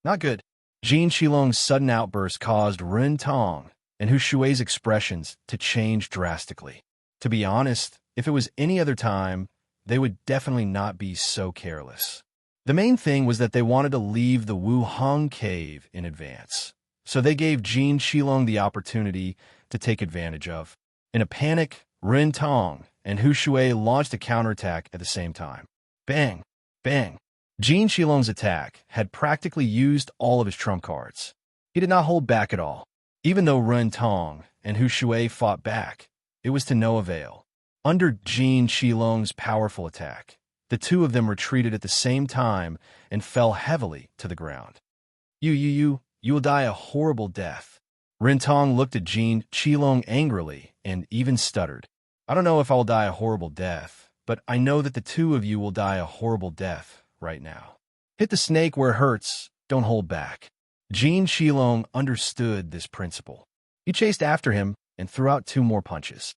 [SPEAKER 1] Not good. Jin Shilong's sudden outburst caused Ren Tong and Hu Shui's expressions to change drastically. To be honest, if it was any other time, they would definitely not be so careless. The main thing was that they wanted to leave the Wu-hung cave in advance, so they gave Jin Shilong the opportunity to take advantage of. In a panic, Ren Tong and Hu Shui launched a counterattack at the same time. Bang! Bang! Jin Shilong's attack had practically used all of his trump cards. He did not hold back at all. Even though Ren Tong and Hu Shui fought back, it was to no avail. Under Jin Shilong's powerful attack, the two of them retreated at the same time and fell heavily to the ground. You will die a horrible death. Ren Tong looked at Jin Shilong angrily and even stuttered. I don't know if I will die a horrible death, but I know that the two of you will die a horrible death right now. Hit the snake where it hurts, don't hold back. Jin Shilong understood this principle. He chased after him and threw out 2 more punches.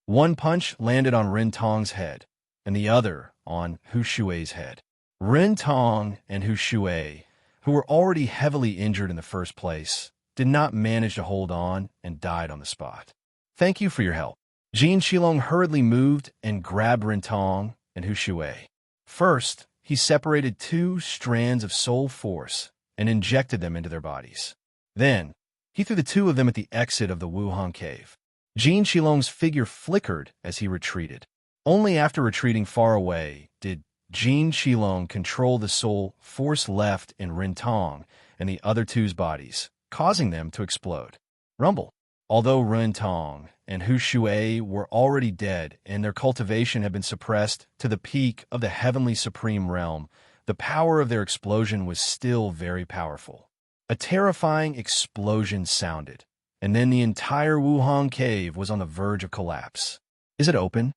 [SPEAKER 1] One punch landed on Ren Tong's head, and the other on Hu Shui's head. Ren Tong and Hu Shui, who were already heavily injured in the first place, did not manage to hold on and died on the spot. Thank you for your help. Jin Shilong hurriedly moved and grabbed Ren Tong and Hu Shui. First, he separated 2 strands of soul force and injected them into their bodies. Then, he threw the 2 of them at the exit of the Wu-hung cave. Jin Shilong's figure flickered as he retreated. Only after retreating far away did Jin Shilong control the soul force left in Ren Tong and the other 2's bodies, causing them to explode. Rumble. Although Ren Tong and Hu Shui were already dead and their cultivation had been suppressed to the peak of the heavenly supreme realm, the power of their explosion was still very powerful. A terrifying explosion sounded, and then the entire Wuhang cave was on the verge of collapse. Is it open?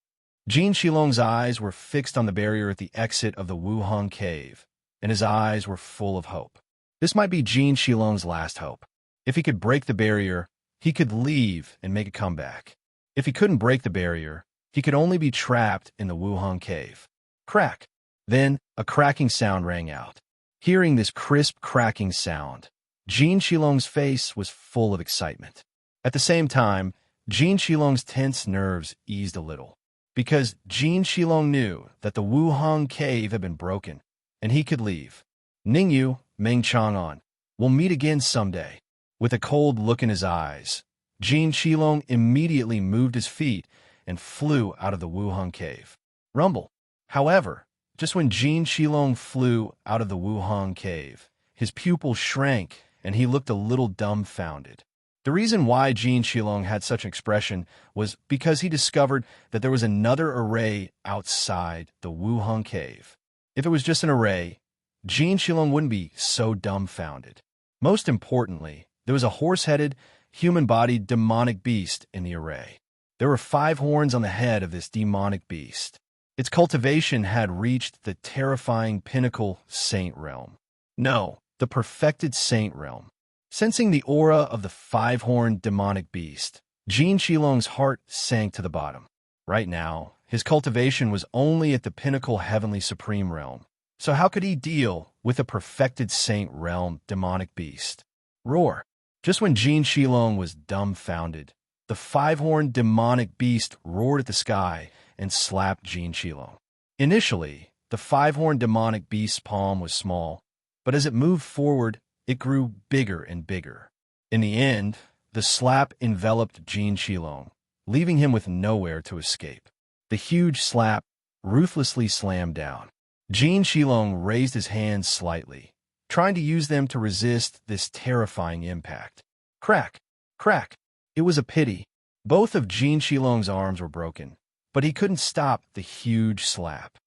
[SPEAKER 1] Jin Shilong's eyes were fixed on the barrier at the exit of the Wuhang cave, and his eyes were full of hope. This might be Jin Shilong's last hope. If he could break the barrier, he could leave and make a comeback. If he couldn't break the barrier, he could only be trapped in the Wuhang cave. Crack! Then a cracking sound rang out. Hearing this crisp cracking sound, Jin Shilong's face was full of excitement. At the same time, Jin Shilong's tense nerves eased a little, because Jin Shilong knew that the Wuhang cave had been broken, and he could leave. Ningyu, Meng Chang'an, we'll meet again someday. With a cold look in his eyes, Jin Shilong immediately moved his feet and flew out of the Wuhang cave. Rumble. However, just when Jin Shilong flew out of the Wuhang cave, his pupil shrank and he looked a little dumbfounded. The reason why Jin Shilong had such an expression was because he discovered that there was another array outside the Wuhang cave. If it was just an array, Jin Shilong wouldn't be so dumbfounded. Most importantly, there was a horse-headed, human-bodied demonic beast in the array. There were 5 horns on the head of this demonic beast. Its cultivation had reached the terrifying pinnacle saint realm. No, the perfected saint realm. Sensing the aura of the 5-horned demonic beast, Jin Shilong's heart sank to the bottom. Right now, his cultivation was only at the pinnacle heavenly supreme realm. So how could he deal with a perfected saint realm demonic beast? Roar! Just when Jin Shilong was dumbfounded, the 5-horned demonic beast roared at the sky and slapped Jin Shilong. Initially, the 5-horned demonic beast's palm was small, but as it moved forward, it grew bigger and bigger. In the end, the slap enveloped Jin Shilong, leaving him with nowhere to escape. The huge slap ruthlessly slammed down. Jin Shilong raised his hands slightly, trying to use them to resist this terrifying impact. Crack! Crack! It was a pity. Both of Jin Shilong's arms were broken, but he couldn't stop the huge slap.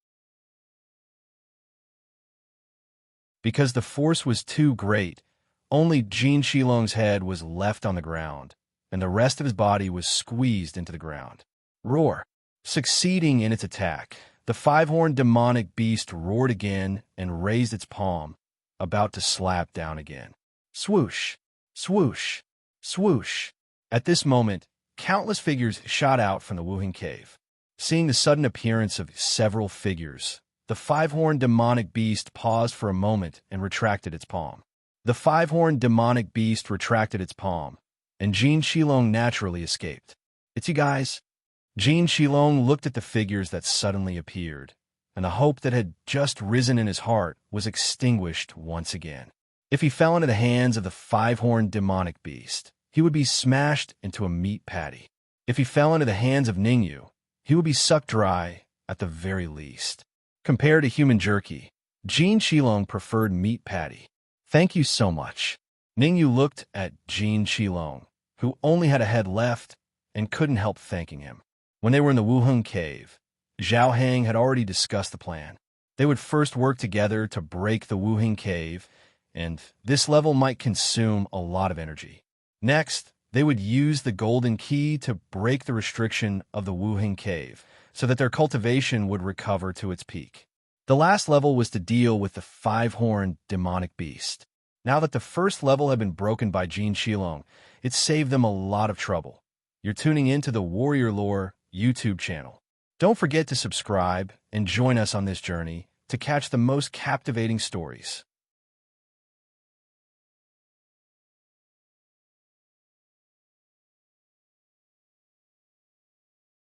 [SPEAKER 1] Because the force was too great, only Jin Shilong's head was left on the ground, and the rest of his body was squeezed into the ground. Roar! Succeeding in its attack, the 5-horned demonic beast roared again and raised its palm, about to slap down again. Swoosh! Swoosh! Swoosh! At this moment, countless figures shot out from the Wuhang cave. Seeing the sudden appearance of several figures, the 5-horned demonic beast paused for a moment and retracted its palm. The 5-horned demonic beast retracted its palm, and Jin Shilong naturally escaped. It's you guys. Jin Shilong looked at the figures that suddenly appeared, and the hope that had just risen in his heart was extinguished once again. If he fell into the hands of the 5-horned demonic beast, he would be smashed into a meat patty. If he fell into the hands of Ningyu, he would be sucked dry at the very least. Compared to human jerky, Jin Shilong preferred meat patty. Thank you so much. Ningyu looked at Jin Shilong, who only had a head left, and couldn't help thanking him. When they were in the Wuhang cave, Zhao Hang had already discussed the plan. They would first work together to break the Wuhang cave, and this level might consume a lot of energy. Next, they would use the golden key to break the restriction of the Wuhang cave, so that their cultivation would recover to its peak. The last level was to deal with the 5-horned demonic beast. Now that the first level had been broken by Jin Shilong, it saved them a lot of trouble. You're tuning into the Warrior Lore YouTube channel. Don't forget to subscribe and join us on this journey to catch the most captivating stories.